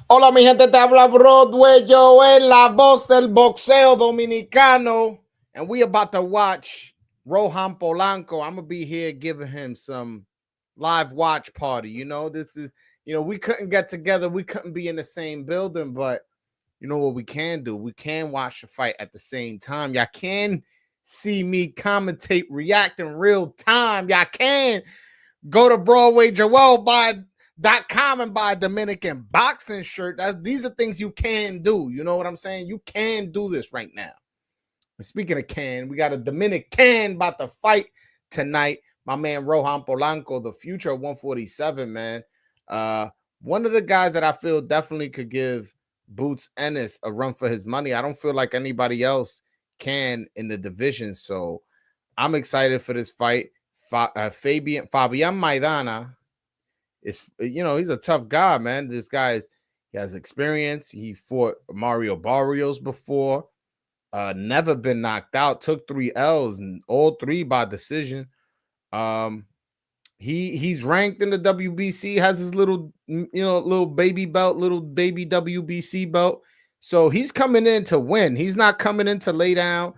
Hola, mi gente, te habla Broadway. Yo en la voz del boxeo dominicano. And we about to watch Rohan Polanco. I'm going to be here giving him some live watch party. You know, this is, we couldn't get together. We couldn't be in the same building, but you know what we can do? We can watch the fight at the same time. Y'all can see me commentate, react in real time. Y'all can go to BroadwayJoel.com and buy a Dominican boxing shirt. These are things you can do. You know what I'm saying? You can do this right now. And speaking of can, we got a Dominican about to fight tonight. My man Rohan Polanco, the future of 147, man. One of the guys that I feel definitely could give Boots Ennis a run for his money. I don't feel like anybody else can in the division. So I'm excited for this fight. Fabian Maidana is, he's a tough guy, man. This he has experience. He fought Mario Barrios before, never been knocked out, took 3 L's and all 3 by decision. He's ranked in the WBC, has his little baby belt, little baby WBC belt. So he's coming in to win. He's not coming in to lay down.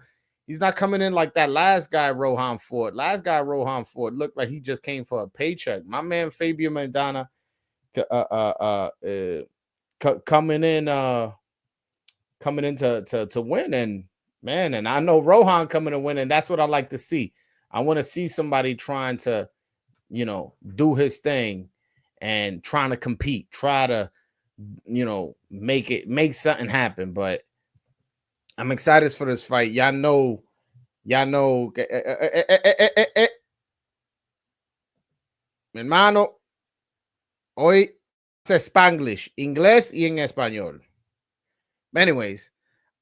He's not coming in like that last guy Rohan fought. Looked like he just came for a paycheck. My man Fabian Maidana coming in to win. And man, and I know Rohan coming to win, and that's what I like to see. I want to see somebody trying to, do his thing and trying to compete, try to, make something happen. But I'm excited for this fight. Y'all know. Mi hermano, hoy es Spanglish, inglés y en español. Anyways,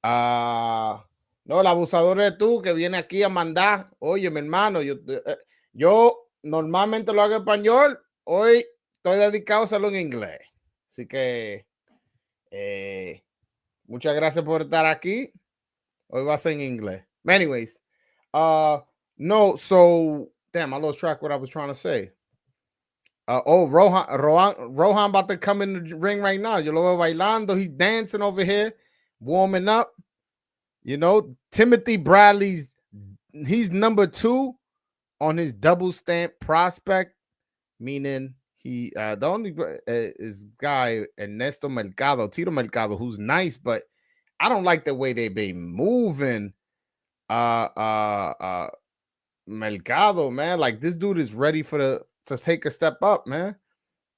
no, el abusador eres tú que viene aquí a mandar. Oye, mi hermano, yo normalmente lo hago en español. Hoy estoy dedicado a hacerlo en inglés. Así que muchas gracias por estar aquí. Hoy va a ser en inglés. Anyways, no, so damn, I lost track what I was trying to say. Rohan about to come in the ring right now. Yo lo veo bailando. He's dancing over here, warming up. Timothy Bradley's, he's number 2 on his double stamp prospect, meaning he the only is guy Ernesto Mercado, Tito Mercado, who's nice, but I don't like the way they been moving. Mercado, man, like this dude is ready to take a step up, man,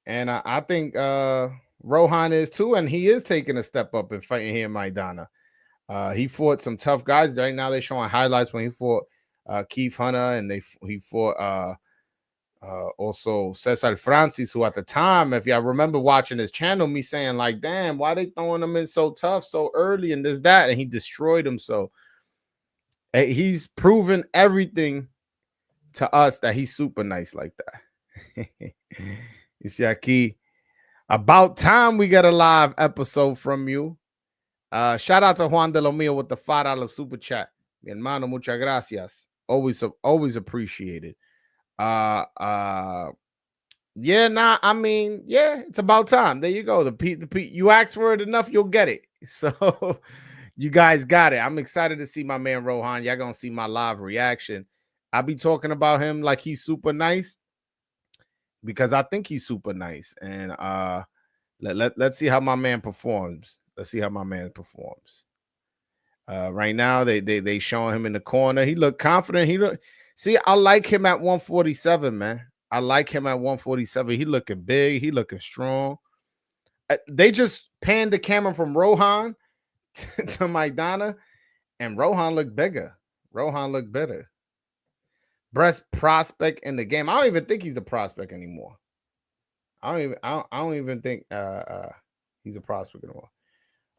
and I think Rohan is too, and he is taking a step up and fighting here in Maidana. He fought some tough guys. Right now they're showing highlights when he fought Keith Hunter, and he fought also Cesar Francis, who at the time, if y'all remember watching his channel, me saying like, damn, why they throwing him in so tough so early and this, that, and he destroyed him. So he's proven everything to us that he's super nice like that. You see aquí, about time we get a live episode from you. Shout out to Juan de lo Mio with the $5 super chat. Mi hermano, muchas gracias. Always appreciated. Yeah, it's about time. There you go. You ask for it enough, you'll get it. So you guys got it. I'm excited to see my man Rohan. Y'all gonna see my live reaction. I'll be talking about him like he's super nice because I think he's super nice. And let's see how my man performs. Right now, they showing him in the corner. He looked confident. I like him at 147, man. I like him at 147. He looking big. He looking strong. They just panned the camera from Rohan to Maidana, and Rohan looked bigger. Rohan looked better. Best prospect in the game. I don't even think he's a prospect anymore. I don't even think he's a prospect anymore.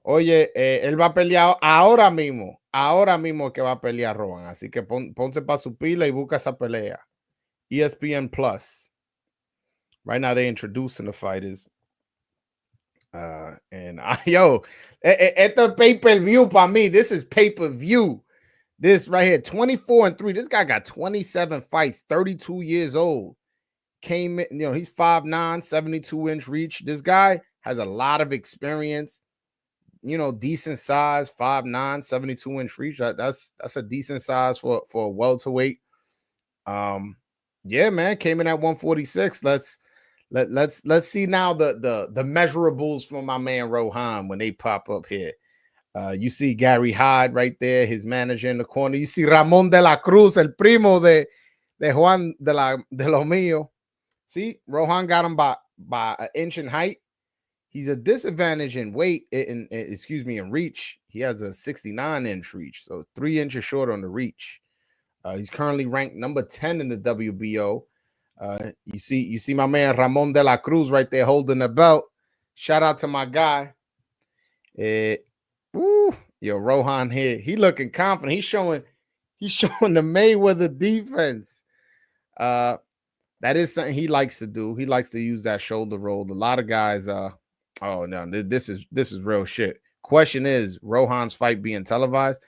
Oye, él va a pelear ahora mismo que va a pelear Rohan. Así que ponse para su pila y busca esa pelea. ESPN Plus. Right now they're introducing the fighters. Esto es pay-per-view para mí. This is pay-per-view. This right here, 24-3. This guy got 27 fights, 32 years old. Came in, he's 5'9", 72-inch reach. This guy has a lot of experience. Decent size, 5'9", 72-inch reach. That's a decent size for a welterweight. Yeah, man, came in at 146. Let's see now the measurables for my man Rohan when they pop up here. You see Gary Hyde right there, his manager in the corner. You see Ramon de la Cruz, el primo de Juan de lo mío. See, Rohan got him by an inch in height. He's a disadvantage in weight, in reach. He has a 69-inch reach, so 3 inches short on the reach. He's currently ranked number 10 in the WBO. You see my man Ramon de la Cruz right there holding the belt. Shout out to my guy. Rohan here. He looking confident. He's showing the Mayweather defense. That is something he likes to do. He likes to use that shoulder roll. A lot of guys, oh no, this is real shit. Question is, Rohan's fight being televised?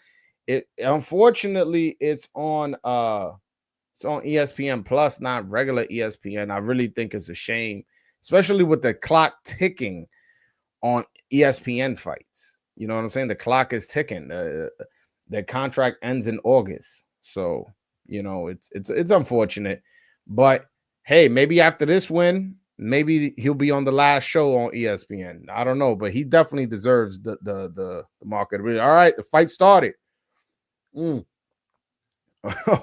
Unfortunately, it's on ESPN Plus, not regular ESPN. I really think it's a shame, especially with the clock ticking on ESPN fights. You know what I'm saying? The clock is ticking. Their contract ends in August, so it's unfortunate. But hey, maybe after this win, maybe he'll be on the last show on ESPN. I don't know, but he definitely deserves the market. All right, the fight started. All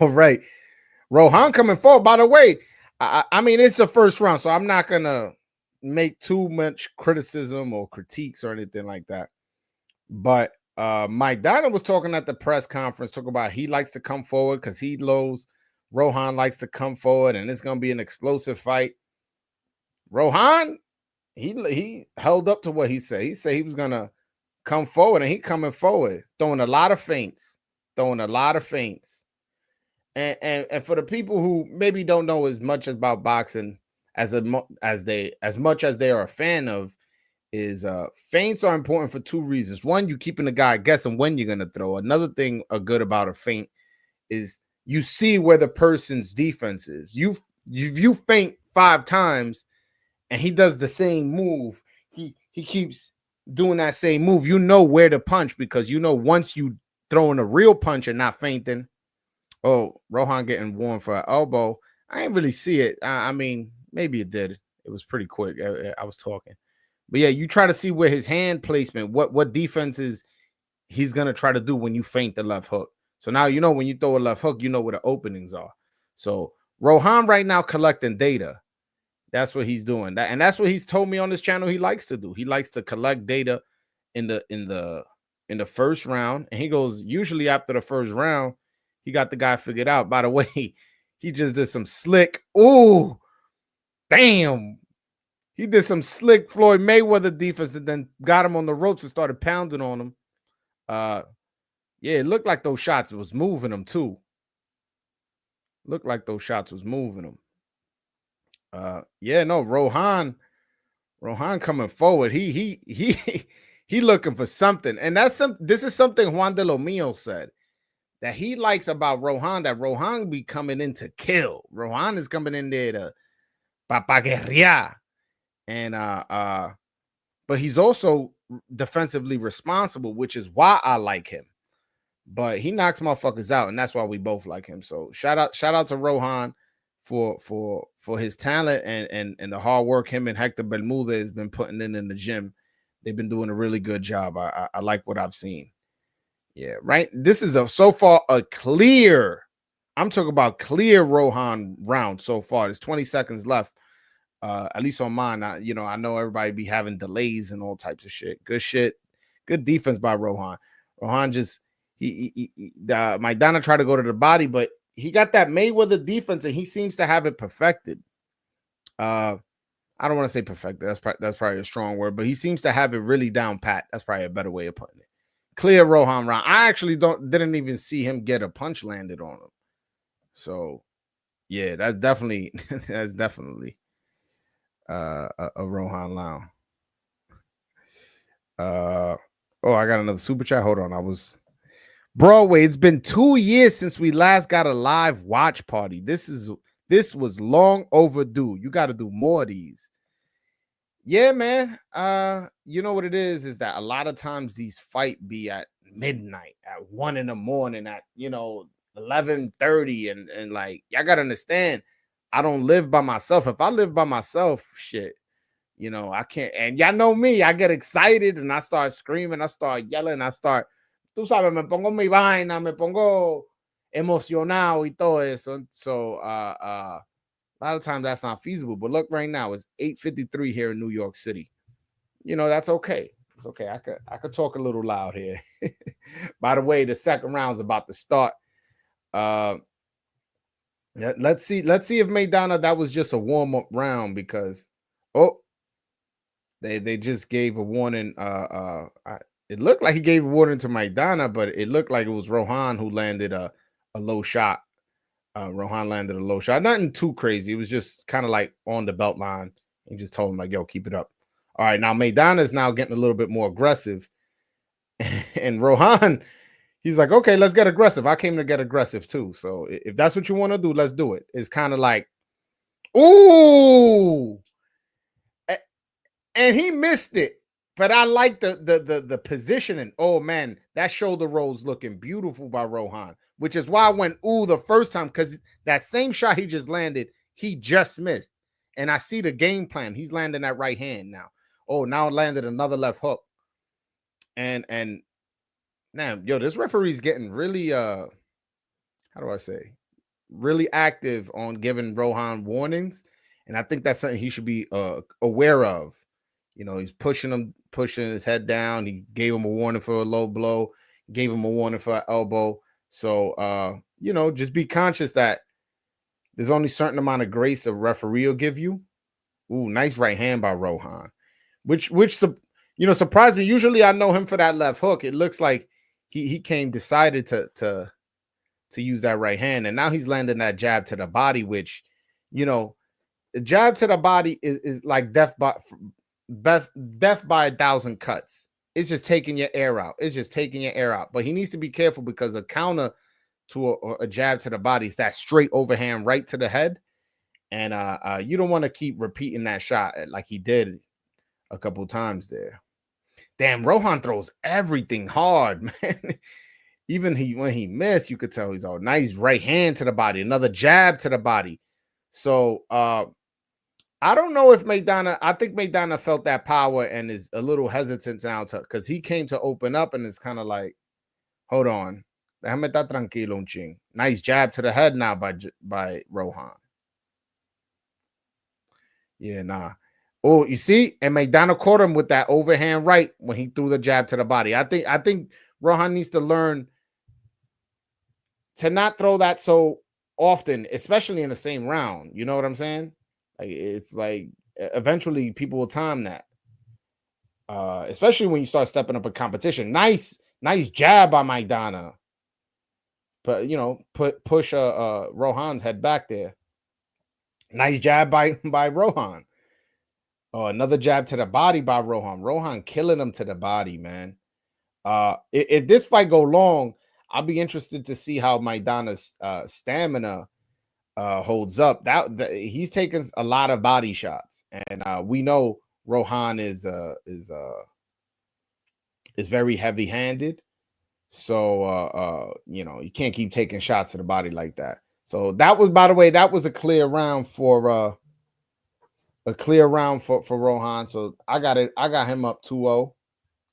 right, Rohan coming forward. By the way, I mean it's the first round, so I'm not gonna make too much criticism or critiques or anything like that. But Maidana was talking at the press conference, talking about he likes to come forward because he knows Rohan likes to come forward, and it's gonna be an explosive fight. Rohan, he held up to what he said. He said he was gonna come forward, and he coming forward, throwing a lot of feints. And for the people who maybe don't know as much about boxing as much as they are a fan of, is feints are important for two reasons. One, you keeping the guy guessing when you're gonna throw. Another thing good about a feint is you see where the person's defense is. You feint 5 times and he does the same move. He keeps doing that same move. You know where to punch, because once you throwing a real punch and not feinting. Oh, Rohan getting warm for an elbow. I didn't really see it. I mean, maybe it did. It was pretty quick. I was talking. But yeah, you try to see where his hand placement, what defenses he's going to try to do when you feint the left hook. So now when you throw a left hook, you know where the openings are. So Rohan right now collecting data. That's what he's doing. And that's what he's told me on this channel he likes to do. He likes to collect data in the first round. And he goes, usually after the first round, he got the guy figured out. By the way, he just did some slick. Ooh, damn. He did some slick Floyd Mayweather defense and then got him on the ropes and started pounding on him. Yeah, it looked like those shots was moving him too. Yeah, no, Rohan coming forward. He looking for something. And this is something Juan de lo Mio said that he likes about Rohan, that Rohan be coming in to kill. Rohan is coming in there to papaguerrear. And but he's also defensively responsible, which is why I like him. But he knocks motherfuckers out, and that's why we both like him. So shout out to Rohan for his talent and the hard work him and Hector Bermudez has been putting in the gym. They've been doing a really good job. I like what I've seen. Yeah, right. This is so far a clear. I'm talking about clear Rohan round so far. There's 20 seconds left. At least on mine. I know everybody be having delays and all types of shit. Good defense by Rohan. Rohan just Maidana tried to go to the body, but he got that Mayweather defense and he seems to have it perfected. I don't want to say perfected. That's probably a strong word, but he seems to have it really down pat. That's probably a better way of putting it. Clear Rohan round. I actually didn't even see him get a punch landed on him. So yeah, that's definitely a Rohan round. Oh, I got another super chat. Hold on. Broadway. It's been 2 years since we last got a live watch party. This was long overdue. You got to do more of these. Yeah, man. You know what it is that a lot of times these fight be at midnight, at 1 in the morning, at 11:30, and like y'all gotta understand, I don't live by myself. If I live by myself, shit, I can't. And y'all know me, I get excited and I start screaming, I start yelling, I start, tú sabes, me pongo mi vaina, me pongo emocionado y todo eso. So, a lot of times that's not feasible. But look, right now it's 8:53 here in New York City. That's okay. It's okay. I could talk a little loud here. By the way, the second round's about to start. Uh, let's see if Maidana, that was just a warm up round, because oh, they just gave a warning. It looked like he gave a warning to Maidana, but it looked like it was Rohan who landed a low shot. Rohan landed a low shot. Nothing too crazy. It was just kind of like on the belt line. He just told him, like, yo, keep it up. All right, now Maidana is now getting a little bit more aggressive. And Rohan, he's like, okay, let's get aggressive. I came to get aggressive too. So if that's what you want to do, let's do it. It's kind of like, ooh. And he missed it. But I like the positioning. Oh man, that shoulder roll's looking beautiful by Rohan, which is why I went ooh the first time, because that same shot he just landed, he just missed. And I see the game plan. He's landing that right hand now. Oh, now landed another left hook. And man, yo, this referee's getting really how do I say, really active on giving Rohan warnings. And I think that's something he should be aware of. He's pushing his head down. He gave him a warning for a low blow, gave him a warning for an elbow. So, just be conscious that there's only a certain amount of grace a referee will give you. Ooh, nice right hand by Rohan, which surprised me. Usually I know him for that left hook. It looks like he came decided to use that right hand, and now he's landing that jab to the body, which, the jab to the body is like death by 1,000 cuts. It's just taking your air out. But he needs to be careful, because a counter to a jab to the body is that straight overhand right to the head. And you don't want to keep repeating that shot like he did a couple times there. Damn, Rohan throws everything hard, man. Even when he missed, you could tell he's all nice right hand to the body, another jab to the body. So I don't know if I think Maidana felt that power and is a little hesitant now, because he came to open up and it's kind of like, hold on. Déjame estar tranquilo un ching. Nice jab to the head now by Rohan. Yeah, nah. Oh, you see? And Maidana caught him with that overhand right when he threw the jab to the body. I think Rohan needs to learn to not throw that so often, especially in the same round. You know what I'm saying? Like, it's like eventually people will time that. Especially when you start stepping up in competition. Nice jab by Maidana. But push Rohan's head back there. Nice jab by Rohan. Oh, another jab to the body by Rohan. Rohan killing him to the body, man. If this fight go long, I'll be interested to see how Maidana's stamina holds up. That he's taken a lot of body shots, and we know Rohan is very heavy-handed. So you can't keep taking shots to the body like that. So that was, by the way, that was a clear round for Rohan. So I got him up 2-0.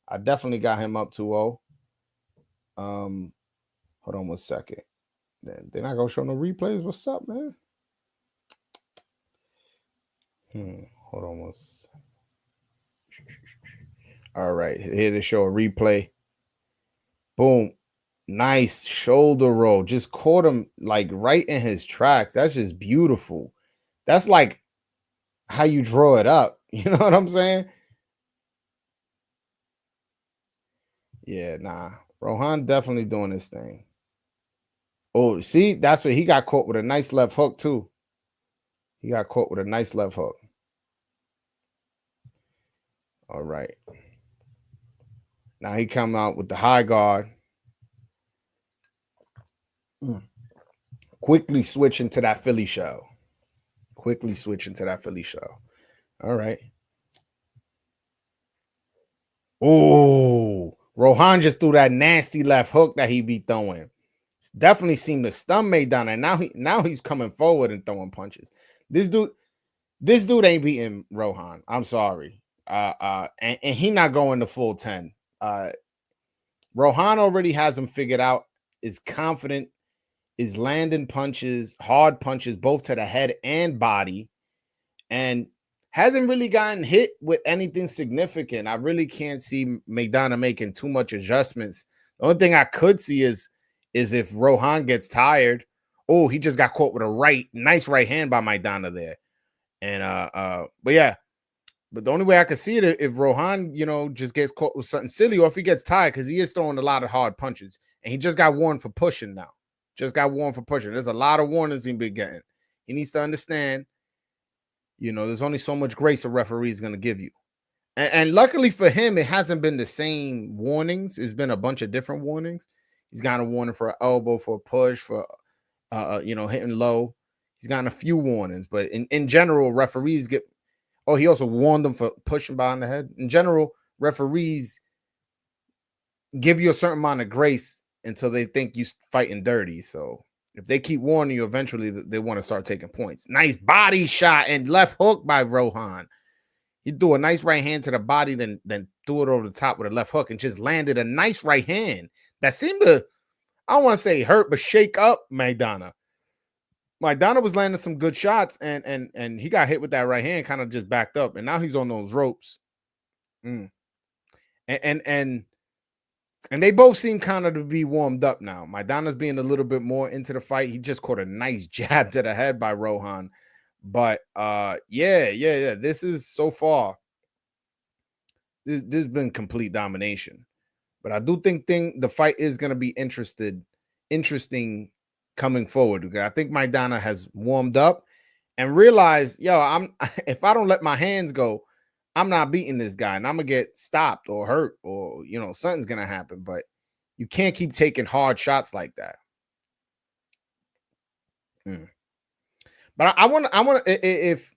I definitely got him up 2-0. Hold on 1 second. They're not gonna show no replays. What's up, man? Hold on 1 second. All right, here to show a replay. Boom. Nice shoulder roll. Just caught him like right in his tracks. That's just beautiful. That's like how you draw it up. You know what I'm saying? Yeah, nah. Rohan definitely doing this thing. Oh, see, that's what he got caught with, a nice left hook too. He got caught with a nice left hook. All right. Now he come out with the high guard. Quickly switching to that Philly show. All right. Oh, Rohan just threw that nasty left hook that he be throwing. Definitely seemed to stun Maidana. And now he's coming forward and throwing punches. This dude ain't beating Rohan. I'm sorry. And he not going to full 10. Rohan already has him figured out, is confident, is landing punches, hard punches, both to the head and body, and hasn't really gotten hit with anything significant. I really can't see Maidana making too much adjustments. The only thing I could see is if Rohan gets tired. Oh, he just got caught with a nice right hand by Maidana there. And but yeah, but the only way I could see it if Rohan, just gets caught with something silly, or if he gets tired, because he is throwing a lot of hard punches, and he just got warned for pushing now. Just got warned for pushing. There's a lot of warnings he's been getting. He needs to understand, there's only so much grace a referee is going to give you. And luckily for him, it hasn't been the same warnings. It's been a bunch of different warnings. He's gotten a warning for an elbow, for a push, for hitting low. He's gotten a few warnings, but in general, referees get. Oh, he also warned them for pushing behind the head. In general, referees give you a certain amount of grace until they think you're fighting dirty. So if they keep warning you, eventually they want to start taking points. Nice body shot and left hook by Rohan. He threw a nice right hand to the body, then threw it over the top with a left hook and just landed a nice right hand that seemed to, I don't want to say hurt, but shake up Maidana. Maidana was landing some good shots, and he got hit with that right hand, kind of just backed up, and now he's on those ropes. And they both seem kind of to be warmed up now. Maidana's being a little bit more into the fight. He just caught a nice jab to the head by Rohan. But yeah. This is so far. This has been complete domination. But I do think the fight is going to be interesting coming forward. Because I think Maidana has warmed up and realized, if I don't let my hands go, I'm not beating this guy, and I'm gonna get stopped or hurt, or something's gonna happen. But you can't keep taking hard shots like that. But I want if,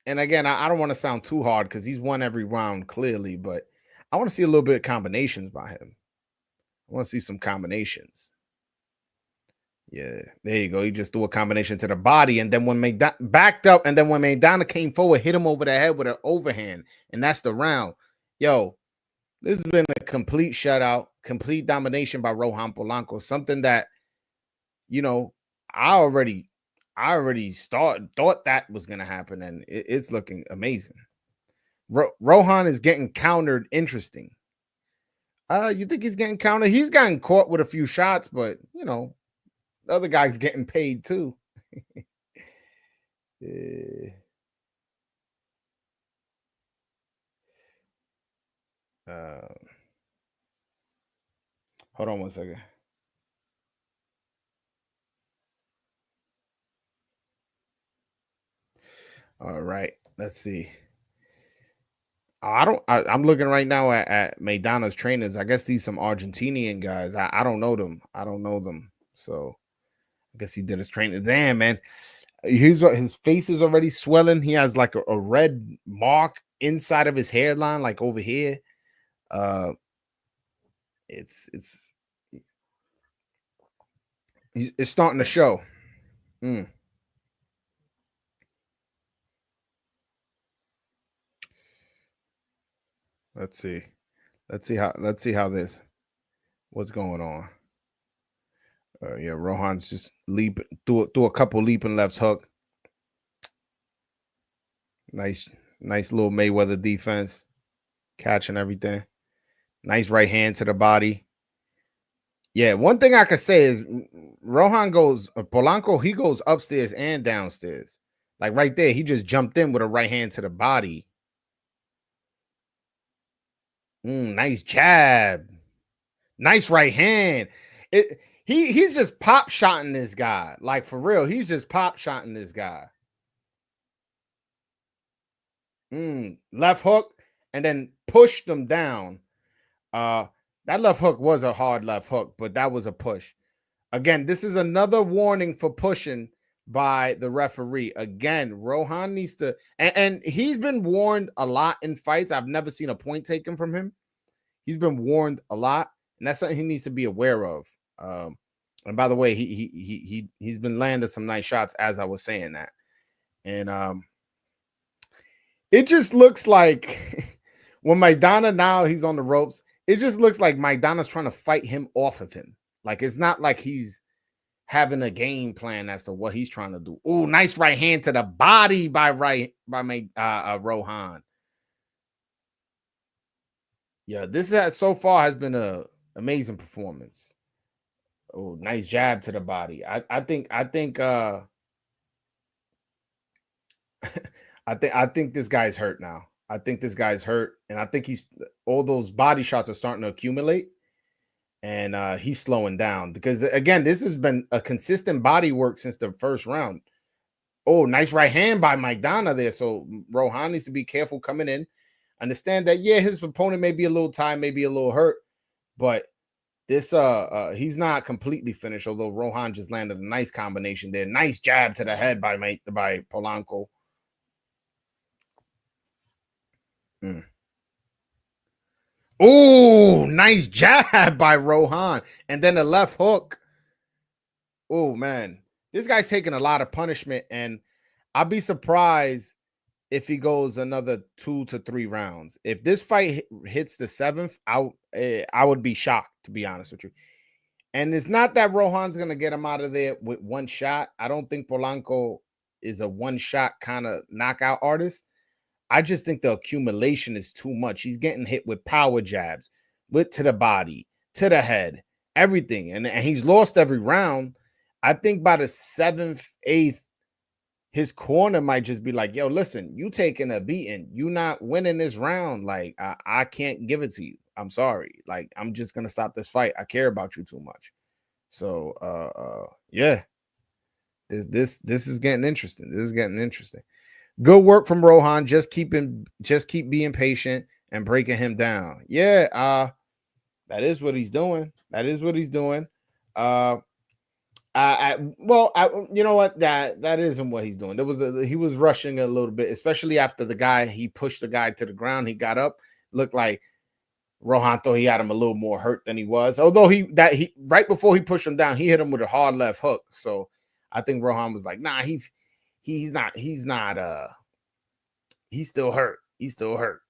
and again, I don't want to sound too hard because he's won every round clearly, but I want to see a little bit of combinations by him. I want to see some combinations. Yeah, there you go. He just threw a combination to the body, and then when Maidana backed up, and then when Maidana came forward, hit him over the head with an overhand, and that's the round. This has been a complete shutout, complete domination by Rohan Polanco. Something that, I already thought that was going to happen, and it's looking amazing. Rohan is getting countered. Interesting. You think he's getting countered? He's gotten caught with a few shots, but the other guy's getting paid too. Hold on one second. All right, let's see. I'm looking right now at Maidana's trainers. I guess these some Argentinian guys. I don't know them. So I guess he did his training. Damn, man. His face is already swelling. He has like a red mark inside of his hairline, like over here. It's starting to show. Let's see how this. What's going on? Yeah, Rohan's just leaping through a couple leaping lefts hook. Nice little Mayweather defense, catching everything. Nice right hand to the body. Yeah, one thing I could say is Rohan goes Polanco. He goes upstairs and downstairs. Like right there, he just jumped in with a right hand to the body. Nice jab. Nice right hand. He's just pop shotting this guy. Like for real, he's just pop shotting this guy. Left hook and then pushed him down. That left hook was a hard left hook, but that was a push. Again, this is another warning for pushing. by the referee. Again, Rohan needs to, and he's been warned a lot in fights. I've never seen a point taken from him. He's been warned a lot, and that's something he needs to be aware of. And by the way, he's been landing some nice shots as I was saying that. And it just looks like when Maidana now he's on the ropes, it just looks like Maidana's trying to fight him off of him. Like it's not like he's having a game plan as to what he's trying to do. Oh, nice right hand to the body by Rohan. Yeah, this so far has been a amazing performance. Oh, nice jab to the body. I think I think this guy's hurt now. I think this guy's hurt, and I think he's all those body shots are starting to accumulate, and he's slowing down because again, this has been a consistent body work since the first round. Oh, nice right hand by Maidana there. So Rohan needs to be careful coming in. Understand that, yeah, his opponent may be a little tired, maybe a little hurt, but this he's not completely finished, although Rohan just landed a nice combination there. Nice jab to the head by Polanco. Oh, nice jab by Rohan. And then the left hook. Oh, man. This guy's taking a lot of punishment, and I'll be surprised if he goes another 2 to 3 rounds. If this fight hits the 7th, I would be shocked, to be honest with you. And it's not that Rohan's going to get him out of there with one shot. I don't think Polanco is a one-shot kind of knockout artist. I just think the accumulation is too much. He's getting hit with power jabs, to the body, to the head, everything. And he's lost every round. I think by the 7th, 8th, his corner might just be like, yo, listen, you taking a beating. You not winning this round. Like, I can't give it to you. I'm sorry. Like, I'm just going to stop this fight. I care about you too much. So, yeah. This is getting interesting. This is getting interesting. Good work from Rohan. Just keep being patient and breaking him down. Yeah, that is what he's doing. That is what he's doing. You know what? That isn't what he's doing. He was rushing a little bit, especially after he pushed the guy to the ground. He got up. Looked like Rohan thought he had him a little more hurt than he was. Although he right before he pushed him down, he hit him with a hard left hook. So I think Rohan was like, nah, he's not he's still hurt. He's still hurt.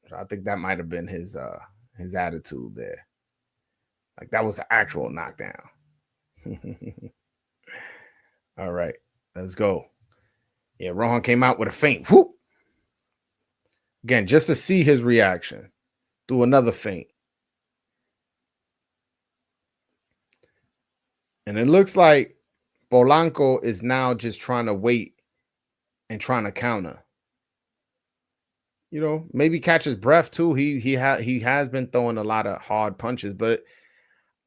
So I think that might have been his attitude there. Like that was an actual knockdown. All right, let's go. Yeah, Rohan came out with a feint. Whoop. Again, just to see his reaction. Do another feint. And it looks like Polanco is now just trying to wait and trying to counter. You know, maybe catch his breath too. He has been throwing a lot of hard punches, but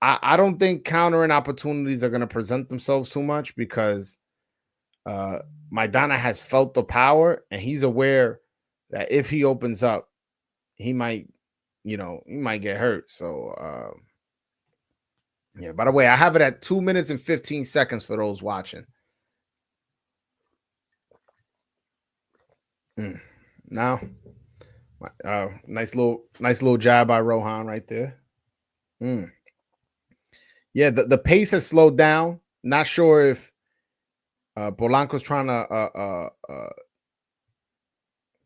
I don't think countering opportunities are going to present themselves too much because Maidana has felt the power and he's aware that if he opens up, he might get hurt. So yeah, by the way, I have it at 2 minutes and 15 seconds for those watching. Now, nice little jab by Rohan right there. Yeah, the pace has slowed down. Not sure if Polanco's trying to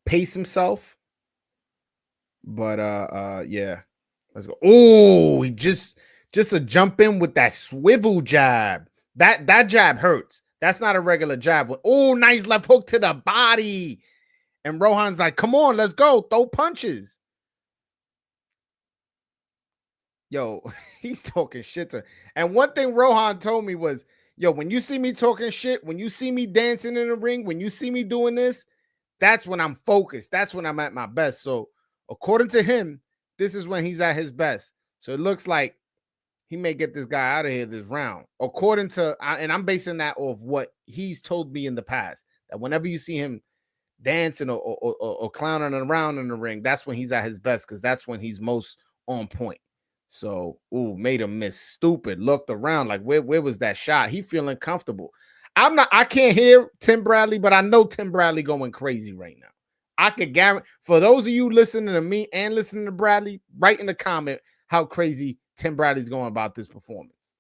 pace himself, but yeah, let's go. Oh, he just a jump in with that swivel jab. That jab hurts. That's not a regular jab. Oh, nice left hook to the body. And Rohan's like, come on, let's go. Throw punches. Yo, he's talking shit to. And one thing Rohan told me was, yo, when you see me talking shit, when you see me dancing in the ring, when you see me doing this, that's when I'm focused. That's when I'm at my best. So according to him, this is when he's at his best. So it looks like he may get this guy out of here this round. According to, and I'm basing that off what he's told me in the past, that whenever you see him dancing or clowning around in the ring, that's when he's at his best because that's when he's most on point. So, made him miss stupid. Looked around like, where was that shot? He feeling comfortable. I can't hear Tim Bradley, but I know Tim Bradley going crazy right now. I could guarantee, for those of you listening to me and listening to Bradley, write in the comment how crazy Tim Bradley's going about this performance.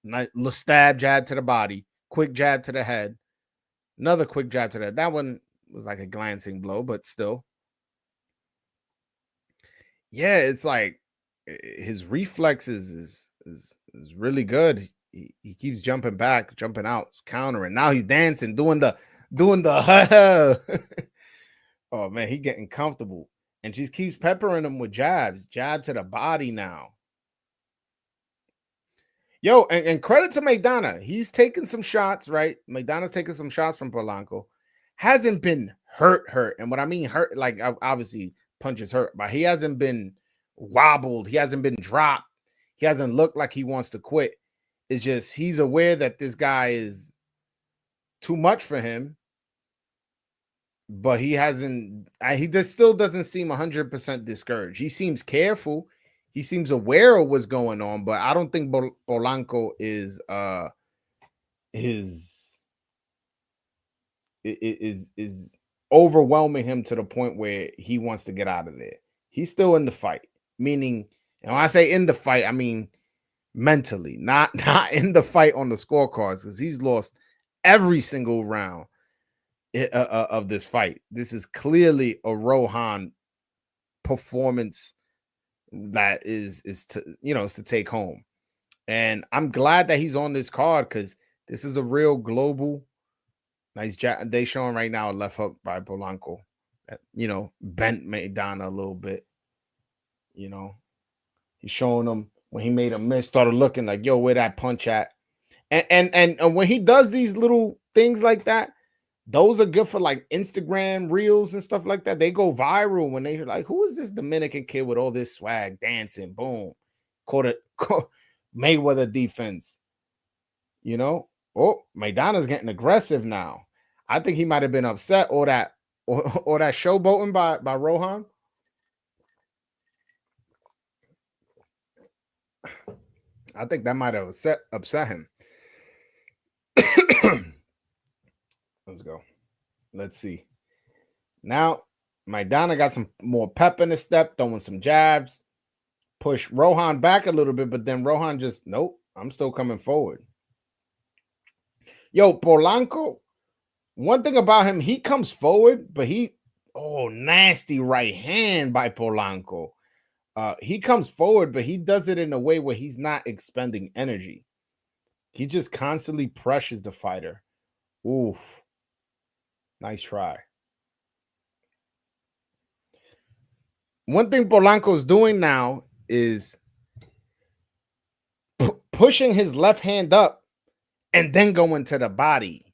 Nice little stab, jab to the body, quick jab to the head, another quick jab to the head. That one was like a glancing blow, but still. Yeah, it's like his reflexes is really good. He keeps jumping back, jumping out, countering. Now he's dancing, doing the oh man, he getting comfortable. And just keeps peppering him with jabs. Jab to the body now. Yo, and credit to Maidana. He's taking some shots, right? Maidana's taking some shots from Polanco. Hasn't been hurt. And what I mean hurt, like obviously punches hurt, but he hasn't been wobbled. He hasn't been dropped. He hasn't looked like he wants to quit. It's just he's aware that this guy is too much for him, but he hasn't. He just still doesn't seem 100% discouraged. He seems careful. He seems aware of what's going on, but I don't think Polanco is overwhelming him to the point where he wants to get out of there. He's still in the fight, meaning, and when I say in the fight, I mean mentally, not in the fight on the scorecards, because he's lost every single round of this fight. This is clearly a Rohan performance that is to, is to take home. And I'm glad that he's on this card, because this is a real global nice jab. They showing right now a left hook by Polanco that, bent Maidana a little bit. He's showing him when he made a miss, started looking like, yo, where that punch at? And when he does these little things like that, those are good for like Instagram reels and stuff like that. They go viral when they like, who is this Dominican kid with all this swag dancing? Boom. Caught Mayweather defense. Oh, Maidana's getting aggressive now. I think he might have been upset or that showboating by Rohan. I think that might have upset him. Let's go. Let's see. Now, Maidana got some more pep in his step, throwing some jabs. Push Rohan back a little bit, but then Rohan just, nope, I'm still coming forward. Yo, Polanco, one thing about him, he comes forward, but nasty right hand by Polanco. He comes forward, but he does it in a way where he's not expending energy. He just constantly pressures the fighter. Oof. Nice try. One thing Polanco's doing now is pushing his left hand up and then going to the body.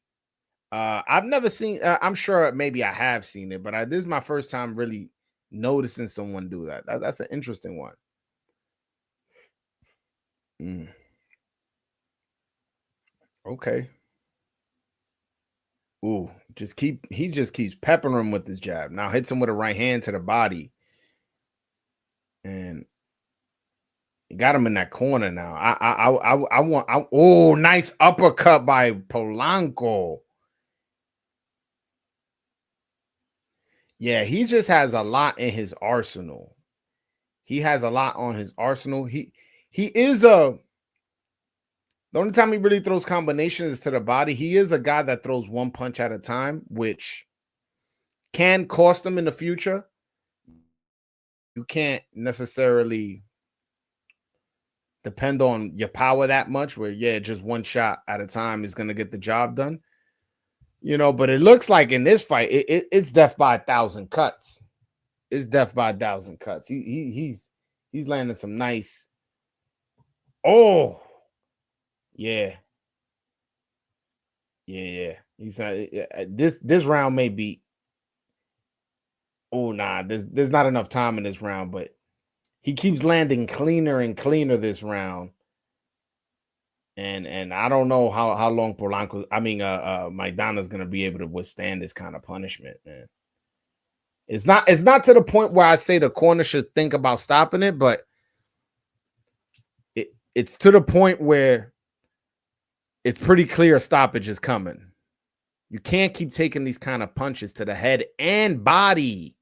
I've never seen, I'm sure maybe I have seen it, but this is my first time really noticing someone do that. That's an interesting one. Okay. Ooh, he just keeps peppering him with this jab. Now hits him with a right hand to the body. And he got him in that corner now. Oh, nice uppercut by Polanco. Yeah, he just has a lot in his arsenal. He has a lot on his arsenal. He is the only time he really throws combinations to the body. He is a guy that throws one punch at a time, which can cost him in the future. You can't necessarily depend on your power that much, where, just one shot at a time is going to get the job done. But it looks like in this fight, it's death by 1,000 cuts. It's death by 1,000 cuts. He's landing some nice. Oh, yeah. He's this round may be. Oh, nah, there's not enough time in this round, but he keeps landing cleaner and cleaner this round. And I don't know how long Maidana's gonna be able to withstand this kind of punishment, man. It's not to the point where I say the corner should think about stopping it, but it's to the point where it's pretty clear a stoppage is coming. You can't keep taking these kind of punches to the head and body.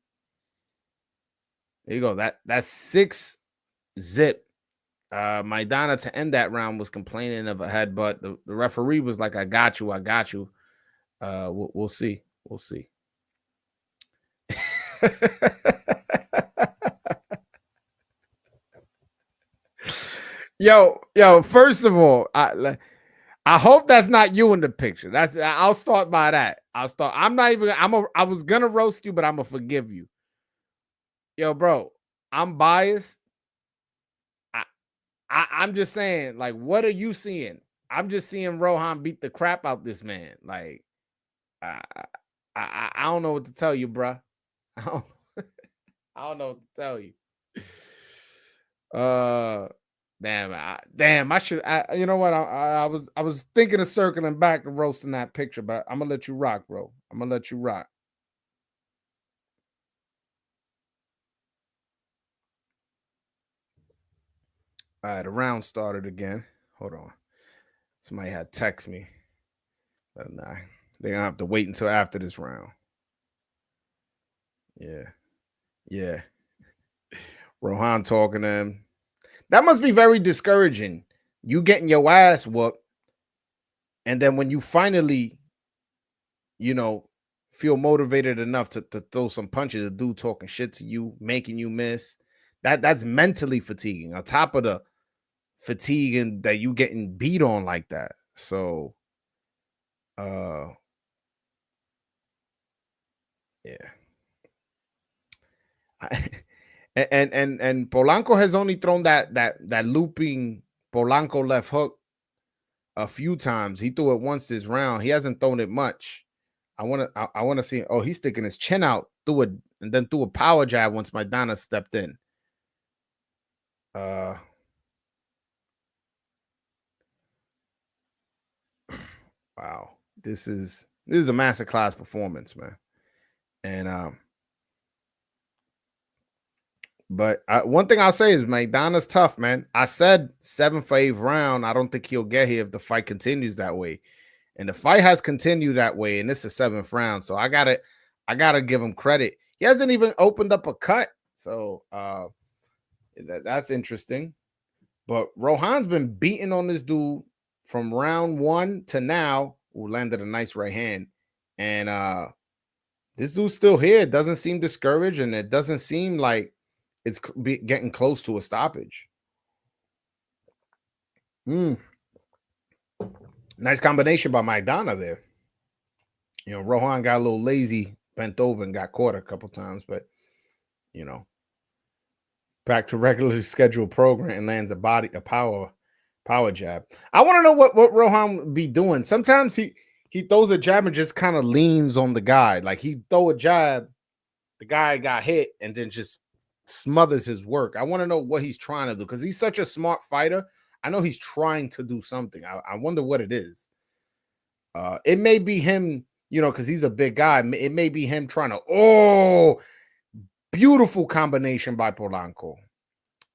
There you go. That's 6-zip. Maidana to end that round was complaining of a headbutt. The referee was like, I got you. We'll see. We'll see. yo, first of all, I hope that's not you in the picture. I'll start by that. I was gonna roast you, but I'm gonna forgive you. Yo, bro, I'm biased. I'm just saying, like, what are you seeing? I'm just seeing Rohan beat the crap out this man. Like, I I don't know what to tell you, bro. I don't, I don't know what to tell you. Damn, I should. You know what? I was thinking of circling back and roasting that picture, but I'm gonna let you rock, bro. I'm gonna let you rock. All right, the round started again. Hold on. Somebody had text me, but nah, they're gonna have to wait until after this round. Yeah. Rohan talking to him. That must be very discouraging. You getting your ass whooped, and then when you finally, you know, feel motivated enough to throw some punches, the dude talking shit to you, making you miss. That's mentally fatiguing. On top of the fatigue and that you getting beat on like that. So yeah. And Polanco has only thrown that looping Polanco left hook a few times. He threw it once this round. He hasn't thrown it much. I want to see. Oh, he's sticking his chin out, threw it, and then threw a power jab once Maidana stepped in. Wow, this is a masterclass performance, man. And but one thing I'll say is Maidana's tough, man. I said 7 for 8 round. I don't think he'll get here if the fight continues that way. And the fight has continued that way, and this is 7th round. So I gotta give him credit. He hasn't even opened up a cut. So that's interesting. But Rohan's been beating on this dude from round 1 to now. Who landed a nice right hand. And this dude's still here. It doesn't seem discouraged, and it doesn't seem like it's getting close to a stoppage. Nice combination by Maidana there. You know, Rohan got a little lazy, bent over, and got caught a couple times, but you know, back to regularly scheduled program and lands a power jab. I want to know what Rohan would be doing. Sometimes he throws a jab and just kind of leans on the guy. Like he throw a jab, the guy got hit, and then just smothers his work. I want to know what he's trying to do because he's such a smart fighter. I know he's trying to do something. I wonder what it is. It may be him, you know, because he's a big guy. It may be him trying to, beautiful combination by Polanco.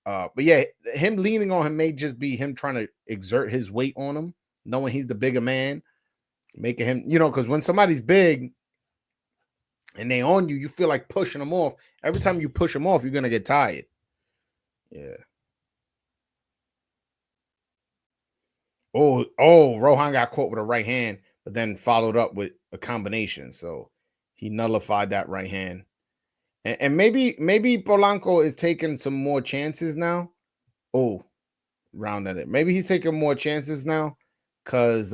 But yeah, him leaning on him may just be him trying to exert his weight on him, knowing he's the bigger man, making him, you know, because when somebody's big and they on you, you feel like pushing them off. Every time you push them off, you're gonna get tired. Yeah. Rohan got caught with a right hand, but then followed up with a combination. So he nullified that right hand. And maybe Polanco is taking some more chances now. Oh, round at it. Maybe he's taking more chances now because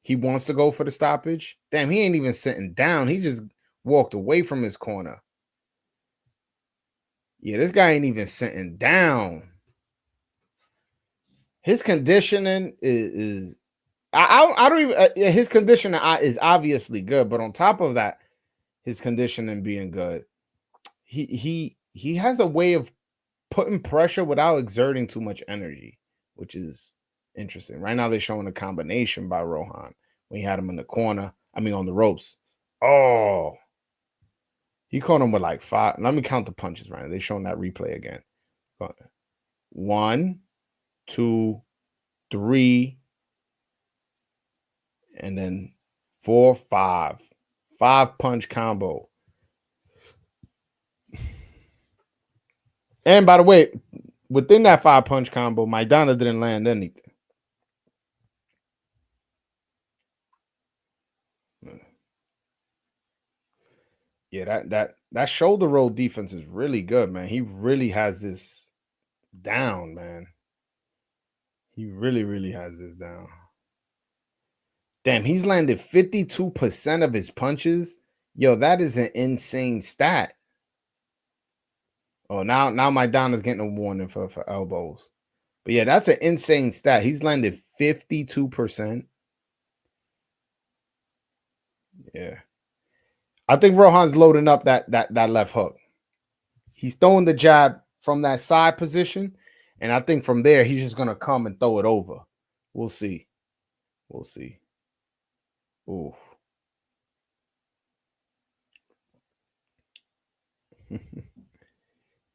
he wants to go for the stoppage. Damn, he ain't even sitting down. He just walked away from his corner. Yeah, this guy ain't even sitting down. His conditioning is I don't even his conditioning is obviously good, but on top of that, his conditioning being good, he has a way of putting pressure without exerting too much energy, which is interesting. Right now, they're showing a combination by Rohan when he had him in the corner. I mean, on the ropes. Oh, he caught him with like 5. Let me count the punches right now. They're showing that replay again. 1, 2, 3, And then 4-5. 5-punch combo. And by the way, within that 5-punch combo, Maidana didn't land anything. Yeah, that shoulder roll defense is really good, man. He really has this down, man. He really, really has this down. Damn, he's landed 52% of his punches. Yo, that is an insane stat. Oh, now Maidana's getting a warning for elbows. But yeah, that's an insane stat. He's landed 52%. Yeah. I think Rohan's loading up that left hook. He's throwing the jab from that side position, and I think from there he's just gonna come and throw it over. We'll see. We'll see. Ooh.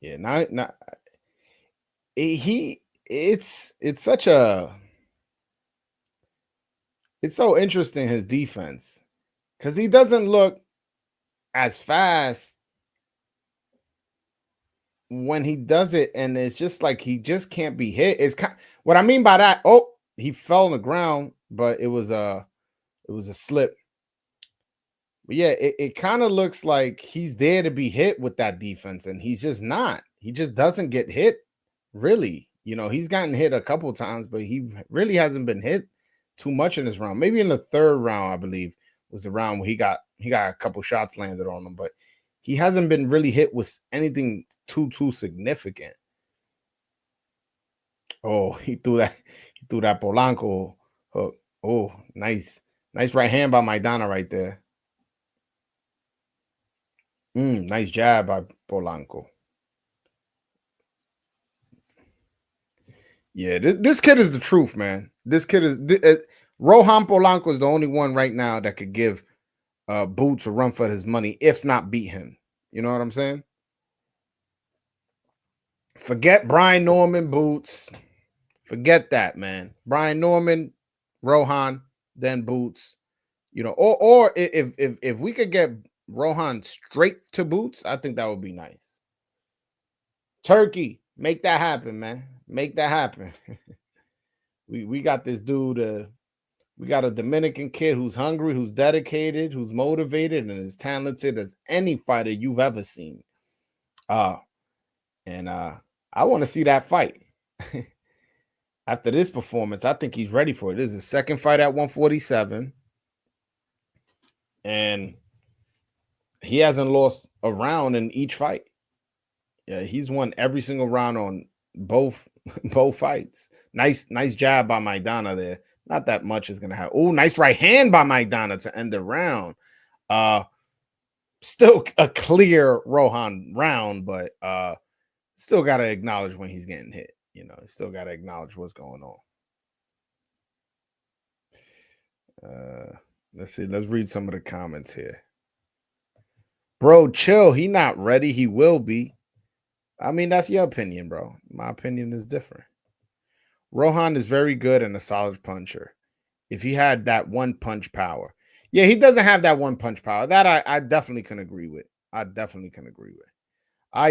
Yeah, not it's such a it's so interesting, his defense, because he doesn't look as fast when he does it, and it's just like he just can't be hit. It's what I mean by that. Oh, he fell on the ground, but it was a slip. But yeah, it kind of looks like he's there to be hit with that defense, and he's just not. He just doesn't get hit, really. You know, he's gotten hit a couple times, but he really hasn't been hit too much in this round. Maybe in the third round, I believe, was the round where he got a couple shots landed on him, but he hasn't been really hit with anything too significant. Oh, he threw that Polanco hook. Oh, nice right hand by Maidana right there. Nice jab by Polanco. Yeah, this kid is the truth, man. This kid is Rohan Polanco is the only one right now that could give Boots a run for his money, if not beat him. You know what I'm saying? Forget Brian Norman, Boots. Forget that, man. Brian Norman, Rohan, then Boots. You know, or if we could get Rohan straight to Boots, I think that would be nice. Turkey, make that happen, man. Make that happen. we got this dude. We got a Dominican kid who's hungry, who's dedicated, who's motivated, and as talented as any fighter you've ever seen. And I want to see that fight. After this performance, I think he's ready for it. This is his second fight at 147. And he hasn't lost a round in each fight. Yeah, he's won every single round on both fights. Nice jab by Maidana there. Not that much is gonna happen. Oh, nice right hand by Maidana to end the round. Still a clear Rohan round, but still gotta acknowledge when he's getting hit. You know, still gotta acknowledge what's going on. Let's see. Let's read some of the comments here. Bro, chill. He not ready. He will be. I mean, that's your opinion, bro. My opinion is different. Rohan is very good and a solid puncher. If he had that one punch power. Yeah, he doesn't have that one punch power. That I definitely can agree with. Ay,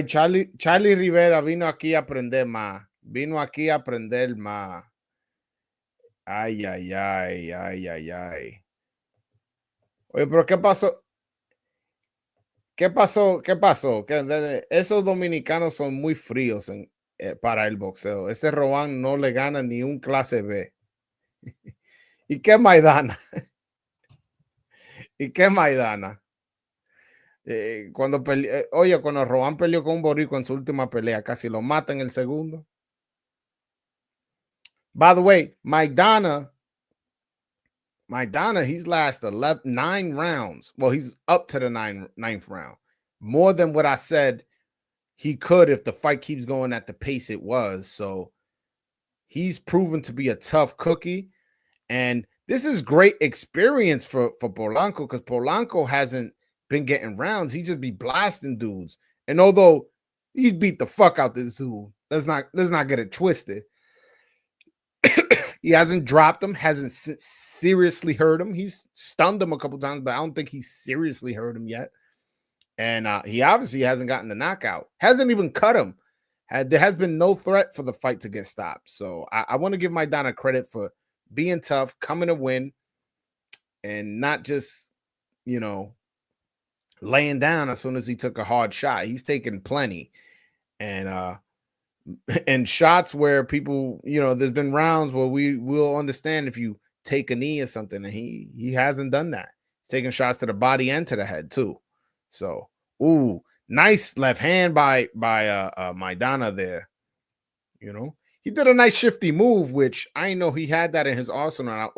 Charlie Rivera vino aquí a aprender más. Vino aquí a aprender más. Ay. Oye, pero ¿qué pasó? ¿Qué pasó? Que esos dominicanos son muy fríos para el boxeo. Ese Rohan no le gana ni un clase B. ¿Y qué Maidana? Cuando Rohan peleó con un boricua en su última pelea, casi lo mata en el segundo. By the way, Maidana, he's lasted 9 rounds. Well, he's up to the ninth round. More than what I said he could if the fight keeps going at the pace it was. So he's proven to be a tough cookie. And this is great experience for Polanco, because Polanco hasn't been getting rounds. He just be blasting dudes. And although he beat the fuck out this dude, let's not get it twisted. He hasn't dropped him, hasn't seriously hurt him. He's stunned him a couple times, but I don't think he's seriously hurt him yet. And he obviously hasn't gotten the knockout. Hasn't even cut him. There has been no threat for the fight to get stopped. So I want to give Maidana credit for being tough, coming to win, and not just, laying down as soon as he took a hard shot. He's taken plenty. And and shots where people, there's been rounds where we will understand if you take a knee or something, and he hasn't done that. He's taking shots to the body and to the head too. So, nice left hand by Maidana there. He did a nice shifty move, which I didn't know he had that in his arsenal.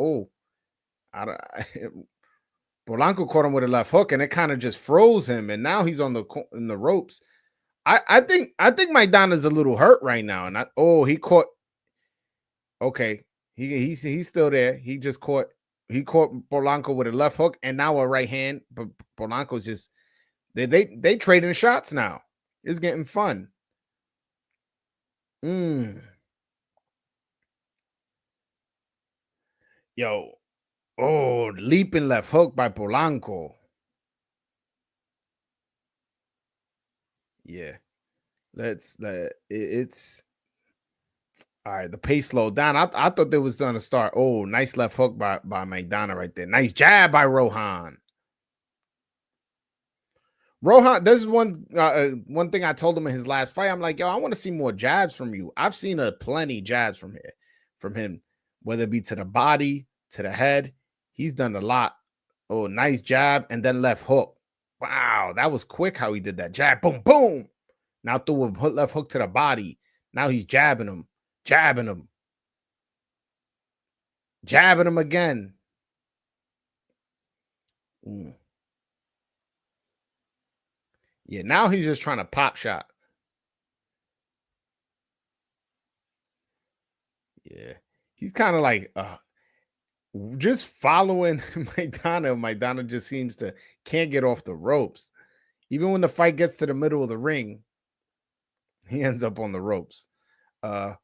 Polanco caught him with a left hook, and it kind of just froze him, and now he's in the ropes. I think Maidana's a little hurt right now, and he caught. Okay, he's still there. He caught Polanco with a left hook and now a right hand. But Polanco's just they trading shots now. It's getting fun. Yo, leaping left hook by Polanco. Yeah, it's all right. The pace slowed down. I thought they was going to start. Oh, nice left hook by Maidana right there. Nice jab by Rohan. This is one thing I told him in his last fight. I'm like, yo, I want to see more jabs from you. I've seen plenty jabs from him, whether it be to the body, to the head. He's done a lot. Oh, nice jab and then left hook. Wow, that was quick how he did that jab. Boom, boom. Now threw a left hook to the body. Now he's jabbing him again. Yeah, now he's just trying to pop shot. Yeah, he's kind of like just following Maidana. Maidana just seems to can't get off the ropes. Even when the fight gets to the middle of the ring, he ends up on the ropes. That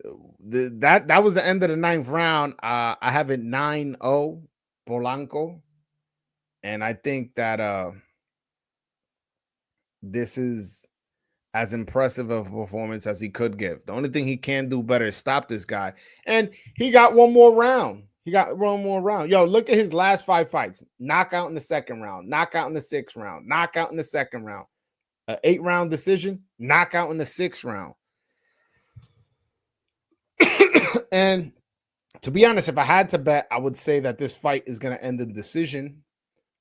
was the end of the 9th round. I have it 9-0 Polanco, and I think that this is as impressive of a performance as he could give. The only thing he can do better is stop this guy, and he got one more round. Yo, look at his last 5 fights: knockout in the 2nd round, knockout in the 6th round, knockout in the 2nd round, 8-round decision, knockout in the 6th round. And to be honest, if I had to bet, I would say that this fight is going to end in decision.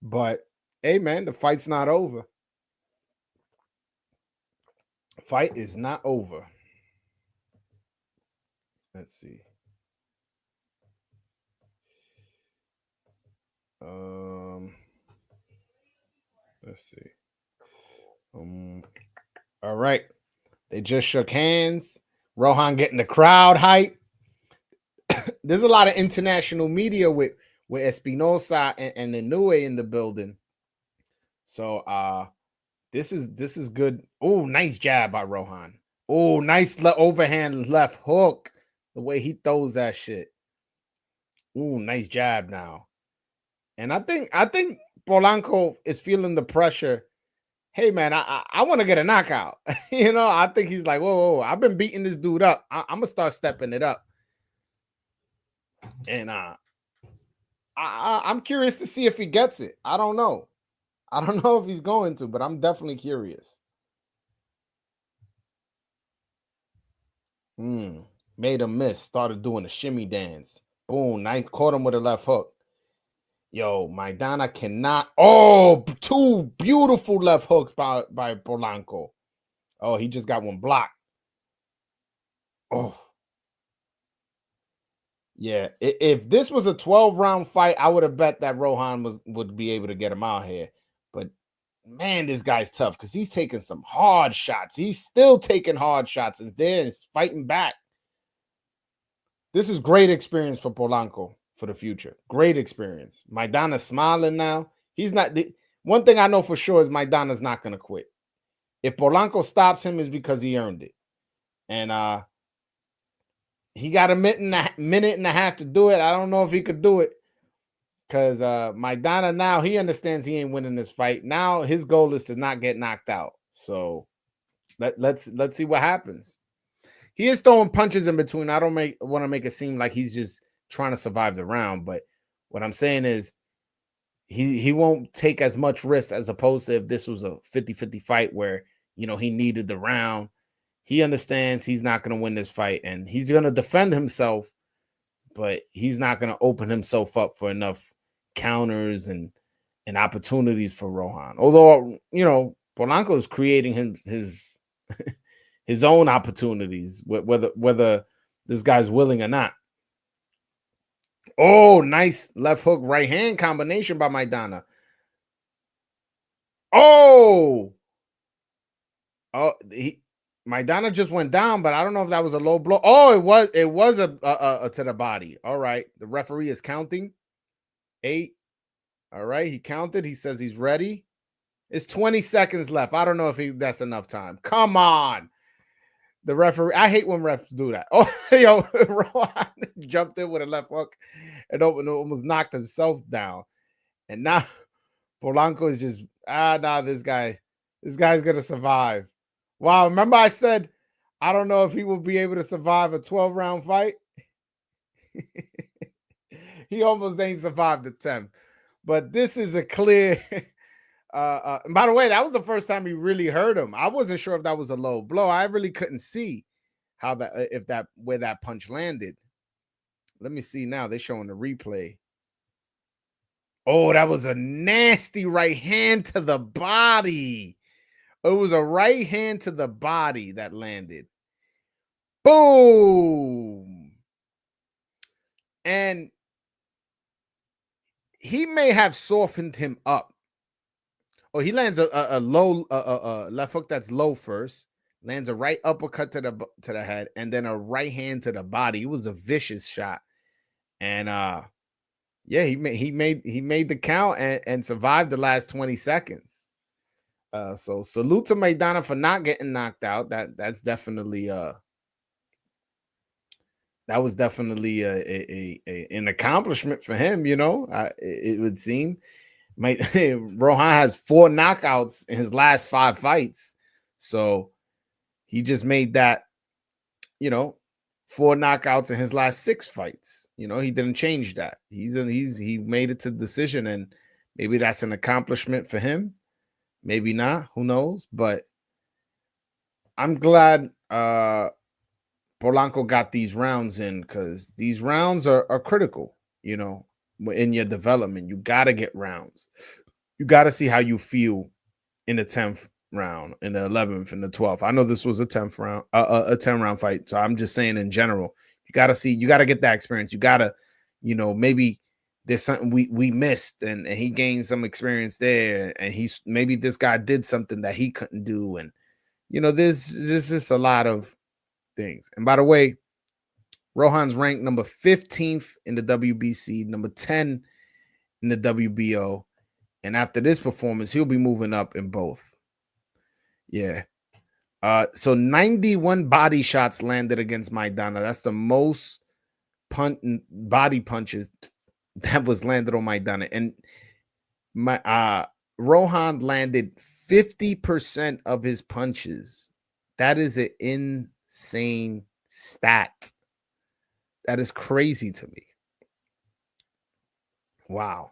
But hey, man, the fight's not over. Fight is not over. Let's see. Let's see. All right. They just shook hands. Rohan getting the crowd hype. There's a lot of international media with Espinosa and Inoue in the building. So this is good. Oh, nice jab by Rohan. Oh, nice overhand left hook. The way he throws that shit. Oh, nice jab now. And I think Polanco is feeling the pressure. Hey man, I want to get a knockout. I think he's like, whoa, I've been beating this dude up. I'm gonna start stepping it up. And I'm curious to see if he gets it. I don't know if he's going to, but I'm definitely curious. Made a miss. Started doing a shimmy dance. Boom, nice. Caught him with a left hook. Yo, Maidana cannot. Oh, 2 beautiful left hooks by Polanco. Oh, he just got one blocked. Oh. Yeah, if this was a 12-round fight, I would have bet that Rohan would be able to get him out here. But man, this guy's tough because he's taking some hard shots. He's still taking hard shots. Is fighting back. This is great experience for Polanco for the future. Great experience. Maidana's smiling now. He's not. One thing I know for sure is Maidana's not going to quit. If Polanco stops him, is because he earned it. And He got a minute and a half to do it. I don't know if he could do it because Maidana now he understands he ain't winning this fight. Now his goal is to not get knocked out. So let's see what happens. He is throwing punches in between. I don't want to make it seem like he's just trying to survive the round, but what I'm saying is he won't take as much risk as opposed to if this was a 50-50 fight where, you know, he needed the round. He understands he's not going to win this fight and he's going to defend himself, but he's not going to open himself up for enough counters and opportunities for Rohan. Although, you know, Polanco is creating his own opportunities, whether this guy's willing or not. Oh, nice left hook, right hand combination by Maidana. Oh, Maidana just went down, but I don't know if that was a low blow. Oh, it was a to the body. All right, the referee is counting 8. All right, he counted. He says he's ready. It's 20 seconds left. I don't know if that's enough time. Come on. The referee, I hate when refs do that. Oh, yo, Rohan jumped in with a left hook and almost knocked himself down. And now Polanco is just, this guy's going to survive. Wow, remember I said, I don't know if he will be able to survive a 12-round fight? He almost ain't survived the 10th. But this is a clear... and by the way, that was the first time he really hurt him. I wasn't sure if that was a low blow. I really couldn't see how where that punch landed. Let me see now. They're showing the replay. Oh, that was a nasty right hand to the body. It was a right hand to the body that landed. Boom. And he may have softened him up. Oh, he lands a low left hook that's low first, lands a right uppercut to the head, and then a right hand to the body. It was a vicious shot, and yeah, he made the count and survived the last 20 seconds. So salute to Maidana for not getting knocked out. That's definitely that was definitely an accomplishment for him. You know, it would seem. Rohan has 4 knockouts in his last 5 fights, so he just made that, you know, 4 knockouts in his last 6 fights. You know, he didn't change that. He made it to the decision, and maybe that's an accomplishment for him. Maybe not. Who knows? But I'm glad Polanco got these rounds in because these rounds are critical. You know, in your development, you got to get rounds. You got to see how you feel in the 10th round, in the 11th, and the 12th. I know this was a 10th round, a 10-round fight. So I'm just saying in general, you got to get that experience. You got to, you know, maybe there's something we missed and he gained some experience there. And maybe this guy did something that he couldn't do. And, you know, there's just a lot of things. And by the way, Rohan's ranked number 15th in the WBC, number 10 in the WBO. And after this performance, he'll be moving up in both. Yeah. So 91 body shots landed against Maidana. That's the most body punches that was landed on Maidana. And Rohan landed 50% of his punches. That is an insane stat. That is crazy to me. Wow.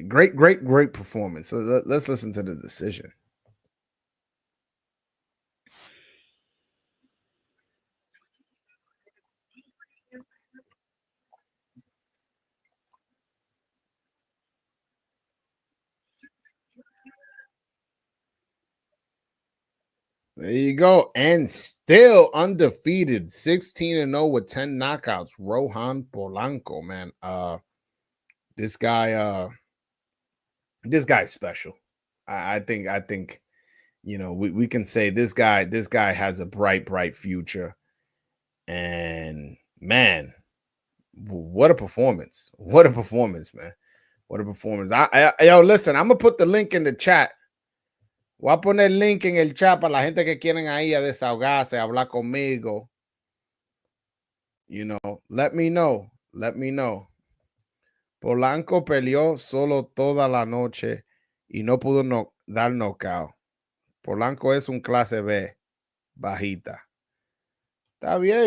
Great performance. So let's listen to the decision. There you go. And still undefeated. 16-0 with 10 knockouts. Rohan Polanco, man. This guy's special. I think, you know, we can say this guy has a bright future. And man, what a performance. What a performance, man. What a performance. Yo, listen, I'm gonna put the link in the chat. Voy a poner el link en el chat para la gente que quieren ahí a desahogarse, a hablar conmigo. let me know. Let me know. Polanco peleó solo toda la noche y no pudo dar knockout. Polanco es un clase B, bajita. Está bien,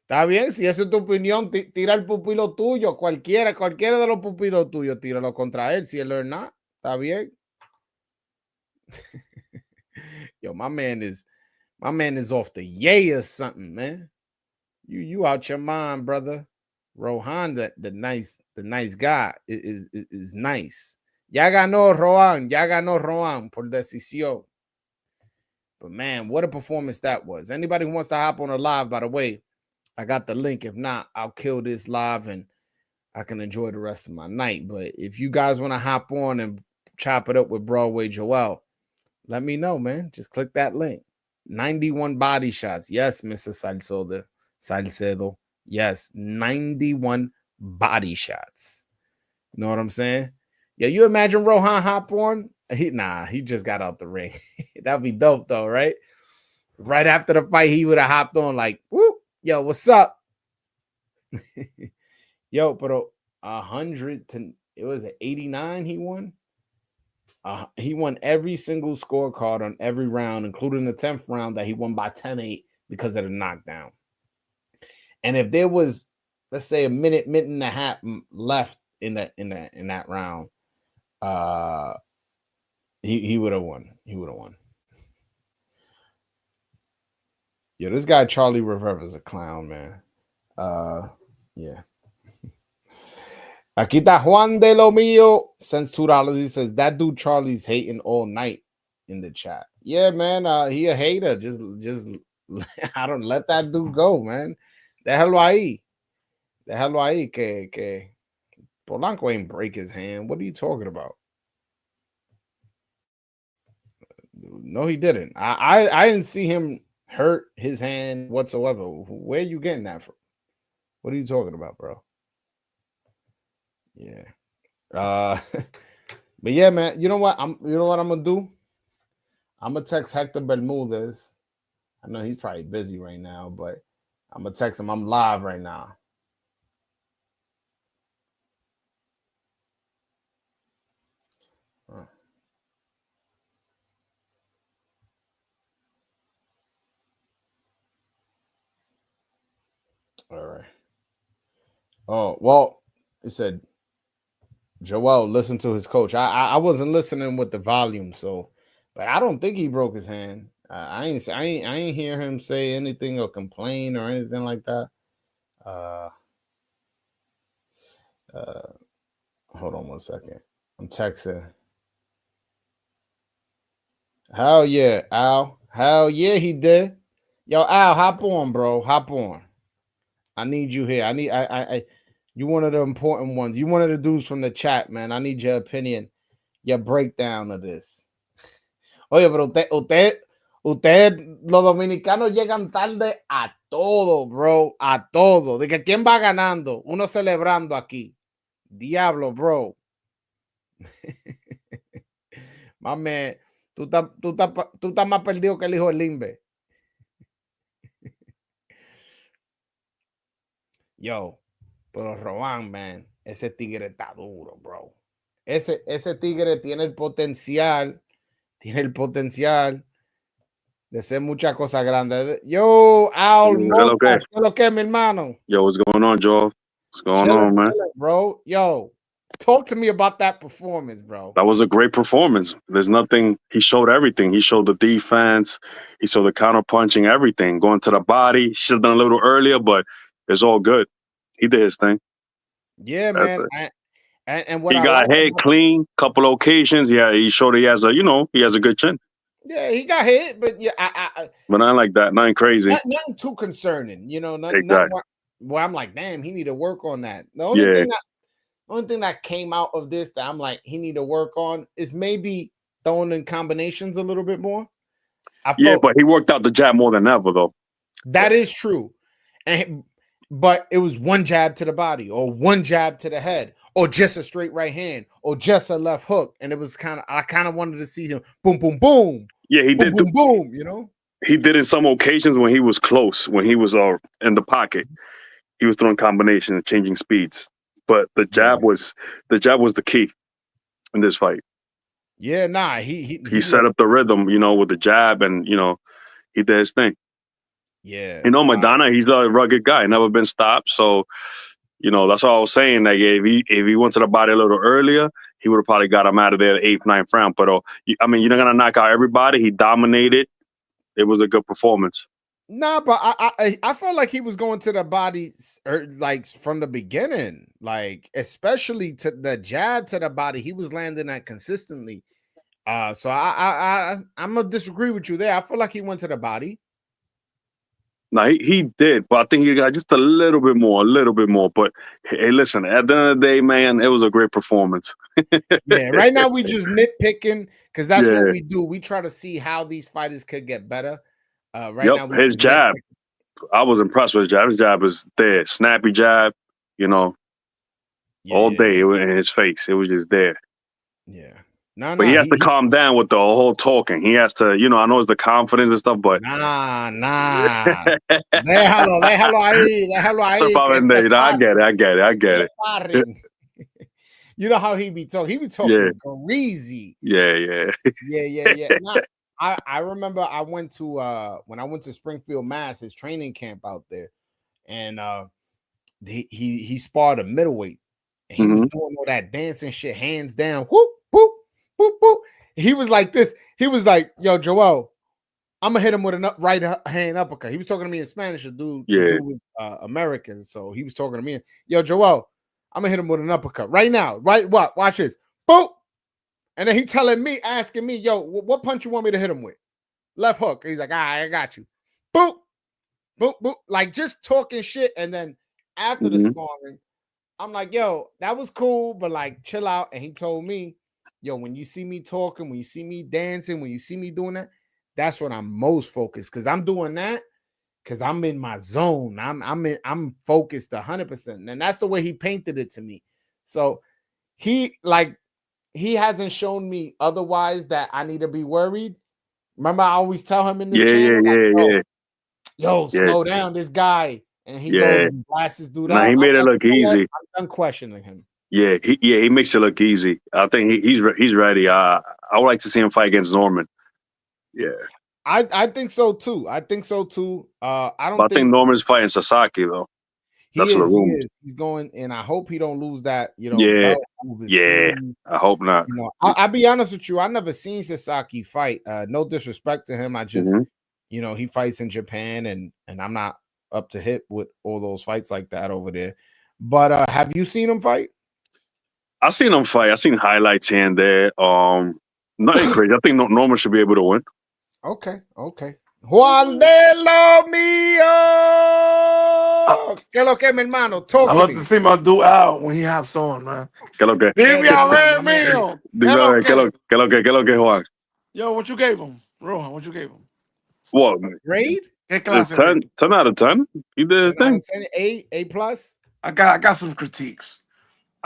está bien. Si esa es tu opinión, tira el pupilo tuyo. Cualquiera de los pupilos tuyos, tíralo contra él. Si él no es nada, está bien. Yo, my man is off the yay or something, man. You out your mind, brother. Rohan, the nice guy is nice. Ya ganó Rohan por decisión. But man, what a performance that was. Anybody who wants to hop on a live, by the way, I got the link. If not, I'll kill this live and I can enjoy the rest of my night. But if you guys want to hop on and chop it up with Broadway Joel, let me know, man. Just click that link. 91 body shots. Yes, Mr. Salcedo. Yes, 91 body shots. You know what I'm saying? Yeah, you imagine Rohan hop on? He just got out the ring. That'd be dope, though, right? Right after the fight, he would have hopped on like, whoop, yo, what's up? Yo, but 100 to, it was an 89 he won. He won every single scorecard on every round, including the 10th round that he won by 10-8 because of the knockdown. And if there was, let's say, a minute and a half left in that round, he would have won. He would have won. Yo, this guy Charlie Rivera is a clown, man. Yeah. Aquí está Juan de lo mío sends $2. He says that dude Charlie's hating all night in the chat. Yeah, man. He a hater. Just I don't let that dude go, man. Déjalo ahí. Déjalo ahí que Polanco ain't break his hand. What are you talking about? No, he didn't. I didn't see him hurt his hand whatsoever. Where are you getting that from? What are you talking about, bro? Yeah. But yeah, man. You know what I'm gonna do? I'm gonna text Hector Bermudez. I know he's probably busy right now, but I'm gonna text him. I'm live right now. All right. Oh, well, it said Joel, listen to his coach. I wasn't listening with the volume, so, but I don't think he broke his hand. I ain't hear him say anything or complain or anything like that. Hold on one second. I'm texting. Hell yeah, Al. Hell yeah, he did. Yo, Al, hop on, bro. Hop on. I need you here. You one of the important ones. You one of the dudes from the chat, man. I need your opinion, your breakdown of this. Oye, pero usted, los dominicanos llegan tarde a todo, bro. A todo. De que quién va ganando. Uno celebrando aquí. Diablo, bro. My man, tú estás más perdido que el hijo del Limbe. Yo, pero Rohan, man, ese tigre está duro, bro. Ese tigre tiene el potencial de ser muchas cosas grandes. Yo, Al Motas, ¿qué es lo que, mi hermano? Yo, what's going on, Joel? What's going on, man? Bro, yo, talk to me about that performance, bro. That was a great performance. There's nothing. He showed everything. He showed the defense. He showed the counter punching, everything. Going to the body. Should have done a little earlier, but it's all good. He did his thing. Yeah, man. And what he got hit clean, couple occasions. Yeah, he showed he has a good chin. Yeah, he got hit, but yeah, but not like that, nothing crazy, nothing too concerning, nothing exactly. Where I'm like, damn, he need to work on that. The only thing that came out of this that I'm like, he need to work on is maybe throwing in combinations a little bit more. But he worked out the jab more than ever, though. That is true, but it was one jab to the body, or one jab to the head, or just a straight right hand, or just a left hook, and it was I kind of wanted to see him boom, boom, boom. Yeah, he boom, did boom, boom. He did in some occasions when he was close, when he was in the pocket. He was throwing combinations and changing speeds. But the jab was the key in this fight. Yeah, nah, He set up the rhythm, with the jab, and he did his thing. Yeah, Maidana, he's a rugged guy, never been stopped. So, that's what I was saying. Like if he went to the body a little earlier, he would have probably got him out of there the 8th, 9th round. But you're not gonna knock out everybody. He dominated. It was a good performance. Nah, but I felt like he was going to the body like from the beginning, like especially to the jab to the body. He was landing that consistently. So I'm gonna disagree with you there. I feel like he went to the body. No, he did, but I think he got just a little bit more. But hey, listen, at the end of the day, man, it was a great performance. Yeah, right now we just nitpicking because that's what we do. We try to see how these fighters could get better. Now, his jab, I was impressed with his jab. His jab was there, snappy jab, all day. It was in his face. It was just there. Yeah. But he has to calm down with the whole talking. He has to, I know it's the confidence and stuff, but Nah. Déjalo ahí. I get it. You know how he be talking. He be talking crazy. Yeah. Nah, I remember I went to when I went to Springfield, Mass, his training camp out there, and he sparred a middleweight, and he was doing all that dancing shit, hands down, whoop, whoop, whoop, whoop. He was like this. He was like, "Yo, Joel, I'm gonna hit him with a right hand uppercut." He was talking to me in Spanish. The dude was American, so he was talking to me. Yo, Joel, I'm gonna hit him with an uppercut right now. Right? What? Watch this. Boop. And then he asking me, "Yo, what punch you want me to hit him with?" Left hook. He's like, "All right, I got you." Boop, boop, boop. Like just talking shit. And then after the sparring, I'm like, "Yo, that was cool, but like, chill out." And he told me, "Yo, when you see me talking, when you see me dancing, when you see me doing that, that's when I'm most focused because I'm doing that because I'm in my zone. I'm focused 100%, and that's the way he painted it to me. So he hasn't shown me otherwise that I need to be worried. Remember, I always tell him in the channel, yo, slow down, this guy, and he goes and blasts this dude out. He made it look easy. I'm done questioning him. Yeah, he makes it look easy. I think he's ready. I would like to see him fight against Norman. Yeah, I think so too. I think think Norman's fighting Sasaki though. He is. He's going, and I hope he don't lose that. Belt overseas. I hope not. I'll be honest with you. I never seen Sasaki fight. No disrespect to him. I just, he fights in Japan, and I'm not up to hit with all those fights like that over there. But have you seen him fight? I've seen him fight. I've seen highlights here and there. Nothing crazy. I think Norman should be able to win. Okay. Juan de lo mío. ¿Qué lo que, mi hermano? Talk I love to see my dude out when he hops on, man. ¿Qué lo que? Dime a ver, mío. ¿Qué lo que, Juan? Yo, what you gave him? Rohan, what you gave him? What? Grade? 10 out of 10. He did his thing. 10, A plus? I got some critiques.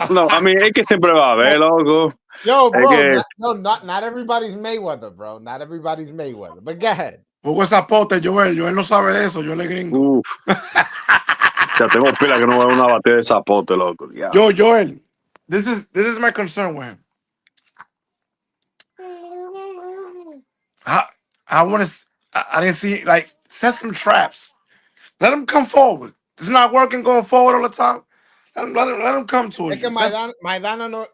No, I mean, es que siempre va a haber, loco. Yo, bro, not everybody's Mayweather, bro. Not everybody's Mayweather. But go ahead. Pongo esa pote, Joel. Joel no sabe de eso. Yo le gringo. Ya tengo pila que no veo una batida de zapote, loco. Yeah. Yo, Joel, this is my concern with him. I didn't see, like, set some traps. Let him come forward. It's not working going forward all the time. Let him come to it. Maidana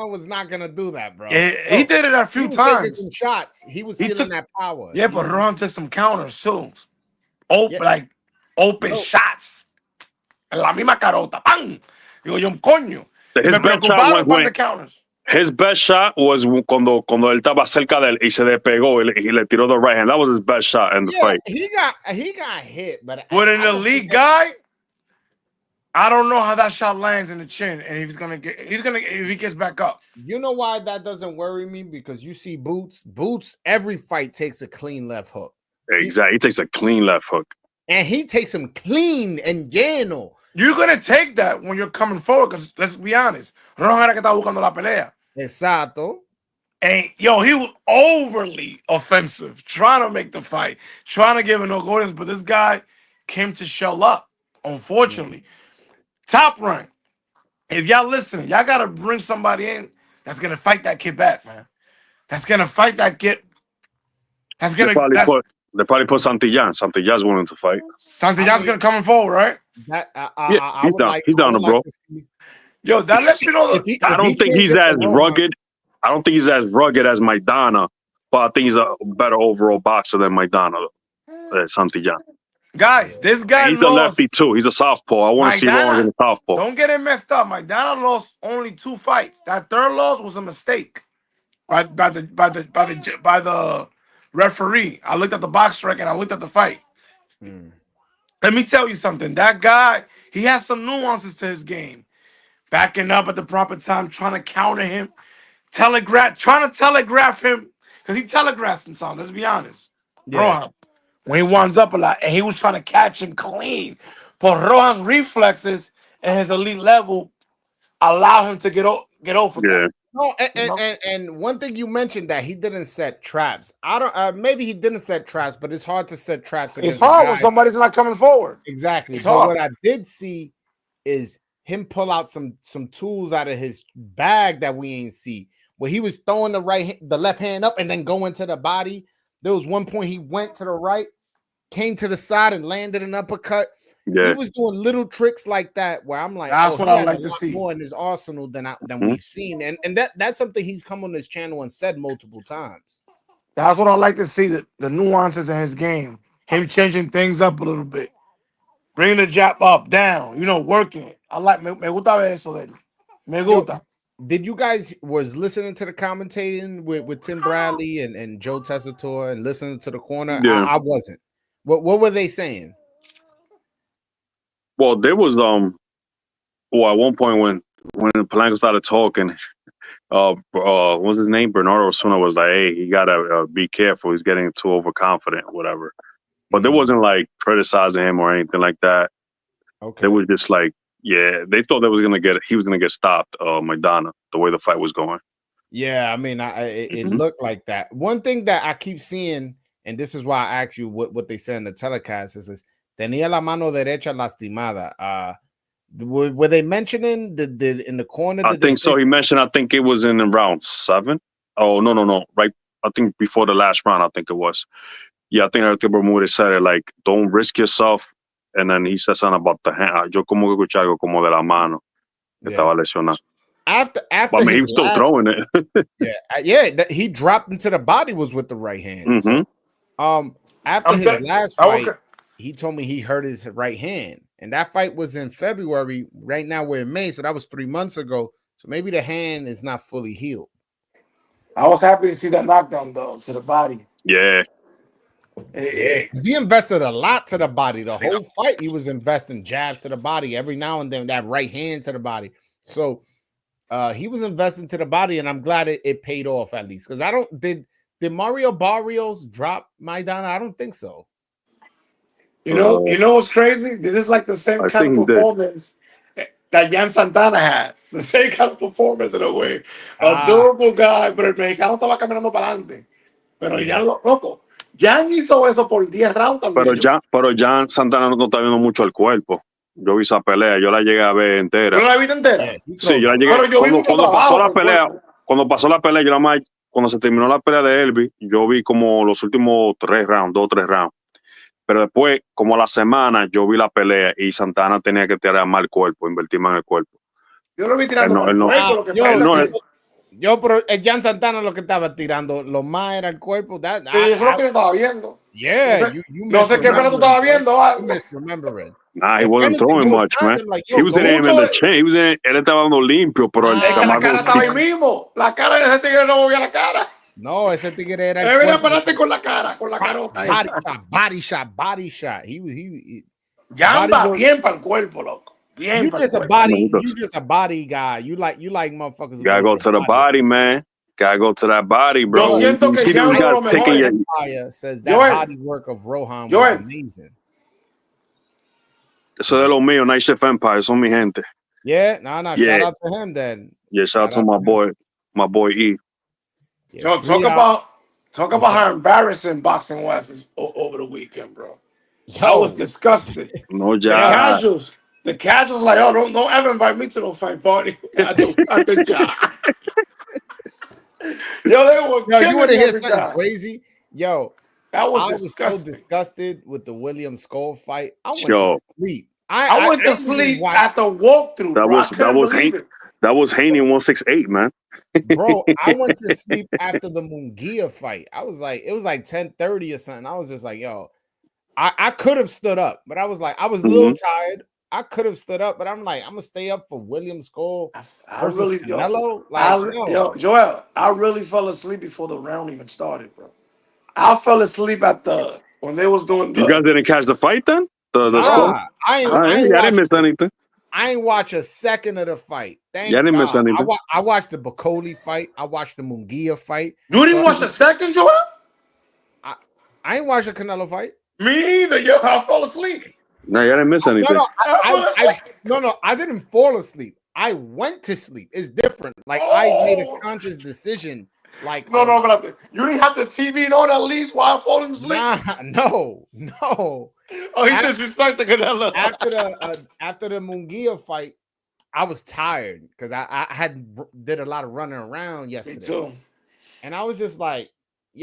was not gonna do that, bro. He did it a few times. Some shots. He feeling that power. Yeah, but Rohan took some counters too. Open shots. La misma carota. ¡Pam! Digo yo, coño. Me preocuparon por the counters. His best shot was cuando él estaba cerca de él y se despegó y le tiró the right hand. That was his best shot in the fight. He got hit, but an elite guy, I don't know how that shot lands in the chin, and if he gets back up. You know why that doesn't worry me? Because you see Boots, every fight takes a clean left hook. Exactly. He takes a clean left hook. And he takes him clean and lleno. You're going to take that when you're coming forward, because let's be honest, Rohan era que estaba buscando la pelea. Exacto. And yo, he was overly offensive, trying to make the fight, trying to give him no guidance. But this guy came to shell up. Unfortunately, Top Rank. If y'all listening, y'all gotta bring somebody in that's gonna fight that kid back, man. That's gonna fight that kid. That's They gonna probably that's put they probably put Santillán. Santillán's willing to fight. something I that's mean, gonna come forward, right? that Yeah, I he's would down. like He's I down would to like bro. to see Yo, that lets you know that I if he don't think can't he's get as to Rohan. rugged. I don't think he's as rugged as Maidana, but I think he's a better overall boxer than Maidana, Santillán. guys, this And guy he's a lefty lost. too. He's a southpaw. I want to see Rohan in Maidana, the southpaw. don't get it messed up. Maidana lost only 2 fights. That third loss was a mistake by the referee. I looked at the box strike and I looked at the fight. Mm. Let me tell you something. That guy, he has some nuances to his game. Backing up at the proper time, trying to counter him, trying to telegraph him, because he telegraphs him some. Let's be honest. Yeah. Rohan, when he winds up a lot, and he was trying to catch him clean, but Rohan's reflexes and his elite level allow him to get over that. Yeah, No, You know, and one thing you mentioned that he didn't set traps. I don't. Maybe he didn't set traps, but it's hard to set traps it's against a hard when guy. somebody's not coming forward. Exactly. It's But hard. what I did see is him pull out some tools out of his bag that we ain't see. Where he was throwing the left hand up and then going to the body. There was one point he went to the right, came to the side and landed an uppercut. He yeah. was doing little tricks like that where I'm like, That's oh, what he I has a like to lot see. more in his arsenal than Mhm. we've seen. And that's something he's come on this channel and said multiple times. That's what I like to see, the nuances in his game. Him changing things up a little bit. Bringing the jab up, down, working it. I like, me gusta ver eso de él. Me Yo, gusta. did you guys was listening to the commentating with Tim Bradley and Joe Tessitore and listening to the corner? Yeah. I wasn't. What were they saying? Well, there was well, at one point when Polanco started talking, what's his name? Bernardo Osuna was like, "Hey, you gotta be careful. He's getting too overconfident, whatever." But there wasn't like criticizing him or anything like that. Okay. They were just like, yeah, they thought he was gonna get stopped, Maidana, the way the fight was going. Yeah, I mean, it Mhm. looked like that. One thing that I keep seeing, and this is why I asked you what they say in the telecast is tenía la mano derecha lastimada. Were they mentioning the in the corner? I Did they think say so. He mentioned, I think it was in round 7. Oh, no. Right. I think before the last round, I think it was. Yeah, I think Arturo Bermudez said it like, don't risk yourself. And then he said something about the hand. Yo como que escuché algo como de la mano que yeah. estaba lesionado. After But I mean, he his was still last, throwing it. he dropped into the body was with the right hand. Mm-hmm. So after I'm his th- last I was fight, gonna- he told me he hurt his right hand, and that fight was in February. Right now we're in May, so that was 3 months ago. So maybe the hand is not fully healed. I was happy to see that knockdown though to the body. Yeah. Yeah, because he invested a lot to the body. The whole fight, he was investing jabs to the body every now and then, that right hand to the body. So he was investing to the body, and I'm glad it paid off at least. Because I don't did Mario Barrios drop Maidana? I don't think so. You know what's crazy? This is like the same I kind think of he did. performance that Jan Santana had. The same kind of performance in a way. A Ah, durable guy, pero el mexicano estaba caminando para adelante. Pero yeah. Jan, loco, Jan hizo eso por 10 rounds también. Pero ya Santana no está viendo mucho el cuerpo. Yo vi esa pelea, yo la llegué a ver entera. ¿Tú no la viste entera? Yeah, he Sí, throws yo la a llegué. Pero yo vi mucho Cuando pasó trabajo la por el pelea, cuerpo. yo nada más, cuando se terminó la pelea de Elvis, yo vi como los últimos 3 rounds, 2 o 3 rounds. Pero después, como a la semana, yo vi la pelea y Santana tenía que tirar más el cuerpo, invertir más en el cuerpo. Yo lo vi tirando Él no- para el él no- cuerpo. Lo que yo, pasa no, es que pero Jan Santana lo que estaba tirando, lo más era el cuerpo. eso es lo que yo estaba viendo. Yeah, No sé, you no sé qué pena tú misremembering, estabas bro. viendo. You misremembering. Nah, he If wasn't anything, throwing there was much, times man. I'm like, He yo, was go. hitting him in the chin. Él estaba dando limpio, pero el Es que la chamaco... cara estaba ahí mismo. La cara de ese tigre no movía la cara. No, ese tigre era el Debería cuerpo. pararte con la cara, con la carota. Body shot. He Jan body va work. bien para el cuerpo, loco. Bien You para el just a cuerpo. body. You just a body guy. You like motherfuckers. You gotta go to the body, man. Gotta go to that body, bro. Yo siento que See ya those uno de guys los taking your... Empire says that Joel. body work of Rohan was Joel. amazing. Eso de lo mío, Night Shift Empire, son mi gente. Yeah, Yeah. shout out to him then. Yeah, shout out to my boy E. Yeah, Yo, free out. talk What's about up? how embarrassing boxing was over the weekend, bro. I was Yo, disgusted. No The job. casuals, like, oh, don't ever invite me to no fight party at the job. Yo, they were yo, you want to killing hear every something guy. crazy? Yo, That was I was so disgusting. disgusted with the William Skull fight. I went to Yo, sleep. I went I to didn't even sleep watch, at the walkthrough, that bro. I was couldn't believe it. Haney 168, man. bro. I went to sleep after the Munguia fight. I was like, it was like 10:30 or something. I was just like, yo, I could have stood up, but I was like, I was a little Hmm. tired. I could have stood up, but I'm like, I'm gonna stay up for William Skull I versus really, Canelo. Like, no, Joel, I really fell asleep before the round even started, bro. I fell asleep when they was doing You guys didn't catch the fight then? The no, score? nah, All right, I ain't yeah, I watch didn't miss anything. I ain't watch a second of the fight. Yeah, I Thank didn't miss God. anything. I watched the Bacoli fight. I watched the Munguia fight. you didn't So watch the second, Joel? I, I ain't watched a Canelo fight. Me either, yo. I fell asleep. No, you didn't miss No, anything. no, I fell asleep. no, I didn't fall asleep. I went to sleep. It's different. Like I made a Oh, conscious decision. Like, no, but you didn't have the TV on at least while falling asleep. nah, no. Oh, he After, disrespected Canelo. after the Munguia fight, I was tired because I had did a lot of running around Me yesterday, too. and I was just like,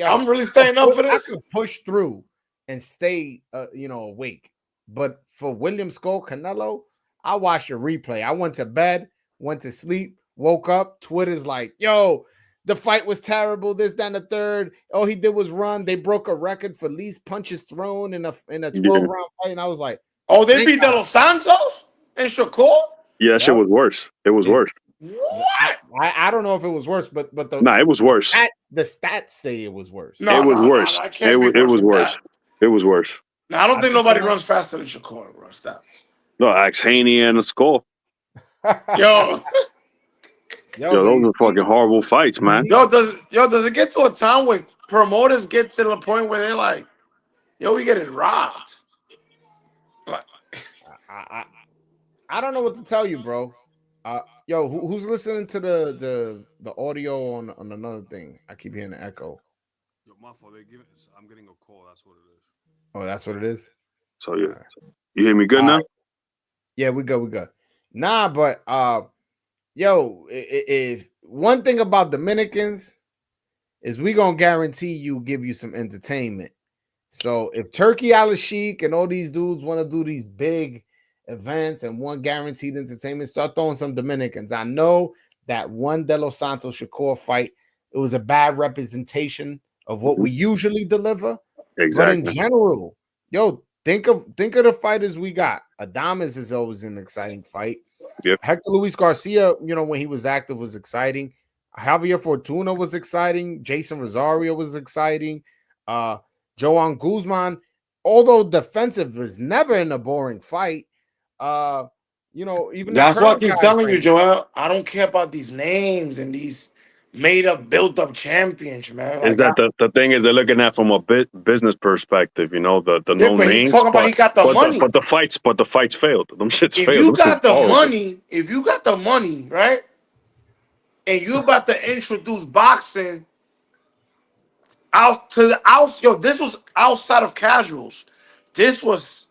I'm yo, really staying up for I this. could push through and stay, awake. But for William Skull Canelo, I watched a replay. I went to bed, went to sleep, woke up. Twitter's like, yo, the fight was terrible. This, that, and the third. All he did was run. They broke a record for least punches thrown in a 12 Yeah, round fight. And I was like, Oh, they thank beat De God. Los Santos and Shakur? yeah, that shit Yep. was worse. It was It, worse. What? I don't know if it was worse, but Nah, it was worse. the stats say it was worse. It No, was worse. that can't be It worse was than worse. that. It was worse. No, I don't think think nobody so. runs faster than Shakur, bro. Stop. No, Axe Haney and the Skull. Yo, Yo, those are fucking horrible fights, man. does it get to a time where promoters get to the point where they're like, yo, we getting robbed? Like, I don't know what to tell you, bro. Yo, who's listening to the audio on another thing? I keep hearing the echo. Yo, my fault. I'm getting a call. That's what it is. Oh, that's what it is. So yeah, you hear me good now? Yeah, we good. Nah, but yo, if one thing about Dominicans is we gonna guarantee give you some entertainment. So if Turkey Al Sheik and all these dudes want to do these big events and want guaranteed entertainment, start throwing some Dominicans. I know that one De Los Santos Shakur fight, it was a bad representation of what we usually deliver. Exactly. But in general, yo, think of the fighters we got. Adames is always an exciting fight. Yep. Hector Luis Garcia, when he was active, was exciting. Javier Fortuna was exciting. Jason Rosario was exciting. Joan Guzman, although defensive, was never in a boring fight. Even that's what I keep guys, telling you, Joel. I don't care about these names and these made up, built up champions, man. Is that the thing is they're looking at from a business perspective, the yeah, no but he's names, talking about he got the money. but the fights failed. Them shits If failed. you Them shits got the horrible. money, right, and you about to introduce boxing out to the out, yo, this was outside of casuals. This was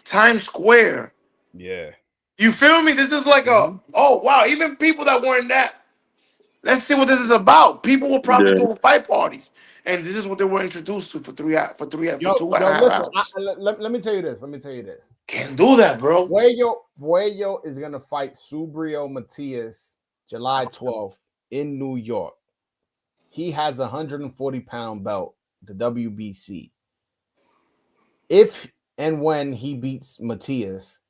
Times Square. Yeah. You feel me? This is like oh wow, even people that weren't that. Let's see what this is about. People were probably Yeah. doing fight parties, and this is what they were introduced to for 2.5 Listen, hours. let me tell you this. Can't do that, bro. Buello is gonna fight Subrio Matias July 12th in New York. He has a 140-pound belt, the WBC. If and when he beats Matias,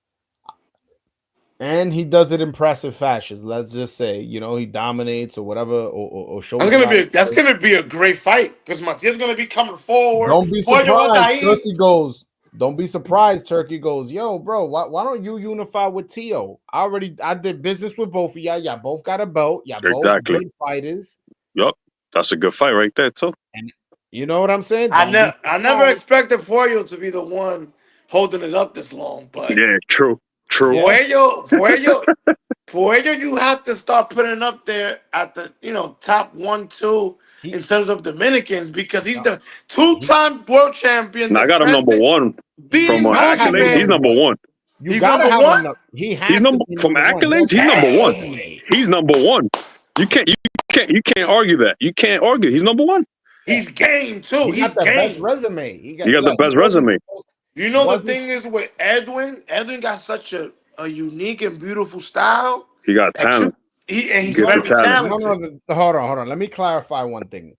and he does it in impressive fashion, let's just say, he dominates or whatever, or shows. That's gonna be a great fight because Matias gonna be coming forward. Don't be surprised. Don't be surprised. Turkey goes, yo, bro. Why don't you unify with Tio? I did business with both of y'all. Y'all both got a belt. Y'all both good fighters. Yup, that's a good fight right there too. And you know what I'm saying? I never expected Puello to be the one holding it up this long, but yeah, true. Puello, you have to start putting up there at the top 1, 2. in terms of Dominicans because he's the two-time world champion. I got him number one beating from accolades. He's number one. You gotta have him. He has number, to be from number accolades. One. He's number one. He's number one. You can't argue that. You can't argue. He's number one. He's game too. He got the best resume. He got the best resume. You know the thing is with Edwin. Edwin got such a unique and beautiful style. He got talent. He's very talented. No, hold on. Let me clarify one thing.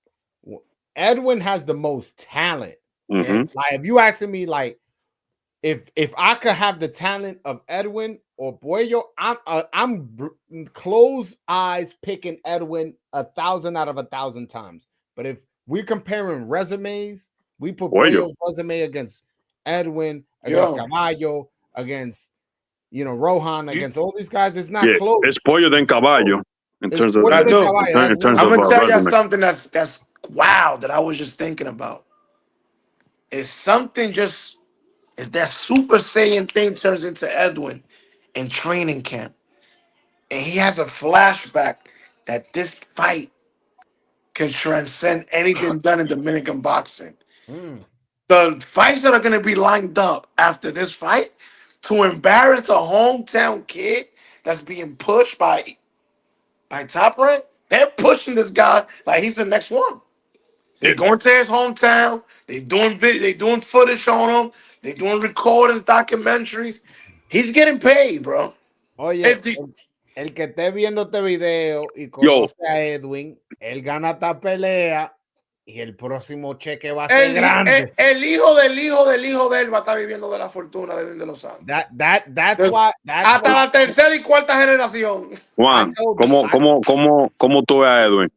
Edwin has the most talent. Mm-hmm. Like if you asking me, like if I could have the talent of Edwin or Boyo, I'm closed eyes picking Edwin 1,000 out of 1,000 times. But if we're comparing resumes, we put Boyo's resume against Edwin, against Caballo, against Rohan, against all these guys. It's not close. It's Pollo than Caballo in terms of I'm gonna tell you something that's wow that I was just thinking about. It's something just if that Super Saiyan thing turns into Edwin in training camp, and he has a flashback that this fight can transcend anything done in Dominican boxing. The fights that are going to be lined up after this fight to embarrass the hometown kid that's being pushed by Top Rank, they're pushing this guy like he's the next one. They're going to his hometown. They're doing footage on him. They're doing recordings, documentaries. He's getting paid, bro. Oye, el que esté viendo este video y conoce a Edwin, él gana esta pelea y el próximo cheque va a ser grande. El hijo del hijo del hijo de él va a estar viviendo de la fortuna de los Santos. That's why. Hasta la tercera y cuarta generación. Juan, ¿cómo tú ves a Edwin?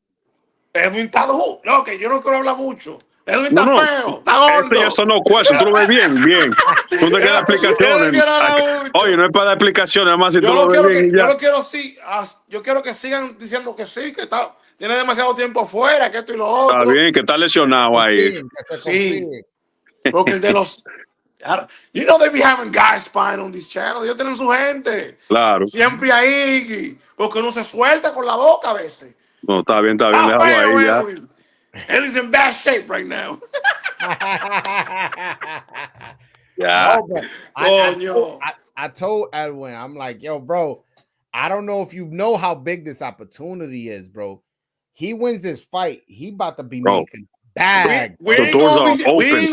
Edwin está duro. No, que yo no quiero hablar mucho. Edwin está feo, está gordo. Eso no cuesta, tú lo ves bien. Tú te quedas explicaciones. Oye, no es para dar explicaciones, además si tú lo ves bien. Yo quiero que sigan diciendo que sí, que tiene demasiado tiempo fuera, que esto y lo otro. Está bien, que está lesionado ahí. Sí, porque el de los... You know they be having guys spying on these channels. Ellos tienen su gente. Claro. Siempre ahí, porque uno se suelta con la boca a veces. No, está bien, déjalo ahí ya. Edwin's in bad shape right now. Yeah. No, I told Edwin, I'm like, yo, bro, I don't know if you know how big this opportunity is, bro. He wins this fight, he about to be making bag. We ain't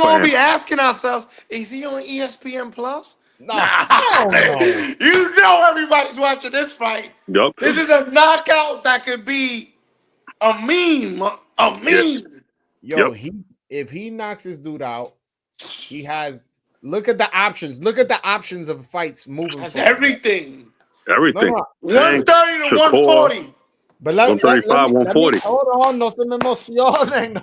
gonna be asking ourselves, is he on ESPN Plus? No, no. You know everybody's watching this fight. Yep. This is a knockout that could be a meme. A meme. Yo, if he knocks this dude out, he has look at the options. Look at the options of fights moving. That's everything. Everything. No. 130 to 140. But 135, 140. Hold on, no se me emocionen.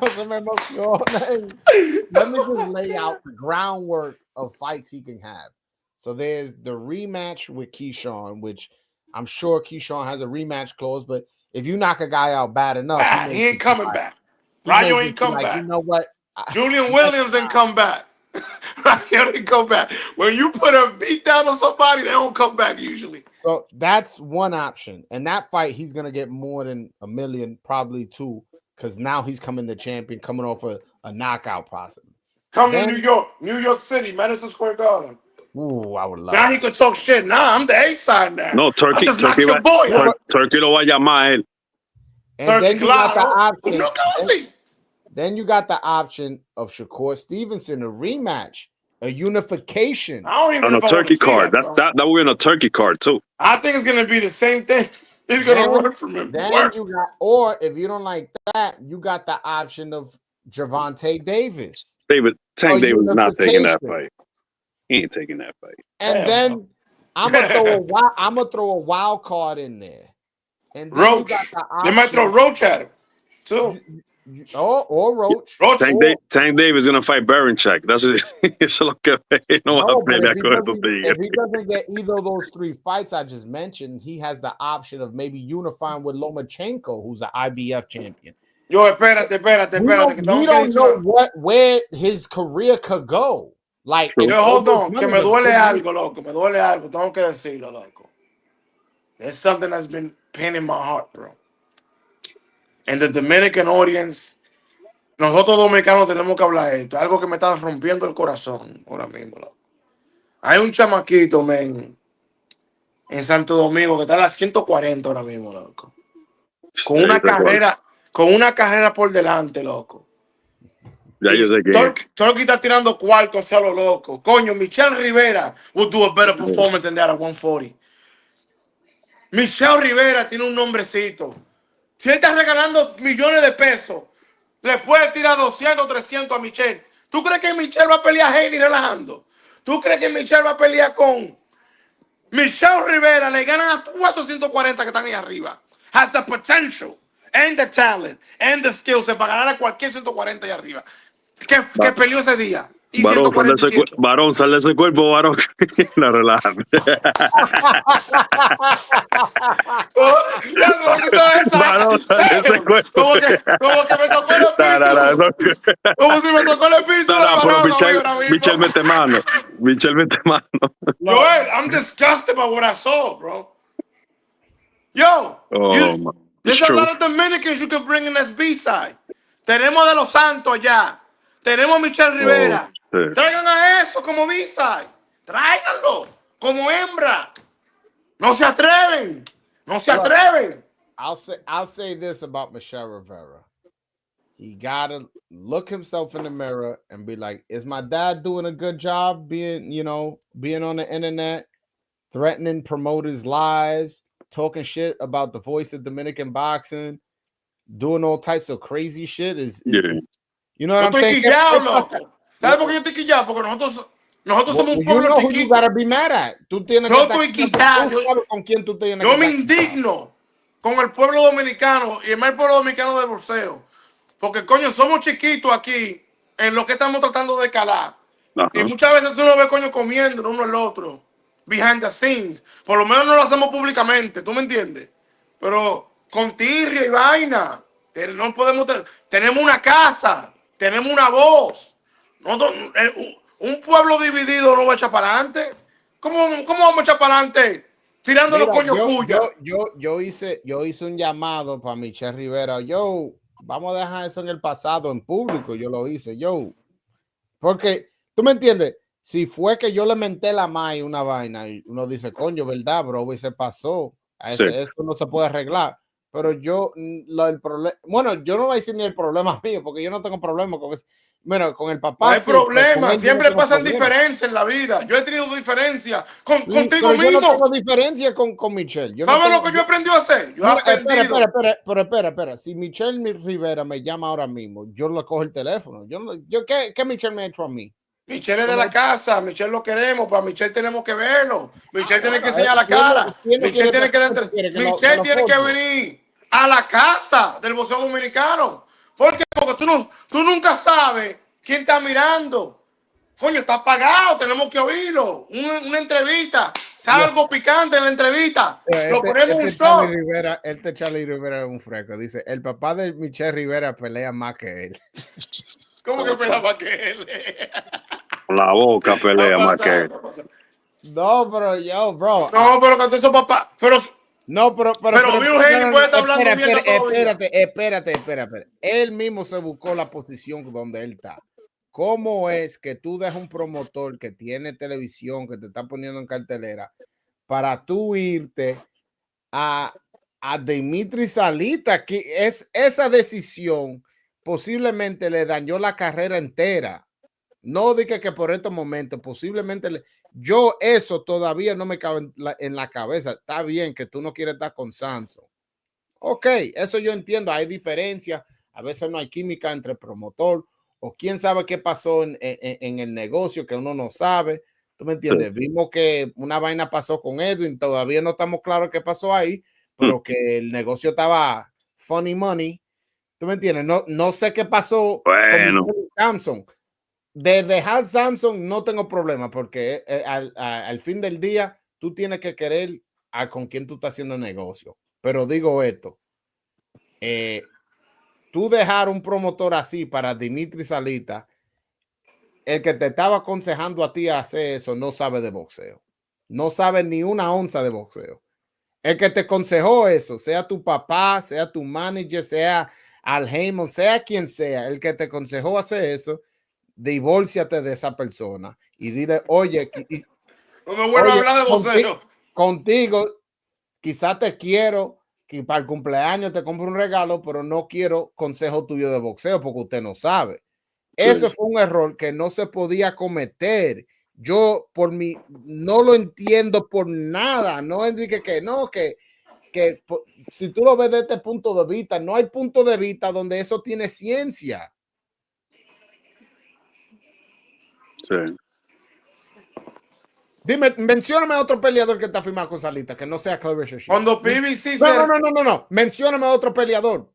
Let me just lay out the groundwork of fights he can have. So there's the rematch with Keyshawn, which I'm sure Keyshawn has a rematch clause, but if you knock a guy out bad enough, he ain't coming back. Rayo ain't come back. You know what? Julian Williams didn't come back. Rayo didn't come back. When you put a beat down on somebody, they don't come back usually. So that's one option. And that fight, he's going to get more than $1 million, probably two, because now he's coming the champion, coming off a knockout possibly. Coming to New York City, Madison Square Garden. Ooh, I would love Now he could talk shit. Nah, I'm the A side now. No, Turkey lo va a llamar él. And then you got the option. Then you got the option of Shakur Stevenson, a rematch, a unification. I don't even on know a turkey card. That will be on a turkey card too. I think it's gonna be the same thing. He's gonna run from him. Or if you don't like that, you got the option of Gervonta Davis. Tank Davis is not taking that fight. He ain't taking that fight. And then I'm gonna throw a wild card in there. And then Roach. They might throw Roach at him too. Or Roach. Tank Davis is gonna fight Baranchak. That's it. If he doesn't get either of those three fights I just mentioned, he has the option of maybe unifying with Lomachenko, who's an IBF champion. Yo, espérate. We don't know where his career could go. Like, hold on, que me duele algo, loco. Me duele algo. Tengo que decirlo, loco. There's something that's been paining my heart, bro. And the Dominican audience nosotros dominicanos tenemos que hablar de esto. Algo que me está rompiendo el corazón ahora mismo, loco. Hay un chamaquito, men, en Santo Domingo que está a las 140 ahora mismo, loco. Con Ya yo una sé cuál. carrera, con una carrera por delante, loco. Ya yo Y sé quién es. Torque está tirando cuarto hacia lo loco. Coño, Michelle Rivera would do a better performance than that at 140. Michelle Rivera tiene un nombrecito. Si él está regalando millones de pesos, le puede tirar 200, 300 a Michelle. ¿Tú crees que Michelle va a pelear a Haney relajando? ¿Tú crees que Michelle va a pelear con Michelle Rivera? Le ganan a todos esos 140 que están ahí arriba. Has the potential and the talent and the skills para ganar a cualquier 140 ahí arriba. Que peleó ese día. Y Varón, sal de ese, 147. varón, sal de ese cuerpo, varón. No, relaja. Varón, sal de ese cuerpo. Como que me tocó el espíritu. Como si me tocó el espíritu del Pero varón Michelle, ahora mismo. Michelle mete mano. Michelle mete mano. Joel, I'm disgusted by what I saw, bro. Yo, Oh, there's a lot of Dominicans you can bring in as B-side. Tenemos de Los Santos allá. Tenemos a Michelle Rivera. sí. Traigan a eso como B-side. Tráiganlo como hembra. No se atreven. No se atreven. I'll say this about Michelle Rivera. He gotta look himself in the mirror and be like, is my dad doing a good job being on the internet, threatening promoters' lives, talking shit about the voice of Dominican boxing, doing all types of crazy shit? You know what I'm saying? Quillado, loco. ¿Sabes por qué yo estoy quillado? Porque nosotros somos un pueblo who you chiquito. gotta be mad at. Tú tienes Yo que estoy quillado. con quién tú tienes Yo que me estar indigno con el pueblo dominicano y el pueblo dominicano de bolseo. Porque, coño, somos chiquitos aquí en lo que estamos tratando de calar. Y muchas veces tú lo ves, coño, comiendo uno el otro. Behind the scenes. Por lo menos no lo hacemos públicamente, ¿tú me entiendes? Pero con tirria y vaina. No podemos tenemos una casa. Tenemos una voz. Un pueblo dividido no va a echar para adelante. ¿Cómo vamos a echar para adelante? Tirando los coños cuyos. Yo hice un llamado para Michelle Rivera. Vamos a dejar eso en el pasado, en público. Yo lo hice, porque tú me entiendes. Si fue que yo le menté la maíz una vaina y uno dice, coño, ¿verdad, bro? Y se pasó. Eso no se puede arreglar. Pero el problema, bueno, yo no voy a decir ni el problema mío, porque yo no tengo problema con eso. Bueno, con el papá. No hay problema, siempre pasan diferencias en la vida. Yo he tenido diferencias contigo mismo. Yo no tengo diferencia con Michelle. ¿Sabes lo que yo aprendí a hacer? Yo he aprendido. Espera. Si Michelle Rivera me llama ahora mismo, yo le cojo el teléfono. ¿Qué Michelle me ha hecho a mí? Michelle es de la casa, Michelle lo queremos, para Michelle tenemos que verlo. Michelle tiene que enseñar la cara. Michelle tiene Michelle tiene que venir a la casa del boxeo dominicano. ¿Por qué? Porque tú nunca sabes quién está mirando. Coño, está apagado, tenemos que oírlo. Una entrevista, sale algo picante en la entrevista. Lo ponemos en un show. Charlie Rivera es un fresco. Dice, el papá de Michelle Rivera pelea más que él. ¿Cómo que pelea más que él? La boca pelea más que él. No, pero bro. No, pero cuando eso papá. Pero Virgen puede estar hablando espérate. Él mismo se buscó la posición donde él está. ¿Cómo es que tú dejas un promotor que tiene televisión, que te está poniendo en cartelera, para tú irte a Dimitri Salita? Que es esa decisión posiblemente le dañó la carrera entera. No diga que por estos momentos, posiblemente yo eso todavía no me cabe en la cabeza. Está bien que tú no quieres estar con Samson. Ok, eso yo entiendo. Hay diferencias. A veces no hay química entre promotor o quién sabe qué pasó en el negocio que uno no sabe. ¿Tú me entiendes? Sí. Vimos que una vaina pasó con Edwin. Todavía no estamos claros qué pasó ahí, pero que el negocio estaba funny money. ¿Tú me entiendes? No sé qué pasó con Samson. De dejar Samson no tengo problema porque al fin del día tú tienes que querer con quien tú estás haciendo negocio. Pero digo esto, tú dejar un promotor así para Dimitri Salita, el que te estaba aconsejando a ti a hacer eso no sabe de boxeo. No sabe ni una onza de boxeo. El que te aconsejó eso, sea tu papá, sea tu manager, sea al Heyman, sea quien sea, el que te aconsejó hacer eso, divórciate de esa persona y dile, oye, No me vuelvas a hablar de vocero. Contigo, quizás te quiero, que para el cumpleaños te compro un regalo, pero no quiero consejo tuyo de boxeo porque usted no sabe. Eso fue un error que no se podía cometer. Yo por mí no lo entiendo por nada. No es que no, que si tú lo ves desde este punto de vista, no hay punto de vista donde eso tiene ciencia. Sí. Dime, mencióname a otro peleador que está firmado con Salita, que no sea Clarissa Shields. Cuando PBC No. Mencióname a otro peleador.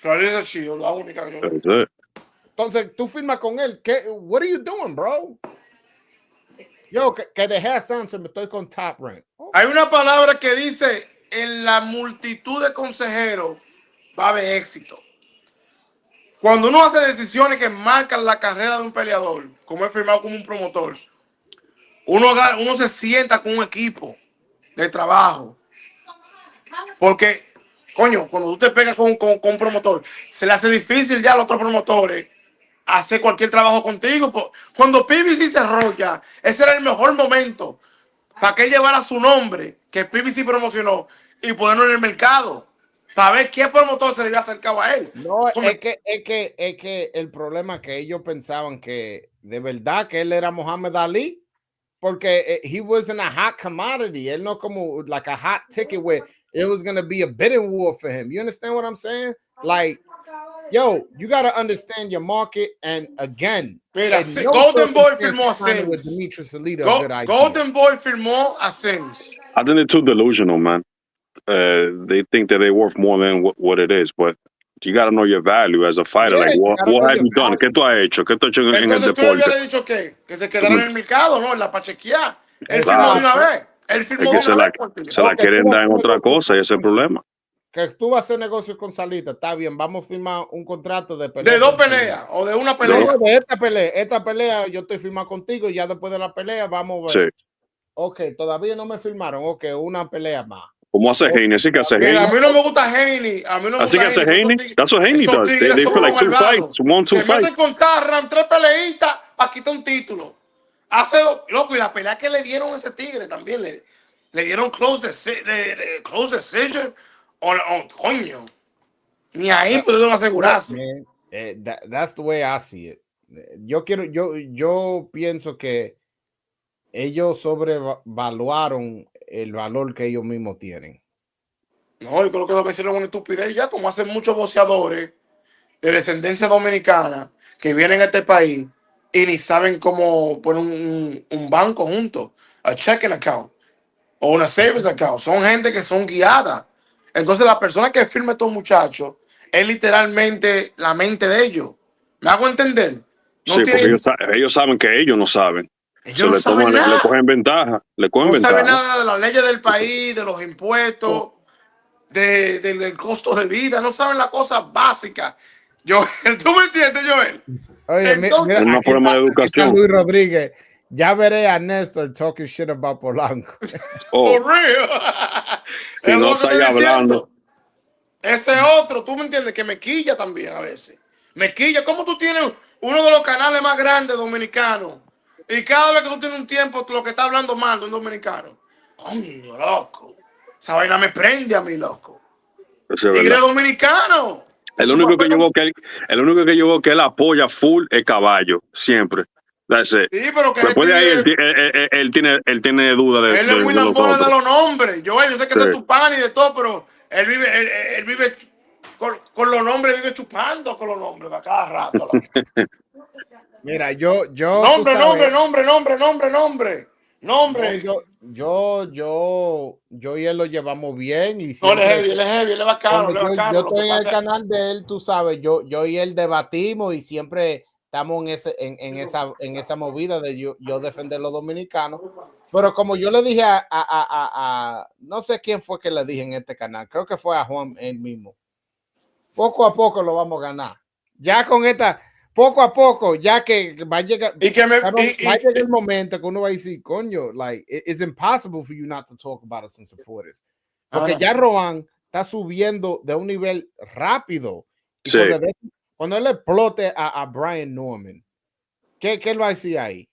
Clarissa Shields, la única que Entonces, tú firmas con él. What are you doing, bro? Yo, que dejé a Samson, me estoy con Top Rank. Hay una palabra que dice, en la multitud de consejeros va a haber éxito. Cuando uno hace decisiones que marcan la carrera de un peleador, como es firmado como un promotor, uno se sienta con un equipo de trabajo. Porque, coño, cuando tú te pegas con un promotor, se le hace difícil ya a los otros promotores hacer cualquier trabajo contigo. Cuando PBC se rolla, ese era el mejor momento para que él llevara su nombre, que PBC promocionó, y ponerlo en el mercado, para ver qué promotor se le había acercado a él. No, es que el problema es que ellos pensaban que de verdad que él era Muhammad Ali, porque he wasn't a hot commodity. Él no como like a hot ticket where it was going to be a bidding war for him. You understand what I'm saying? Like, yo, you got to understand your market. And again, mira, Golden Boy firmó a Sims. Golden Boy firmó a Sims. I think they're too delusional, man. They think that they're worth more than what it is, but you got to know your value as a fighter. Yeah, like, what have you done? ¿Qué tú has hecho? ¿Qué tú has hecho en el Entonces tú le deporte? hubieras dicho que se quedara en el mercado, ¿no? En la pachequía. Él Exacto. firmó de una vez. Él firmó Es que de una vez. se la quieren dar en otra cosa y ese es el problema. Que tú vas a hacer negocios con Salita, está bien, vamos a firmar un contrato de pelea. De 2 peleas o de una pelea. No, de esta pelea yo estoy firmando contigo y ya después de la pelea vamos a ver. Sí. Ok, todavía no me firmaron. Ok, una pelea más. ¿Cómo hace Haney? Así que hace Haney. A mí no me gusta Haney. Así que hace Haney. That's what Haney does. They feel like 2 fights, 1-2 fights. Se meten con Tarram 3 peleitas para quitar un título. Hace loco, y la pelea que le dieron a ese tigre también le dieron close decision. Coño. Ni ahí pudieron asegurarse. That's the way I see it. Yo pienso que ellos sobrevaluaron el valor que ellos mismos tienen. No, yo creo que lo hicieron una estupidez ya, como hacen muchos boxeadores de descendencia dominicana que vienen a este país y ni saben cómo poner un banco junto, a checking account o una savings account. Son gente que son guiadas. Entonces la persona que firma a estos muchachos es literalmente la mente de ellos. ¿Me hago entender? No sí, tienen... porque ellos saben que ellos no saben. Ellos no saben nada. Le cogen ventaja. No saben nada de las leyes del país, de los impuestos, del costo de vida. No saben las cosas básicas. Joel, ¿tú me entiendes, Joel? Oye, entonces, una forma de educación. Luis Rodríguez, ya veré a Néstor talking shit about Polanco. For real. Si no está ahí hablando. Ese otro, tú me entiendes, que me quilla también a veces. Me quilla. ¿Cómo tú tienes uno de los canales más grandes dominicanos? Y cada vez que tú tienes un tiempo, lo que está hablando mal de un dominicano. Coño, loco. Esa vaina me prende a mí, loco. Tigre dominicano. El único que yo veo que él apoya full es Caballo, siempre. Sí, pero que después de ahí él tiene duda de él es muy lambona de los nombres. Yo sé que es tu pan y de todo, pero él vive con los nombres, vive chupando con los nombres a cada rato. Mira, yo nombre. Yo y él lo llevamos bien y siempre, él es heavy, él es bacano, yo estoy en el canal de él, tú sabes, yo y él debatimos y siempre estamos en esa movida de yo defender a los dominicanos. Pero como yo le dije a no sé quién fue que le dije en este canal, creo que fue a Juan él mismo. Poco a poco lo vamos a ganar. Ya con esta poco a poco, ya que va a llegar, va a llegar el momento que uno va a decir, coño, like, it's impossible for you not to talk about us and support us. Porque ya Rohan está subiendo de un nivel rápido. Y Sí. cuando él explote a Brian Norman, ¿qué él va a decir ahí?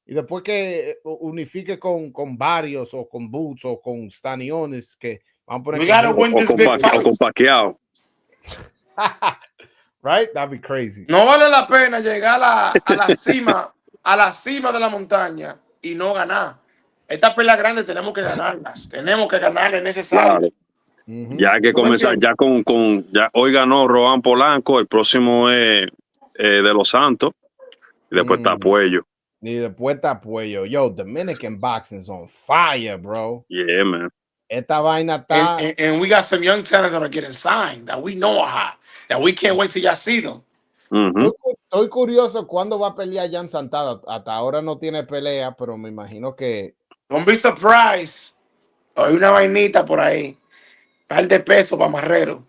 Y después que unifique con varios, o con Boots, o con Staniones, que vamos a poner We que gotta win O this con, big o con fight. Pacquiao. Right? That'd be crazy. No vale la pena llegar a la cima, a la cima de la montaña y no ganar. Estas peleas grandes tenemos que ganarlas. Tenemos que ganarlas, es necesario. Claro. Ujú. Ya hay que ¿Tú me comenzar entiendes? ya ya hoy ganó Rohan Polanco, el próximo es de Los Santos, y después está Puello. Y después está Puello. Yo, Dominican boxing's on fire, bro. Yeah, man. Esta vaina está. And we got some young talents that are getting signed that we know are hot, that we can't wait till y'all see them. Ujú. Estoy curioso cuándo va a pelear Jan Santana. Hasta ahora no tiene pelea, pero me imagino que. Don't be surprised. Hay una vainita por ahí. Par de pesos para Marrero.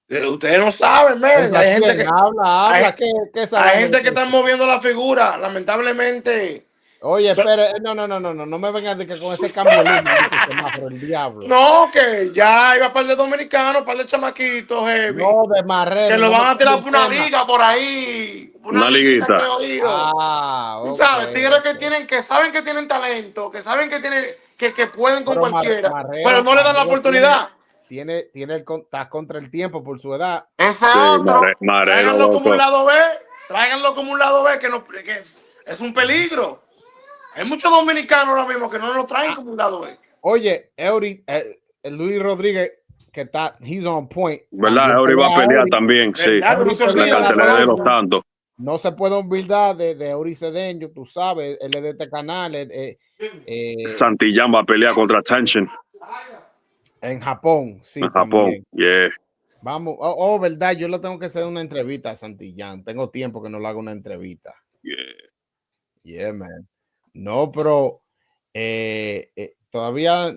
Ustedes no saben, man. ¿Contra Hay gente quién? que, Habla. hay, ¿Qué esa hay vaina gente de que está peso? moviendo la figura. Lamentablemente. Oye, espera, no me vengas de que con ese cambio de luz, maldito semáforo, el diablo. No, que ya iba par de dominicanos, par de chamaquitos heavy. No, de Que Marrero. lo No me van a tirar cambie por el una tema. liga por ahí. Una Una liguita que liguita. he oído. Tú Ok. sabes, tigres que saben que tienen talento, que saben que tienen, que pueden con Pero cualquiera, pero Marrero, no le dan la Marrero oportunidad. está contra el tiempo por su edad. Ese Sí, otro, Mareno, tráiganlo como un loco. lado B, tráiganlo como un lado B, que es un peligro. Hay muchos dominicanos ahora mismo que no lo traen como un lado B. Oye, Luis Rodríguez, que está, he's on point. ¿Verdad? También Eury va a pelea pelear Eury. también, sí. ¿Verdad? No se La olvida de cartelera de Los Polanco. Santos. No se puede olvidar de Eury Cedeño, tú sabes, él es de este canal, Santillán va a pelear contra Tension en Japón, sí, en Japón. también. Yeah. Vamos, verdad, yo le tengo que hacer una entrevista a Santillán. Tengo tiempo que no le hago una entrevista. Yeah. Yeah, man. No, pero todavía.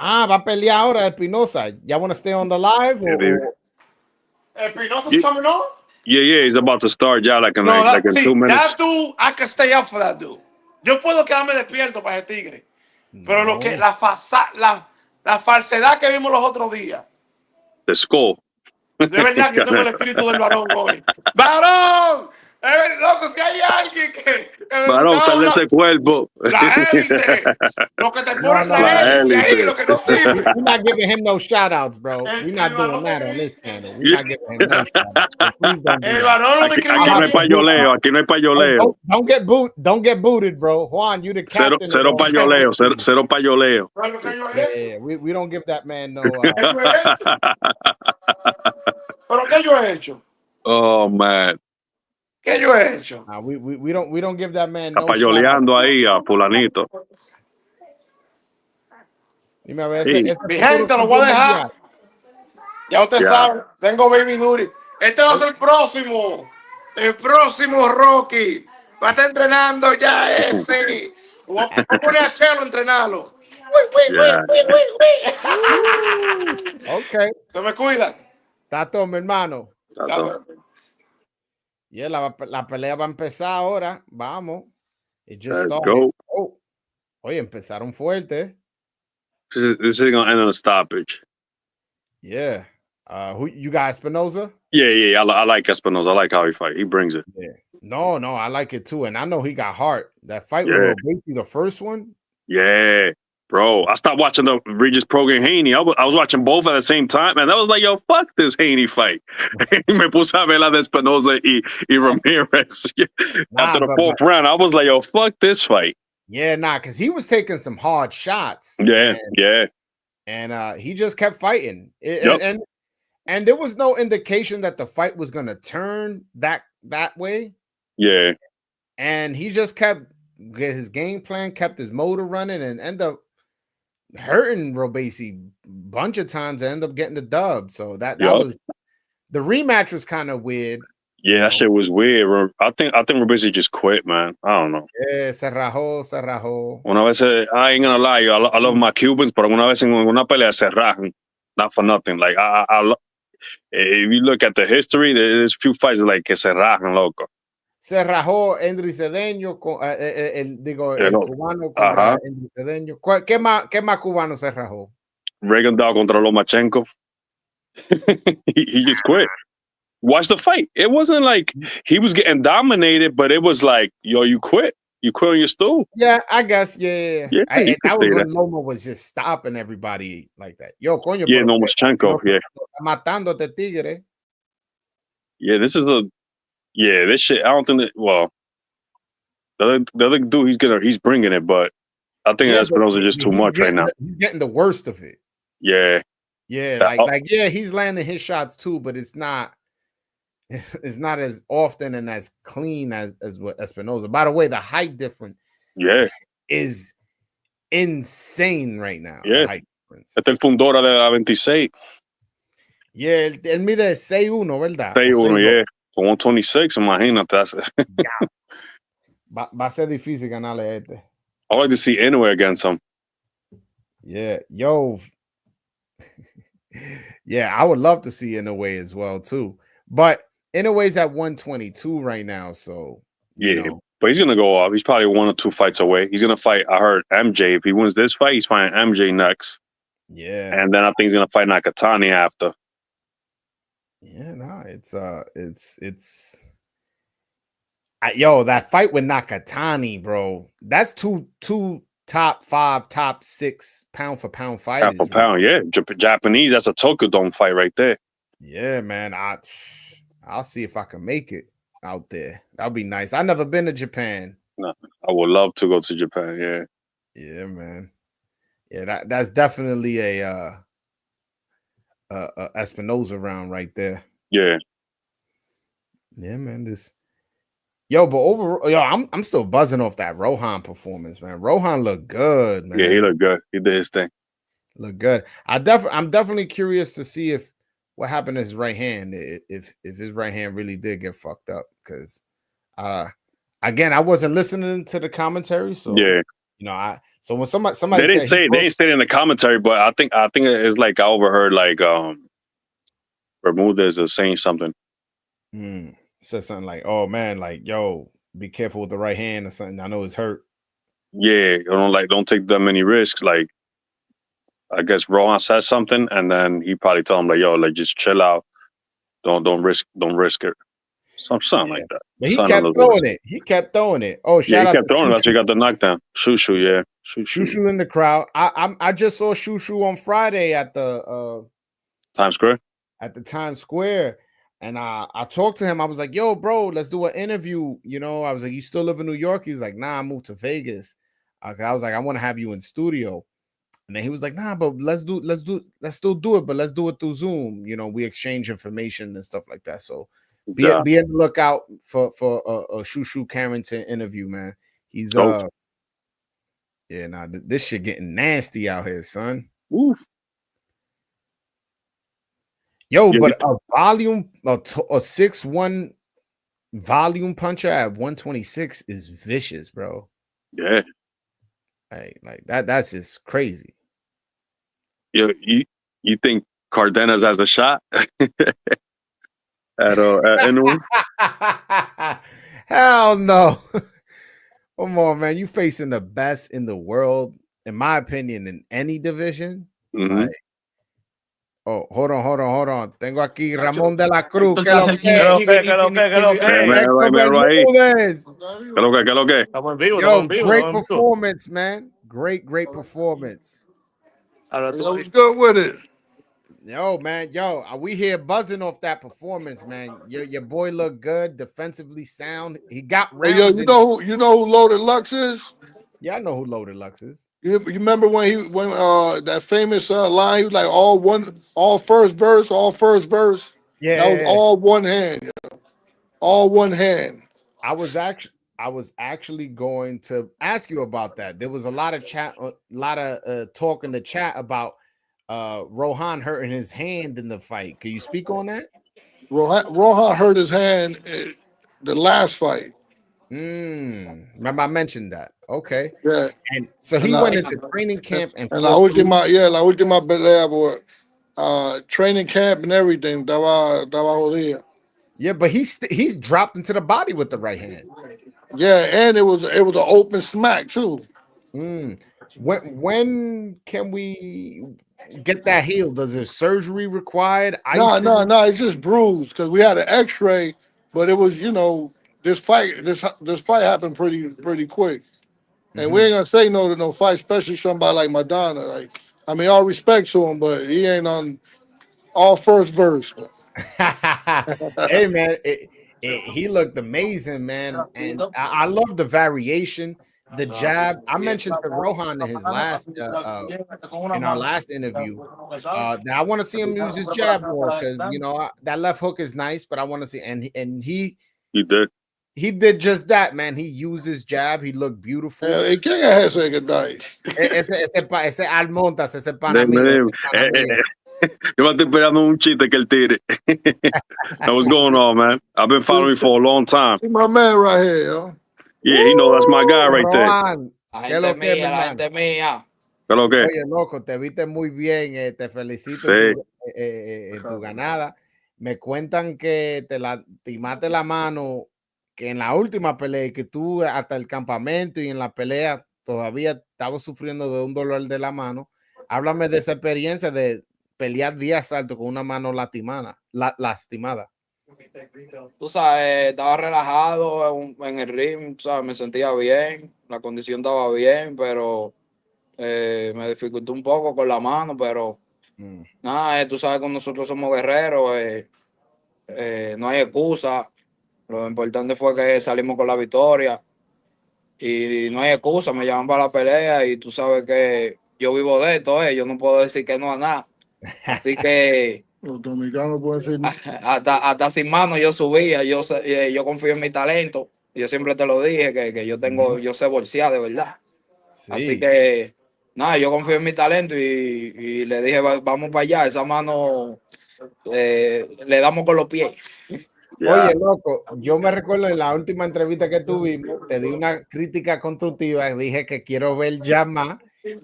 Va a pelear ahora Espinosa. ¿Ya wanna stay on the live? Espinosa's coming on? Yeah, he's about to start ya like in, No, like in 2 minutes. that dude, I can stay up for that dude. Yo puedo quedarme despierto para ese tigre. Pero lo que la falsedad que vimos los otros días. The skull. De verdad que yo tengo el espíritu del varón hoy. ¡Varón! Loco, si hay alguien que Varón, sal de ese cuerpo. la élite. Lo que te ponen no, la élite ahí, élite. lo que no sirve. We're not giving him no shout outs, bro. We're not doing that on this channel. We're not giving him no shout outs. So please don't do El that. varón lo Aquí describió no hay bien. payoleo, aquí no hay payoleo. Don't get booted, bro. Juan, you the captain. Cero payoleo, cero payoleo. Pero que yo he hecho. Yeah, we don't give that man no. ¿Qué yo he hecho? ¿Pero qué yo he hecho? Oh, man. ¿Qué yo he hecho? We don't give that man no. Payoleando ahí a fulanito. Dime a ver, Sí. Mi gente, lo voy a dejar. Ya usted Ya. sabe, tengo Baby Duty. Este va a ser el próximo. El próximo Rocky. Va a estar entrenando ya ese. Voy a poner a Chelo a entrenarlo. Ya. Okay. Se me cuida. Está todo, mi hermano. Ya. Yeah, la pelea va a empezar ahora. Vamos. It just Let's started. go. Oh. Oye, empezaron fuerte. This is gonna end on a stoppage. Yeah. Who you got, Espinosa? Yeah. I like Espinosa. I like how he fight. He brings it. Yeah. No, I like it too. And I know he got heart. That fight Yeah. with Robacy, the first one. Yeah, bro. I stopped watching the Regis Program Haney. I was watching both at the same time, and I was like, yo, fuck this Haney fight. Me puse a ver la de Espinosa y Ramirez. After the fourth round, I was like, yo, fuck this fight. Yeah, because he was taking some hard shots. Yeah. And he just kept fighting. Yep. And there was no indication that the fight was going to turn that way. Yeah. And he just kept his game plan, kept his motor running, and ended up hurting Robacy a bunch of times and ended up getting the dub. So that was the rematch was kind of weird. Yeah, that shit was weird. I think Robacy just quit, man. I don't know. Yeah, se rajó. Una vez, I ain't gonna lie, I love my Cubans, pero una vez en una pelea se rajan. Not for nothing. Like, if you look at the history, there's a few fights like que se rajan, loco. Se rajó Endry Cedeño, el cubano contra Endry Cedeño. ¿Qué más cubano se rajó? Reagan Dog contra Lomachenko. He just quit. Watch the fight. It wasn't like he was getting dominated, but it was like, yo, you quit. You quit on your stool. Yeah, I guess. Yeah. Yeah, you could That say was when that. Loma was just stopping everybody like that. Yo, coño, Yeah, pero Lomachenko. Yeah. matándote, tigre. Yeah, this shit. I don't think that. Well, the other dude, he's bringing it, but I think Yeah, Espinosa just too much right now. He's getting the worst of it. Yeah, Yeah, yeah, he's landing his shots too, but it's not as often and as clean as what Espinosa. By the way, the height difference is insane right now. Yeah. The height difference. Este es el fundora de la 26. Yeah, él mide 6'1", ¿verdad? 6'1", yeah. Con 126, imagínate. That's it. Va a ser difícil ganarle a este. I like to see Inoue against him. Yeah, yo. Yeah, I would love to see Inoue as well too. But Inoue's at 122 right now, so yeah. But he's gonna go off. He's probably 1 or 2 fights away. He's gonna fight. I heard MJ. If he wins this fight, he's fighting MJ next. Yeah, and then I think he's gonna fight Nakatani after. Yeah, no, yo, that fight with Nakatani, bro. That's two top 5, top 6 pound for pound fighters. Pound for pound, yeah. Japanese. That's a Tokyo-Dome fight right there. Yeah, man. I'll see if I can make it out there. That'll be nice. I've never been to Japan. No, I would love to go to Japan. Yeah. Yeah, man. Yeah, that's definitely a Espinosa round right there. Yeah. Yeah, man. But overall, I'm still buzzing off that Rohan performance, man. Rohan looked good, man. Yeah, he looked good. He did his thing. Look good. I'm definitely curious to see what happened to his right hand. If his right hand really did get fucked up, because again, I wasn't listening to the commentary, so so when somebody they didn't say it in the commentary, but I think it's like I overheard like Bermudez is saying something. Said something like, "Oh man, like yo, be careful with the right hand or something. I know it's hurt." Yeah, don't take that many risks. Like, I guess Rohan said something, and then he probably told him like, "Yo, like just chill out. Don't risk it." Something like that. But he kept throwing it. He kept throwing it. Oh, shout out! He kept throwing it. That's why he got the knockdown. Shushu, yeah. Shushu in the crowd. I just saw Shushu on Friday at the Times Square. At the Times Square, and I talked to him. I was like, "Yo, bro, let's do an interview." I was like, "You still live in New York?" He's like, "Nah, I moved to Vegas." I was like, "I want to have you in studio," and then he was like, "Nah, but let's still do it, but let's do it through Zoom." We exchange information and stuff like that. So be on the lookout for a Shushu Carrington interview, man. He's this shit getting nasty out here, son. Ooh. Yo, but a 6'1" volume puncher at 126 is vicious, bro. Yeah. Like that's just crazy. You think Cardenas has a shot? at Inoue? Hell no. Come on, man. You facing the best in the world, in my opinion, in any division. Mm-hmm. Oh, hold on. Tengo aquí Ramón de la Cruz. ¿Qué lo que? Yo, great performance, man. Great performance. What's good with it? Yo, man. We here buzzing off that performance, man. Your boy looked good, defensively sound. He got rounds. Hey, yo, you know who Loaded Lux is? Yeah, I know who Loaded Lux is. You remember when that famous line? He was like all first verse. Yeah, that was all one hand. All one hand. I was actually going to ask you about that. There was a lot of talk in the chat about Rohan hurting his hand in the fight. Can you speak on that? Rohan hurt his hand the last fight. Remember I mentioned that. Okay. Yeah. And so he went into training camp and la última pelea por training camp and everything. Estaba jodida. Yeah, but he's dropped into the body with the right hand. Yeah, and it was an open smack too. When can we get that healed? Does there surgery required? No, Icing? no, it's just bruised because we had an X-ray, but it was this fight happened pretty quick, and we ain't gonna say no to no fight, especially somebody like Madonna. Like, I mean, all respect to him, but he ain't on all first verse. Hey man, he looked amazing, man, and I love the variation, the jab. I mentioned to Rohan in his last in our last interview that I want to see him use his jab more because that left hook is nice, but I want to see and he did just that, man. He used his jab. He looked beautiful. ¿Quién es ese que está ahí? Ese Almontas, ese pana mío. Yo me estoy esperando un chiste que él tire. What's going on, man? I've been following you for a long time. See my man right here, yo. Yeah, he know that's my guy right there. Rohan, ¿qué lo que, La gente mía. ¿Qué lo que? Oye, loco, te viste muy bien. Te felicito en tu ganada. Me cuentan que te lastimaste la mano, que en la última pelea, y que tú hasta el campamento y en la pelea todavía estabas sufriendo de un dolor de la mano. Háblame de esa experiencia de pelear 10 asaltos con una mano lastimada. Tú sabes, estaba relajado en el ring, ¿sabes? Me sentía bien, la condición estaba bien, pero me dificultó un poco con la mano, pero nada, tú sabes que nosotros somos guerreros, no hay excusa. Lo importante fue que salimos con la victoria y no hay excusa, me llaman para la pelea y tú sabes que yo vivo de esto, yo no puedo decir que no a nada. Así que los dominicanos pueden decir hasta sin mano yo subía, yo confío en mi talento. Yo siempre te lo dije que yo sé bolsear de verdad. Sí. Así que nada, yo confío en mi talento y le dije vamos para allá, esa mano le damos con los pies. Oye, loco, yo me recuerdo en la última entrevista que tuvimos, te di una crítica constructiva, dije que quiero ver ya más,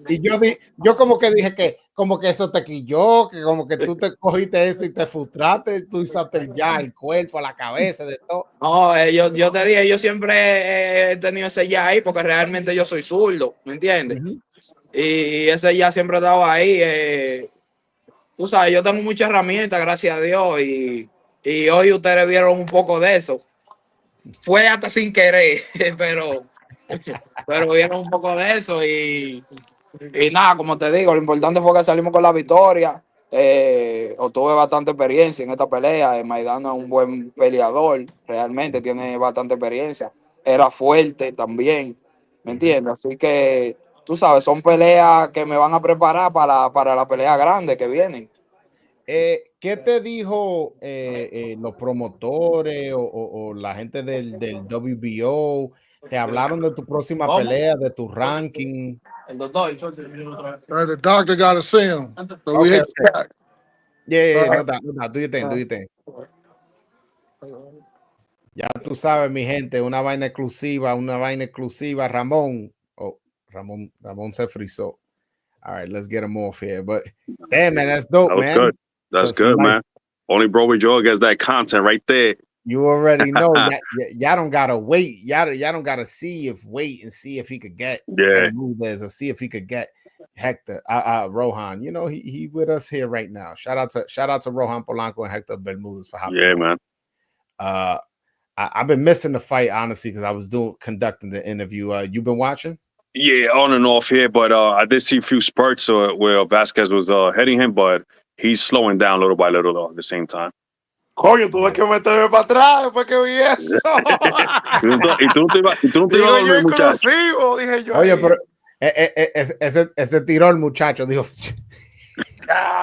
y yo como que dije que como que eso te quilló, que como que tú te cogiste eso y te frustraste, tú usaste ya el cuerpo, la cabeza, de todo. No, yo te dije, yo siempre he tenido ese ya ahí porque realmente yo soy zurdo, ¿me entiendes? Y ese ya siempre estaba ahí. Tú sabes, yo tengo muchas herramientas, gracias a Dios, y hoy ustedes vieron un poco de eso. Fue hasta sin querer, pero vieron un poco de eso y nada, como te digo, lo importante fue que salimos con la victoria. Obtuve bastante experiencia en esta pelea. Maidana es un buen peleador, realmente tiene bastante experiencia. Era fuerte también, ¿me entiendes? Así que, tú sabes, son peleas que me van a preparar para la pelea grande que vienen. ¿Qué te dijo los promotores o la gente del WBO? ¿Te hablaron de tu próxima pelea, de tu ranking? El doctor. The doctor got to see him. So we hit the track. Yeah, no doubt. Do you think? Ya tú sabes, mi gente, una vaina exclusiva. Ramón se frizó. All right, let's get him off here. But damn, man, that's dope, man. Good. That's good, man. Only bro with Joe gets that content right there. You already know. Y'all don't gotta wait. Y'all don't gotta wait and see if he could get Bermudez or see if he could get Hector Rohan. You know, he with us here right now. Shout out to Rohan Polanco and Hector Bermudez for hopping. Yeah, man. I've been missing the fight, honestly, because I was conducting the interview. You been watching? Yeah, on and off here, but I did see a few spurts where Vasquez was heading him, but he's slowing down little by little at the same time. Coño, tuve que meterme para atrás después que vi eso. y tú no te ibas a dormir, muchacho. Dije yo. Oye, pero ese tiró el muchacho, dijo.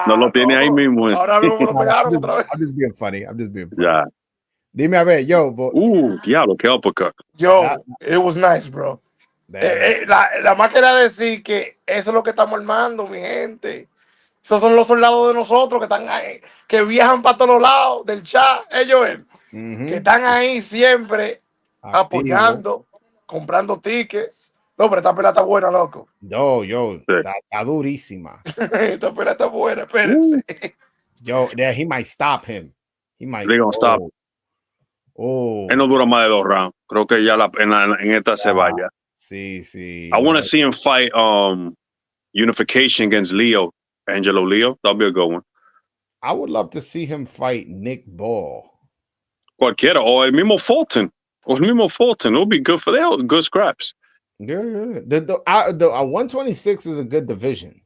No lo tiene ahí mismo. Ahora mismo lo pegaron otra vez. I'm just being funny. Yeah. Dime a ver, yo. Diablo, qué uppercut. Yo, it was nice, bro. La más quería decir que eso es lo que estamos armando, mi gente. Esos son los soldados de nosotros que están ahí, que viajan para todos lados del chat, ellos que están ahí siempre apoyando, comprando tickets. No, pero esta pelea está buena, loco. Yo, está durísima. Esta pelea está buena, espérense. Yo, he might stop him. They're gonna stop. Él no dura más de 2 rounds. Creo que ya en esta se vaya. Sí. I want to see him fight Unification against Leo. Angelo Leo, that'll be a good one. I would love to see him fight Nick Ball. Cualquiera, o el mismo Fulton. It'll be good for them. Good scraps. Yeah. The 126 is a good division.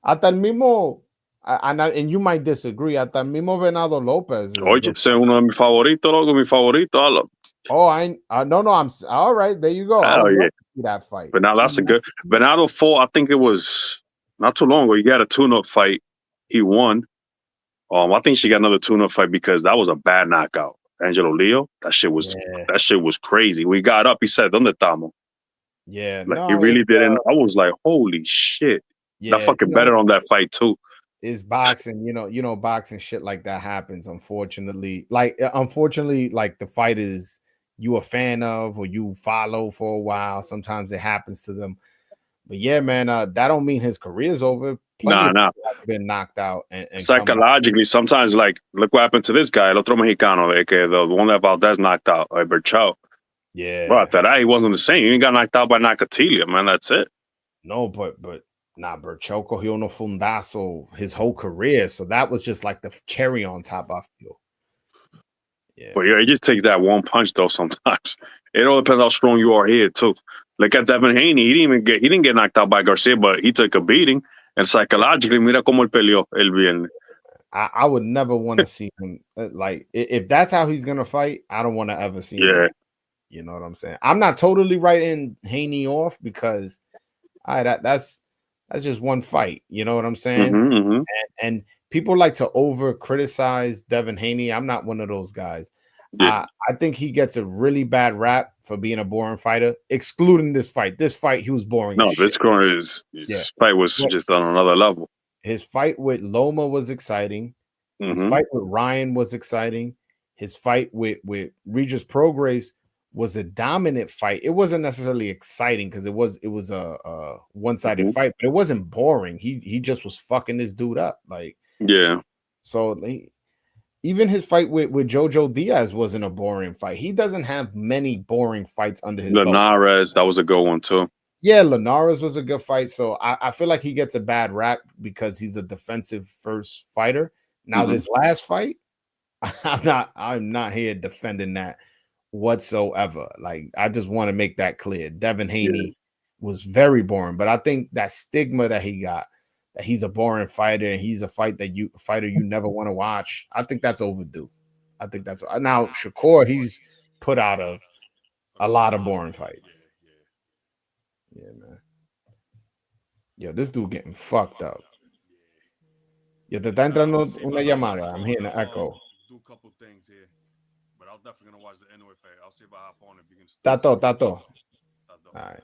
Hasta el mismo, and you might disagree, hasta el mismo Venado Lopez is a Oye, good. ese es uno de mis favoritos, loco, mi favorito. No, I'm all right. There you go. I Hell would yeah. love to see that fight. But now that's a good. Venado fought, I think it was not too long ago. He got a tune-up fight. He won. I think she got another tune-up fight because that was a bad knockout. Angelo Leo, that shit was crazy. We got up. He said, "Donde estamos?" Yeah, Like he really didn't. I was like, "Holy shit!" Yeah, that fucking betted on that fight too. It's boxing, boxing shit like that happens. Unfortunately, like the fighters you a fan of or you follow for a while, sometimes it happens to them. But yeah, man, that don't mean his career's over. Plenty of people have been knocked out and psychologically. Sometimes, like, look what happened to this guy, el otro mexicano, the one that Valdez knocked out, Berchao. Yeah, bro, after that he wasn't the same. He got knocked out by Nakatilia, man. That's it. No, but Berchao cogió uno fundazo his whole career, so that was just like the cherry on top. I feel. Yeah, but yeah, it just takes that one punch though. Sometimes it all depends how strong you are here too. Look at Devin Haney. He didn't get knocked out by Garcia, but he took a beating. And psychologically, mira cómo él peleó el viernes. I would never want to see him like if that's how he's gonna fight. I don't want to ever see him. You know what I'm saying? I'm not totally writing Haney off because that's just one fight. You know what I'm saying? Mm-hmm. And people like to over criticize Devin Haney. I'm not one of those guys. Yeah. I think he gets a really bad rap for being a boring fighter, excluding this fight. This fight, he was boring. No, this fight was just on another level. His fight with Loma was exciting. His fight with Ryan was exciting. His fight with Regis Prograis was a dominant fight. It wasn't necessarily exciting because it was a one-sided fight, but it wasn't boring. He just was fucking this dude up. Like, yeah. So even his fight with Jojo Diaz wasn't a boring fight. He doesn't have many boring fights under his belt. Linares, that was a good one too. Yeah, Linares was a good fight. So I feel like he gets a bad rap because he's a defensive first fighter. Now this last fight, I'm not here defending that whatsoever. Like, I just want to make that clear. Devin Haney was very boring, but I think that stigma that he got, that he's a boring fighter and he's a fighter you never want to watch, I think that's overdue. I think that's now Shakur, he's put out of a lot of boring fights. Yeah, man. Yo, this dude getting fucked up. Yo, te está entrando una llamada. I'm hearing an echo. Do a couple things here, but I'm definitely gonna watch the Inoue fight. I'll see if I hop on if you can. Tato. All right.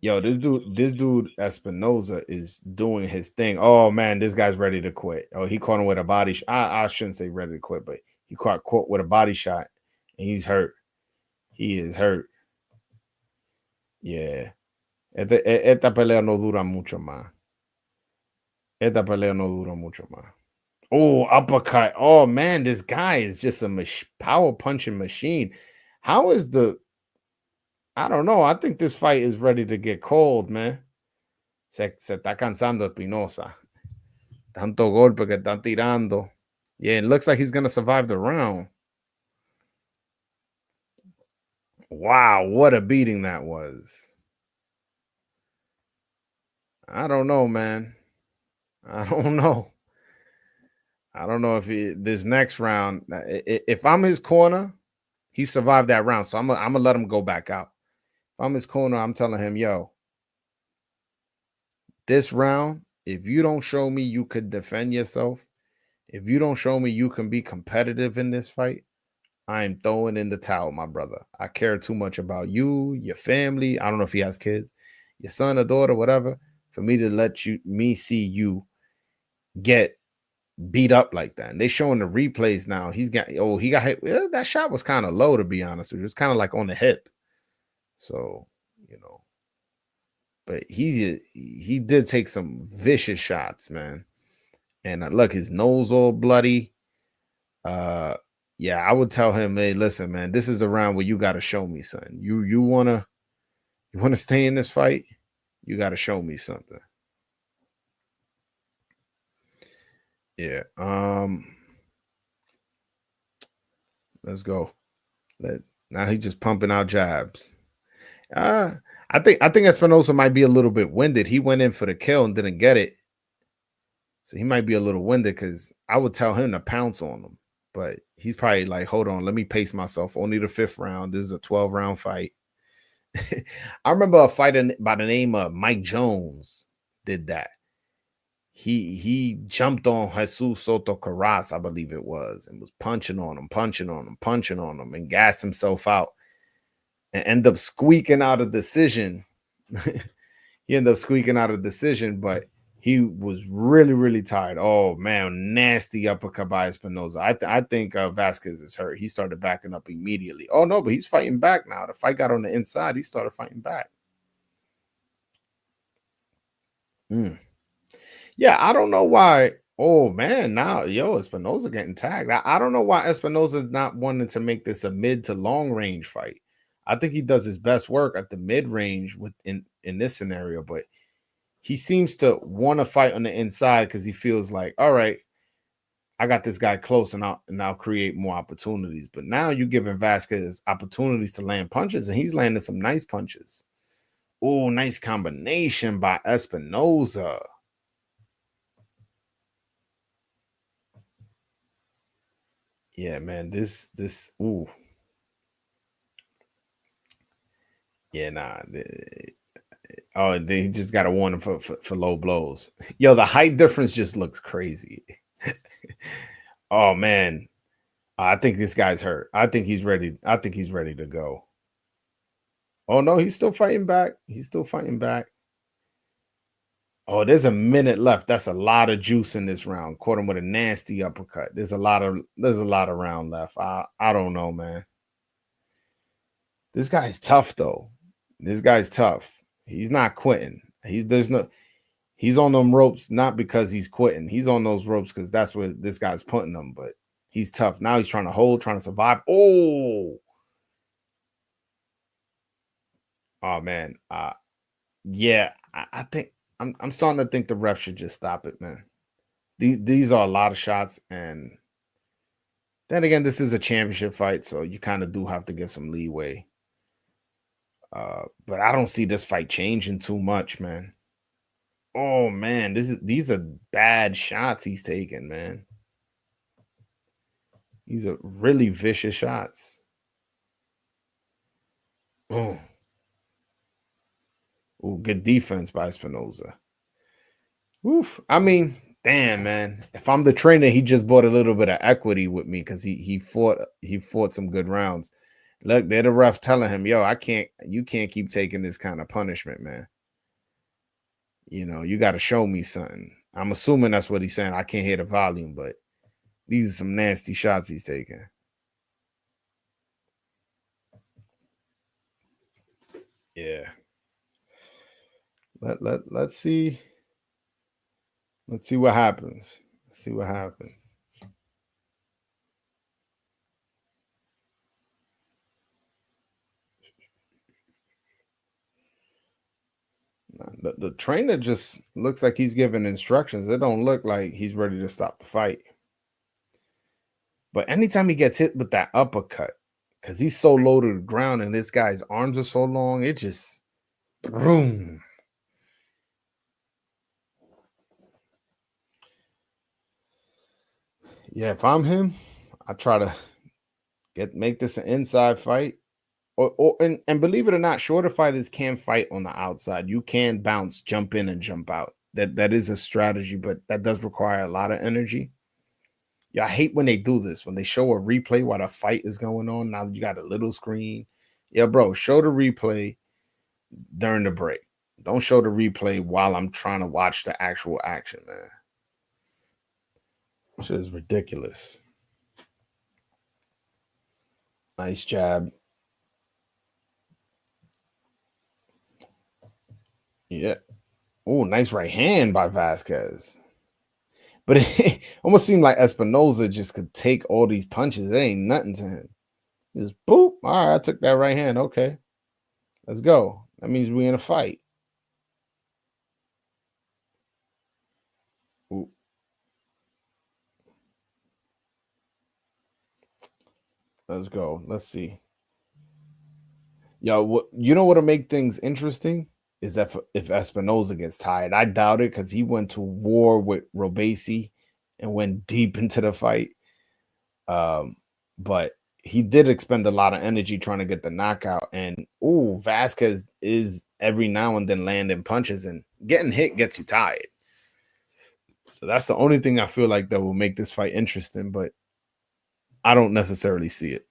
Yo, this dude Espinoza is doing his thing. Oh man, this guy's ready to quit. Oh, he caught him with a body shot. I shouldn't say ready to quit, but he caught with a body shot and he's hurt. He is hurt. Yeah. Esta pelea no dura mucho más. Oh, uppercut. Oh man, this guy is just a power punching machine. How is I don't know. I think this fight is ready to get cold, man. Se está cansando Espinosa. Tanto golpe que está tirando. Yeah, it looks like he's going to survive the round. Wow, what a beating that was. I don't know, man. I don't know if this next round, if I'm his corner, he survived that round. So I'm going to let him go back out. If I'm his corner, I'm telling him, yo, this round, if you don't show me you could defend yourself, if you don't show me you can be competitive in this fight, I am throwing in the towel, my brother. I care too much about you, your family. I don't know if he has kids, your son or daughter, whatever, for me to let me see you get beat up like that. And they showing the replays now. He got hit. Well, that shot was kind of low, to be honest with you. It was kind of like on the hip. So, but he did take some vicious shots, man. And look, his nose all bloody. Yeah, I would tell him, hey, listen, man, this is the round where you got to show me something. You wanna stay in this fight? You got to show me something. Yeah. Let's go. Now he's just pumping out jabs. Uh, I think Espinosa might be a little bit winded. He went in for the kill and didn't get it. So he might be a little winded because I would tell him to pounce on him. But he's probably like, hold on, let me pace myself. Only the 5th round. This is a 12-round fight. I remember a fighter by the name of Mike Jones did that. He jumped on Jesus Soto Carras, I believe it was, and was punching on him, and gassed himself out and end up squeaking out a decision. He ended up squeaking out a decision, but he was really, really tired. Oh man, nasty uppercut by Espinosa. I think Vasquez is hurt. He started backing up immediately. Oh no, but he's fighting back now. The fight got on the inside. He started fighting back. Yeah, I don't know why. Oh man, now Espinosa getting tagged. I don't know why Espinosa is not wanting to make this a mid to long range fight. I think he does his best work at the mid range in this scenario, but he seems to want to fight on the inside because he feels like, all right, I got this guy close and I'll create more opportunities. But now you're giving Vasquez opportunities to land punches, and he's landing some nice punches. Oh, nice combination by Espinosa. Yeah, man, this ooh. Yeah, nah. Oh, he just got a warning for low blows. Yo, the height difference just looks crazy. Oh man, I think this guy's hurt. I think he's ready. I think he's ready to go. Oh no, he's still fighting back. He's still fighting back. Oh, there's a minute left. That's a lot of juice in this round. Caught him with a nasty uppercut. There's a lot of round left. I don't know, man. This guy's tough though. This guy's tough. He's not quitting. He's on them ropes not because he's quitting. He's on those ropes because that's where this guy's putting them. But he's tough. Now he's trying to hold, trying to survive. Oh man. Yeah, I think I'm starting to think the ref should just stop it, man. These are a lot of shots, and then again, this is a championship fight, so you kind of do have to give some leeway. But I don't see this fight changing too much, man. Oh man, these are bad shots he's taking, man. These are really vicious shots. Oh, good defense by Espinosa. Oof. I mean, damn, man. If I'm the trainer, he just bought a little bit of equity with me because he fought some good rounds. Look, they're the ref telling him, yo, you can't keep taking this kind of punishment, man. You got to show me something. I'm assuming that's what he's saying. I can't hear the volume, but these are some nasty shots he's taking. Yeah. Let's see. Let's see what happens. Let's see what happens. The trainer just looks like he's giving instructions. It don't look like he's ready to stop the fight. But anytime he gets hit with that uppercut, because he's so low to the ground and this guy's arms are so long, it just boom. Yeah, if I'm him, I try to make this an inside fight. And believe it or not, shorter fighters can fight on the outside. You can bounce, jump in, and jump out. That is a strategy, but that does require a lot of energy. Yeah, I hate when they do this, when they show a replay while the fight is going on. Now you got a little screen. Yeah, bro, show the replay during the break. Don't show the replay while I'm trying to watch the actual action, man. Which is ridiculous. Nice jab. Yeah. Oh, nice right hand by Vasquez. But it almost seemed like Espinosa just could take all these punches. It ain't nothing to him. Just boop. All right, I took that right hand. Okay. Let's go. That means we in a fight. Ooh. Let's go. Let's see. Yo, what you know what'll make things interesting is if Espinoza gets tired. I doubt it because he went to war with Robesi and went deep into the fight. But he did expend a lot of energy trying to get the knockout. And Vasquez is every now and then landing punches, and getting hit gets you tired. So that's the only thing I feel like that will make this fight interesting, but I don't necessarily see it.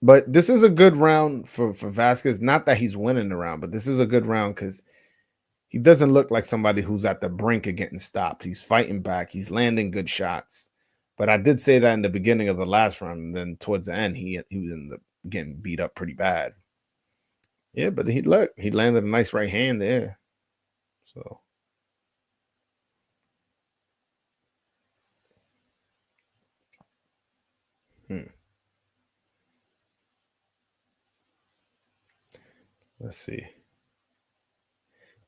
But this is a good round for Vasquez. Not that he's winning the round, but this is a good round because he doesn't look like somebody who's at the brink of getting stopped. He's fighting back. He's landing good shots. But I did say that in the beginning of the last round, and then towards the end, he was getting beat up pretty bad. Yeah, but he landed a nice right hand there. So. Let's see.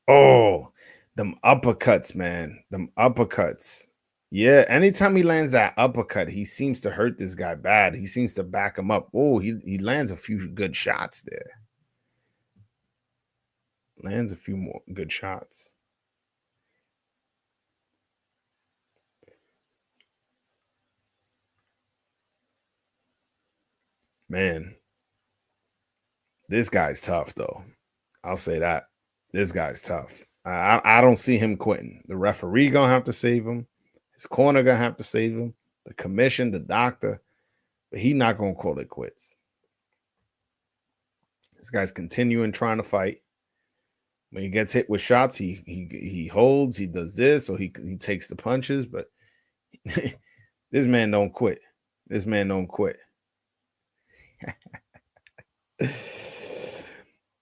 Oh, them uppercuts, man. Them uppercuts. Yeah, anytime he lands that uppercut, he seems to hurt this guy bad. He seems to back him up. Oh, he lands a few good shots there. Lands a few more good shots. Man, this guy's tough, though. I'll say that. This guy's tough. I don't see him quitting. The referee gonna have to save him. His corner gonna have to save him. The commission, the doctor, but he not gonna call it quits. This guy's continuing trying to fight. When he gets hit with shots, he holds, he does this, or he takes the punches, but this man don't quit. This man don't quit.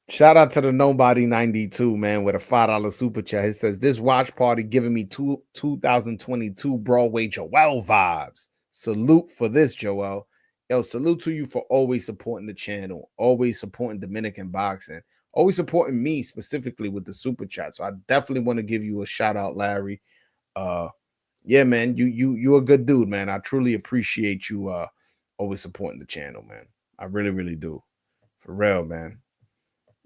Shout out to the Nobody 92, man, with a $5 super chat. It says, this watch party giving me 2022 Broadway Joel vibes. Salute for this, Joel. Yo, salute to you for always supporting the channel, always supporting Dominican boxing, always supporting me specifically with the super chat. So I definitely want to give you a shout out, Larry. Yeah, man, you a good dude, man. I truly appreciate you always supporting the channel, man. I really, really do. For real, man.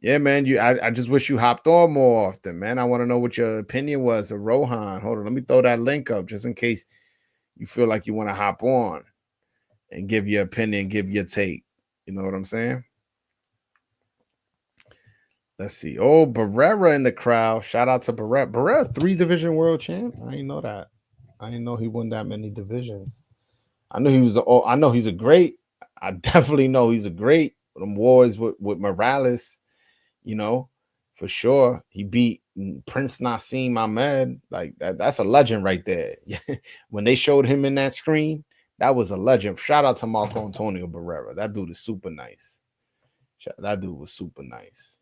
Yeah, man. I just wish you hopped on more often, man. I want to know what your opinion was of Rohan. Hold on, let me throw that link up just in case you feel like you want to hop on and give your opinion, give your take. You know what I'm saying? Let's see. Oh, Barrera in the crowd. Shout out to Barrera. Barrera, 3-division world champ. I didn't know that. I didn't know he won that many divisions. I know he was. I know he's a great. I definitely know he's a great. Them wars with Morales. You know, for sure. He beat Prince Nassim Ahmed. Like that's a legend right there. When they showed him in that screen, that was a legend. Shout out to Marco Antonio Barrera. That dude is super nice. That dude was super nice.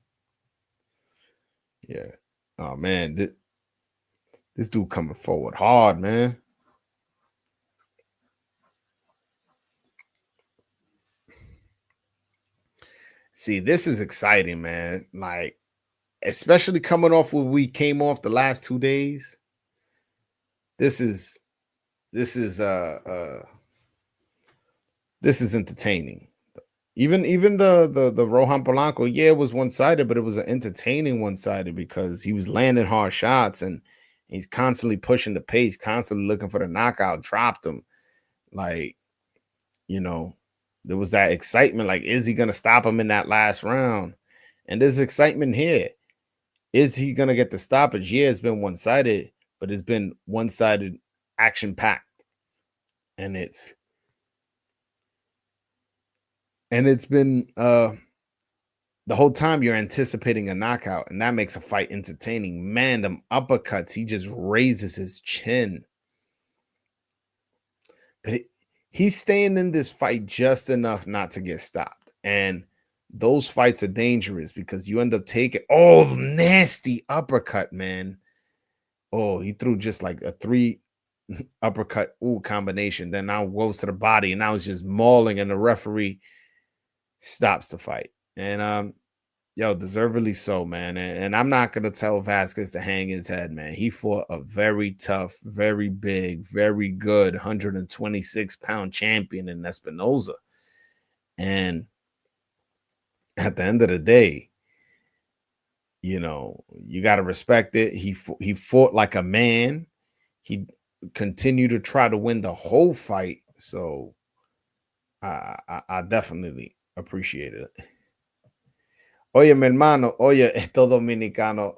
Yeah. Oh man, this dude coming forward hard, man. See, this is exciting, man. Like, especially coming off what we came off the last 2 days. This is entertaining. Even the Rohan Polanco, yeah, it was one-sided, but it was an entertaining one-sided because he was landing hard shots and he's constantly pushing the pace, constantly looking for the knockout, dropped him. Like, you know, there was that excitement, like, is he gonna stop him in that last round? And there's excitement here. Is he gonna get the stoppage? Yeah, it's been one-sided, but it's been one-sided, action-packed. And it's been the whole time you're anticipating a knockout, and that makes a fight entertaining. Man, them uppercuts, he just raises his chin. But he's staying in this fight just enough not to get stopped. And those fights are dangerous because you end up taking nasty uppercut, man. Oh, he threw just like a 3 uppercut combination. Then now goes to the body, and now he's just mauling, and the referee stops the fight. And Yo, deservedly so, man. And I'm not gonna tell Vasquez to hang his head, man. He fought a very tough, very big, very good 126-pound champion in Espinoza. And at the end of the day, you got to respect it. He fought like a man. He continued to try to win the whole fight. So I definitely appreciate it. Oye, mi hermano, oye, estos dominicanos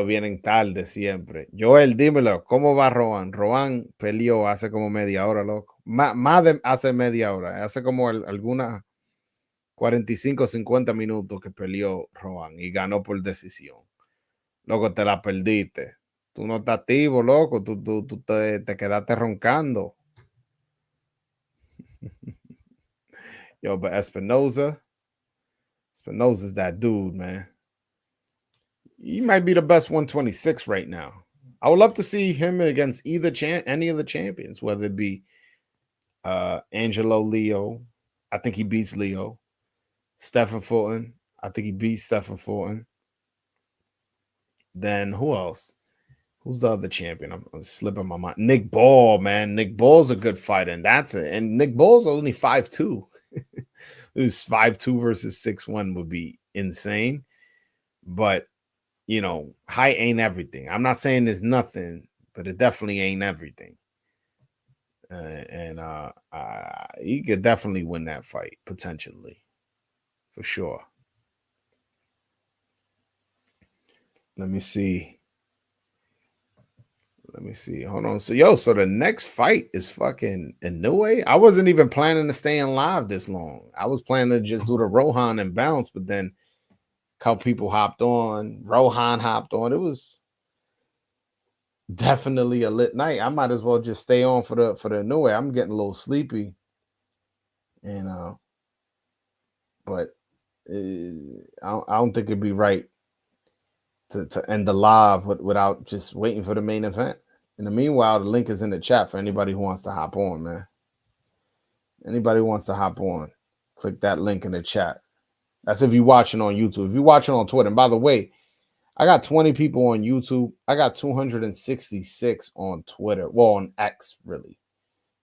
vienen tarde siempre. Joel, dímelo, ¿cómo va Rohan? Rohan peleó hace como media hora, loco. Más de hace media hora, hace como algunas 45, 50 minutos que peleó Rohan y ganó por decisión. Loco, te la perdiste. Tú no estás activo, loco. Tú te quedaste roncando. Yo, but Espinoza's that dude, man. He might be the best 126 right now. I would love to see him against any of the champions, whether it be Angelo Leo. I think he beats Leo. Stephen Fulton. I think he beats Stephen Fulton. Then who else? Who's the other champion? I'm slipping my mind. Nick Ball, man. Nick Ball's a good fighter, and that's it. And Nick Ball's only 5'2". It was 5'2" versus 6'1" would be insane. But height ain't everything. I'm not saying there's nothing, but it definitely ain't everything. And he could definitely win that fight potentially, for sure. Let me see. Hold on. So the next fight is fucking Inoue. I wasn't even planning to stay in live this long. I was planning to just do the Rohan and bounce, but then a couple people hopped on. Rohan hopped on. It was definitely a lit night. I might as well just stay on for the Inoue. I'm getting a little sleepy, and but I don't think it'd be right to end the live without just waiting for the main event. In the meanwhile, the link is in the chat for anybody who wants to hop on, man. Anybody who wants to hop on, click that link in the chat. That's if you're watching on YouTube. If you're watching on Twitter, and by the way, I got 20 people on YouTube. I got 266 on Twitter. Well, on X, really.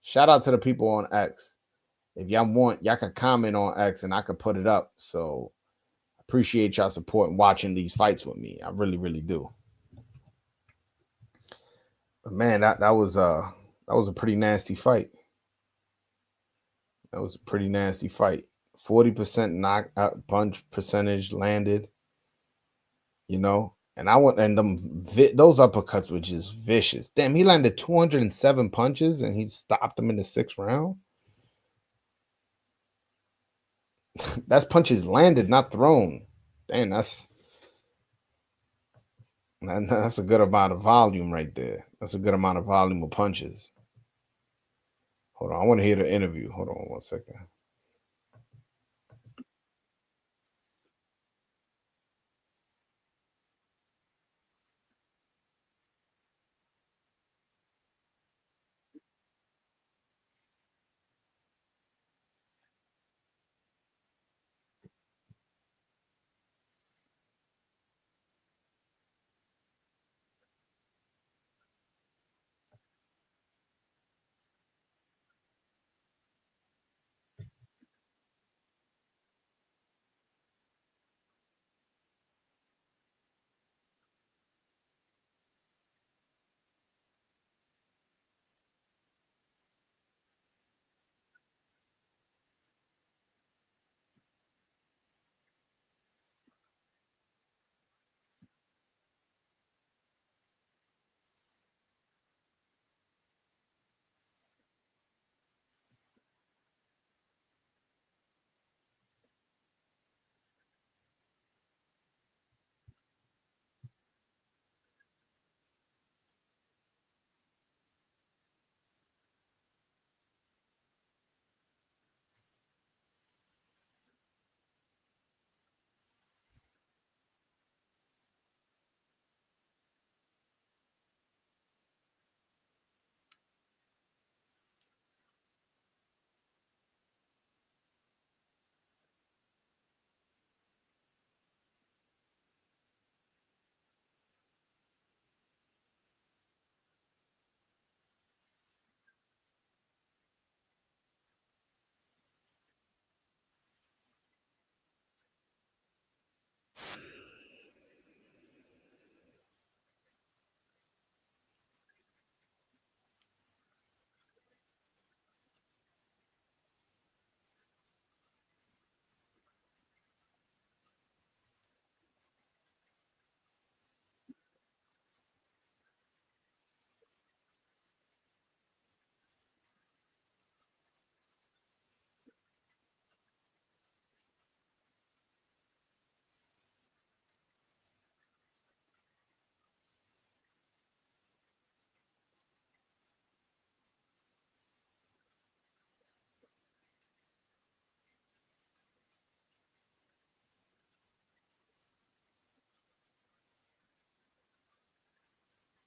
Shout out to the people on X. If y'all want, y'all can comment on X and I could put it up. So appreciate y'all support and watching these fights with me. I really, really do. But man, that was a pretty nasty fight. That was a pretty nasty fight. 40% knockout punch percentage landed. And those uppercuts were just vicious. Damn, he landed 207 punches and he stopped them in the 6th round. That's punches landed, not thrown. Damn, that's a good amount of volume right there. That's a good amount of volume of punches. Hold on, I want to hear the interview. Hold on 1 second.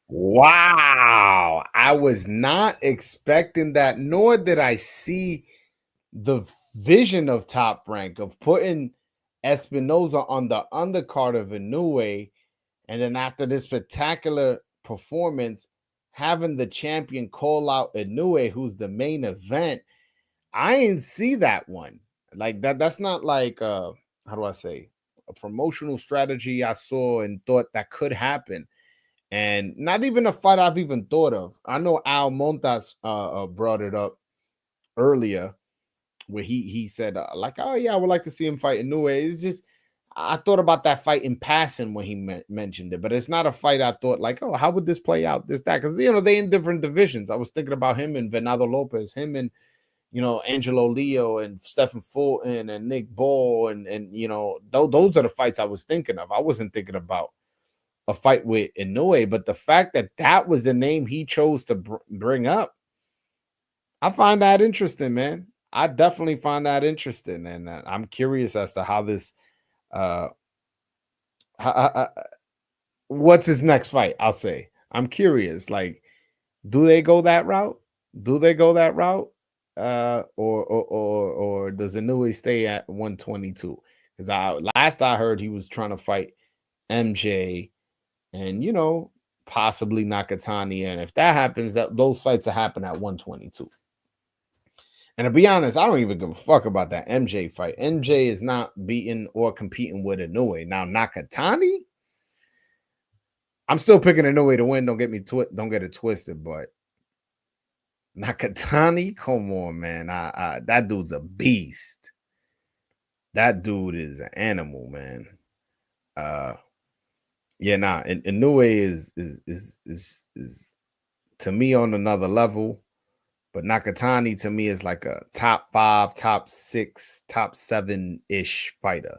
Wow. I was not expecting that, nor did I see the vision of Top Rank of putting Espinoza on the undercard of Inoue, and then after this spectacular performance, having the champion call out Inoue, who's the main event. I didn't see that one. Like that's not like how do I say, a promotional strategy I saw and thought that could happen. And not even a fight I've even thought of. I know Al Montas brought it up earlier where he said like, oh yeah, I would like to see him fight Inoue. It's just I thought about that fight in passing when he mentioned it, but it's not a fight I thought like, oh, how would this play out? This that because they in different divisions. I was thinking about him and Venado Lopez, him and Angelo Leo and Stephen Fulton and Nick Ball and those are the fights I was thinking of. I wasn't thinking about a fight with Inoue, but the fact that that was the name he chose to bring up, I find that interesting, man. I definitely find that interesting, and I'm curious as to how this, uh, what's his next fight. I'll say I'm curious. Like, do they go that route? Do they go that route? Or does Inoue stay at 122? Because last I heard he was trying to fight MJ and possibly Nakatani. And if that happens, those fights will happen at 122. And to be honest, I don't even give a fuck about that MJ fight. MJ is not beating or competing with Inoue. Now Nakatani, I'm still picking Inoue to win. Don't get it twisted, but Nakatani, come on, man. That dude's a beast. That dude is an animal, man. Inoue is to me on another level, but Nakatani to me is like a top 5, top 6, top 7-ish fighter.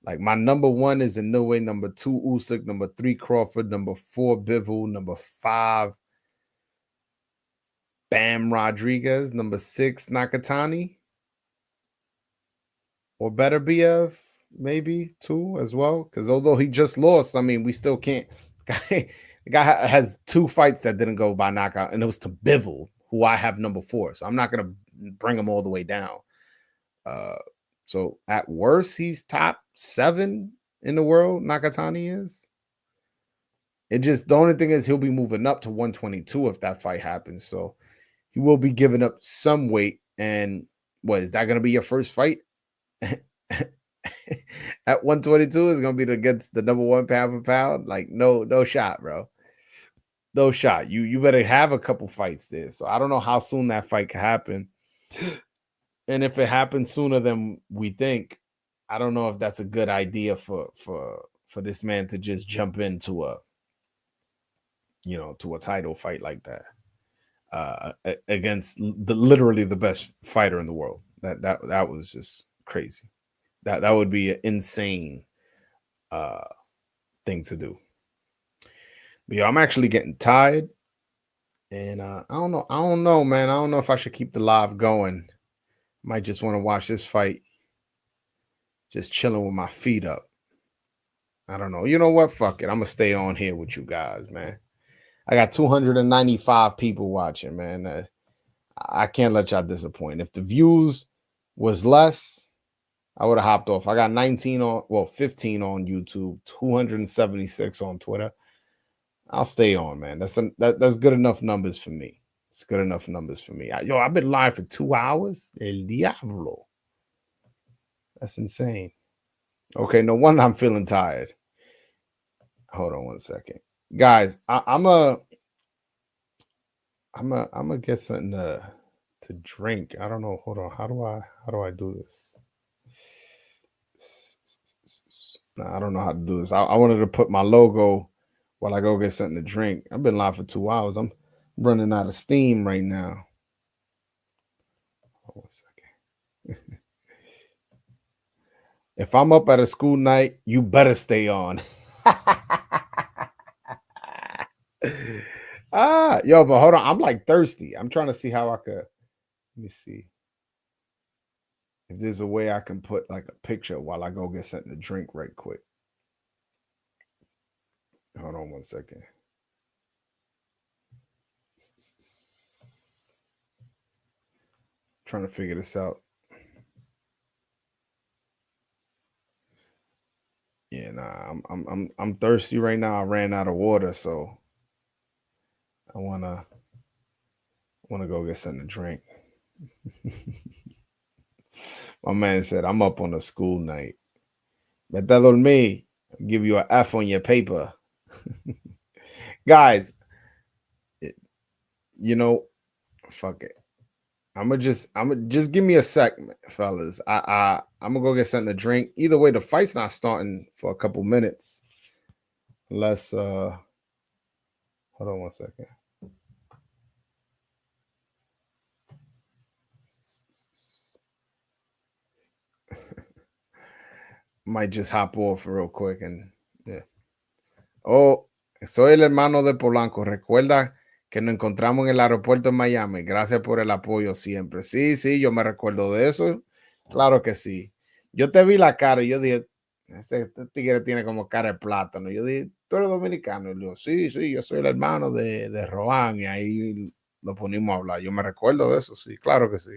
Like my number 1 is Inoue, number 2 Usyk, number 3 Crawford, number 4 Bivol, number 5 Bam Rodriguez, number 6 Nakatani, or better BF maybe 2 as well. Because although he just lost, I mean we still can't. The guy has 2 fights that didn't go by knockout, and it was to Bivol, who I have number 4. So I'm not gonna bring him all the way down. So at worst, he's top 7 in the world. Nakatani is. It just the only thing is he'll be moving up to 122 if that fight happens. So he will be giving up some weight. And what is that going to be your first fight? At 122 is going to be against the number 1 pound for pound. Like no shot, bro. No shot. You better have a couple fights there. So I don't know how soon that fight can happen. And if it happens sooner than we think, I don't know if that's a good idea for this man to just jump into a title fight like that against literally the best fighter in the world. That was just crazy. That would be an insane thing to do. But yeah, I'm actually getting tired, and I don't know, man. I don't know if I should keep the live going. Might just want to watch this fight, just chilling with my feet up. I don't know. You know what? Fuck it. I'm gonna stay on here with you guys, man. I got 295 people watching, man. I can't let y'all disappoint. If the views was less, I would have hopped off. I got 15 on YouTube, 276 on Twitter. I'll stay on, man. That's good enough numbers for me. It's good enough numbers for me. I've been live for 2 hours. El diablo. That's insane. Okay, no wonder I'm feeling tired. Hold on one second. Guys, I'm gonna get something to drink. I don't know. Hold on. How do I do this? I don't know how to do this. I wanted to put my logo while I go get something to drink. I've been live for 2 hours. I'm running out of steam right now. Hold on a second. If I'm up at a school night, you better stay on. Yo, but hold on. I'm like thirsty. I'm trying to see how I could. Let me see if there's a way I can put like a picture while I go get something to drink right quick. Hold on one second. Trying to figure this out. Yeah, nah, I'm thirsty right now. I ran out of water, so I wanna go get something to drink. My man said, I'm up on a school night. Vete a dormir. I'll give you an F on your paper. Guys, you know, fuck it. I'm gonna just give me a second, fellas. I'm gonna go get something to drink. Either way, the fight's not starting for a couple minutes. Unless hold on one second. Might just hop off real quick and yeah. Oh, soy el hermano de Polanco. Recuerda que nos encontramos en el aeropuerto de Miami. Gracias por el apoyo siempre. Sí, sí, yo me recuerdo de eso. Claro que sí. Yo te vi la cara y yo dije, este tigre tiene como cara de plátano. Yo dije, tú eres dominicano. Y le digo, sí, sí, yo soy el hermano de Rohan. Y ahí lo ponimos a hablar. Yo me recuerdo de eso, sí, claro que sí.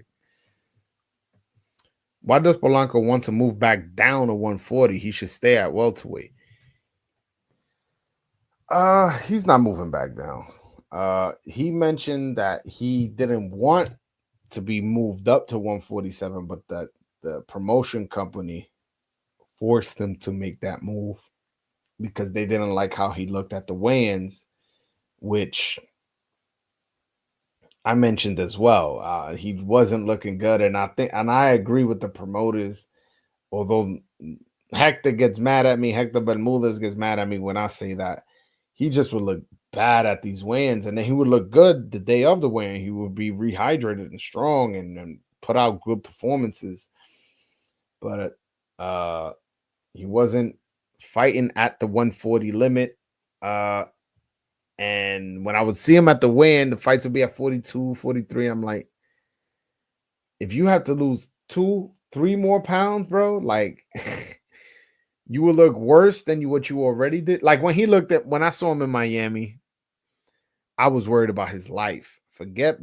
Why does Polanco want to move back down to 140? He should stay at welterweight. He's not moving back down. He mentioned that he didn't want to be moved up to 147, but that the promotion company forced him to make that move because they didn't like how he looked at the weigh-ins, which I mentioned as well. He wasn't looking good, and I agree with the promoters. Although Hector gets mad at me, Hector Bermudez gets mad at me when I say that. He just would look bad at these weigh-ins, and then he would look good the day of the weigh-in. He would be rehydrated and strong and put out good performances. But he wasn't fighting at the 140 limit. And when I would see him at the weigh-in, the fights would be at 42, 43. I'm like, if you have to lose 2-3 more pounds, bro, like you will look worse than what you already did. Like when I saw him in Miami, I was worried about his life. Forget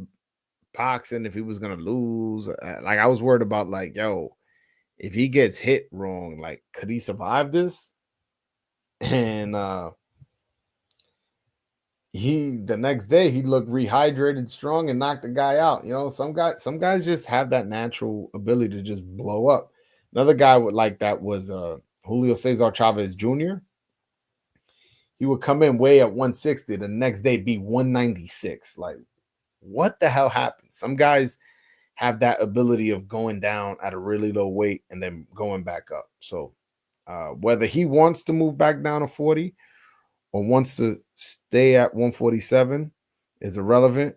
boxing if he was gonna lose. Like I was worried about like, yo, if he gets hit wrong, like could he survive this? And the next day he looked rehydrated, strong, and knocked the guy out. You know, some guys just have that natural ability to just blow up. Another guy like that was Julio Cesar Chavez Jr. He would come in weigh at 160, the next day be 196. Like, what the hell happened? Some guys have that ability of going down at a really low weight and then going back up. So whether he wants to move back down to 40 or wants to stay at 147 is irrelevant,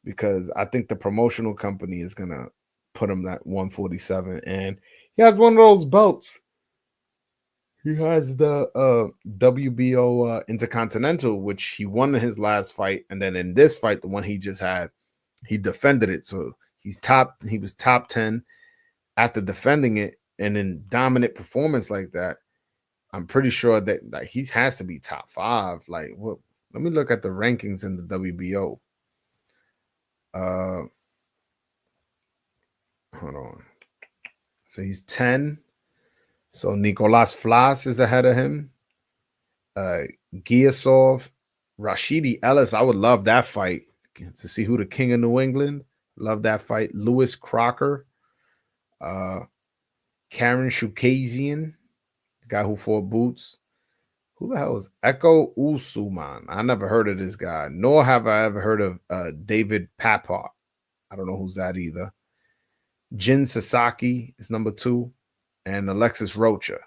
because I think the promotional company is going to put him at 147. And he has one of those belts. He has the WBO Intercontinental, which he won in his last fight. And then in this fight, the one he just had, he defended it. So he was top 10 after defending it. And in dominant performance like that, I'm pretty sure that like he has to be top 5. Like, what? Let me look at the rankings in the WBO. Hold on. So he's 10. So Nicolas Flas is ahead of him. Giasov, Rashidi Ellis. I would love that fight to see who the king of New England. Love that fight. Lewis Crocker. Karen Shukazian, the guy who fought Boots. Who the hell is Echo Usuman? I never heard of this guy, nor have I ever heard of David Papart. I don't know who's that either. Jin Sasaki is number 2, and Alexis Rocha.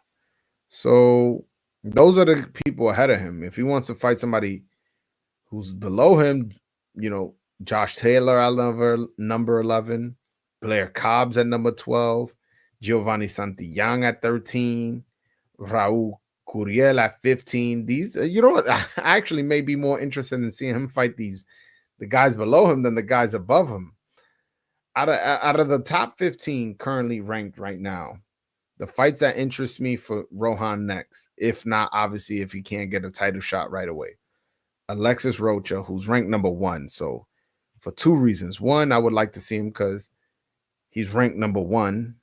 So those are the people ahead of him. If he wants to fight somebody who's below him, you know, Josh Taylor at number 11, Blair Cobbs at number 12, Giovanni Santillán at 13, Raul Curiel at 15. These, you know what? I actually may be more interested in seeing him fight the guys below him than the guys above him. Out of the top 15 currently ranked right now, the fights that interest me for Rohan next, if not, obviously, if he can't get a title shot right away, Alexis Rocha, who's ranked number 1. So for two reasons. One, I would like to see him because he's ranked number one.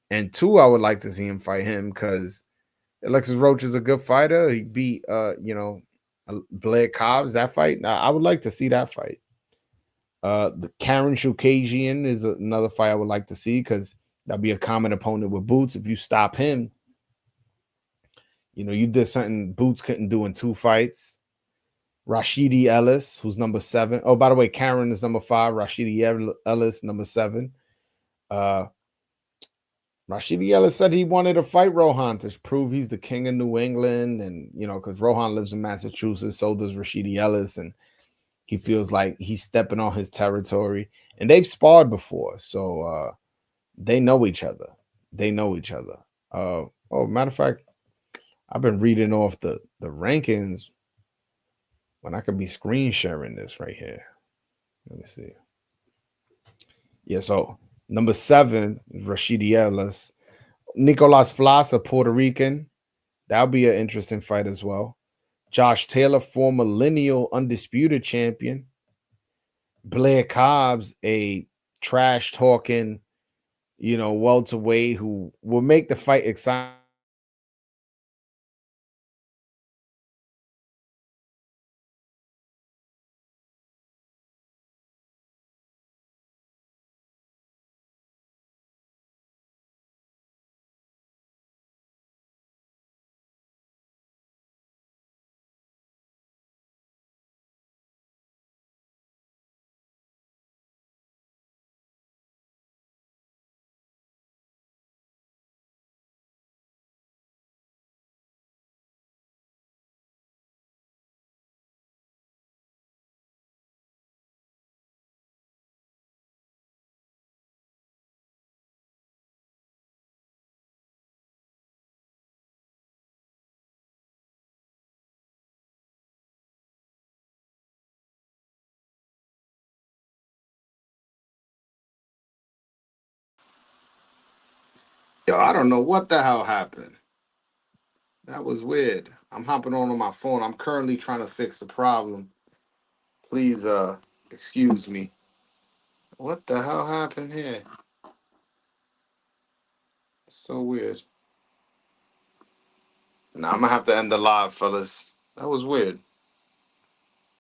And two, I would like to see him fight him because Alexis Roach is a good fighter. He beat Blair Cobbs that fight. Now, I would like to see that fight. The Karen Shukagian is another fight I would like to see because that'll be a common opponent with Boots. If you stop him, you did something Boots couldn't do in two fights. Rashidi Ellis, who's number 7. Oh, by the way, Karen is number 5. Rashidi Ellis, number 7. Rashidi Ellis said he wanted to fight Rohan to prove he's the king of New England. And, because Rohan lives in Massachusetts, so does Rashidi Ellis. And he feels like he's stepping on his territory. And they've sparred before. So they know each other. Matter of fact, I've been reading off the rankings when I could be screen sharing this right here. Let me see. Yeah, so number 7 is Rashidi Ellis. Nicolas Flas, a Puerto Rican. That'll be an interesting fight as well. Josh Taylor, former lineal undisputed champion. Blair Cobbs, a trash talking, welterweight who will make the fight exciting. Yo, I don't know what the hell happened. That was weird. I'm hopping on my phone. I'm currently trying to fix the problem. Please, excuse me. What the hell happened here? It's so weird. Now I'm gonna have to end the live, fellas. That was weird.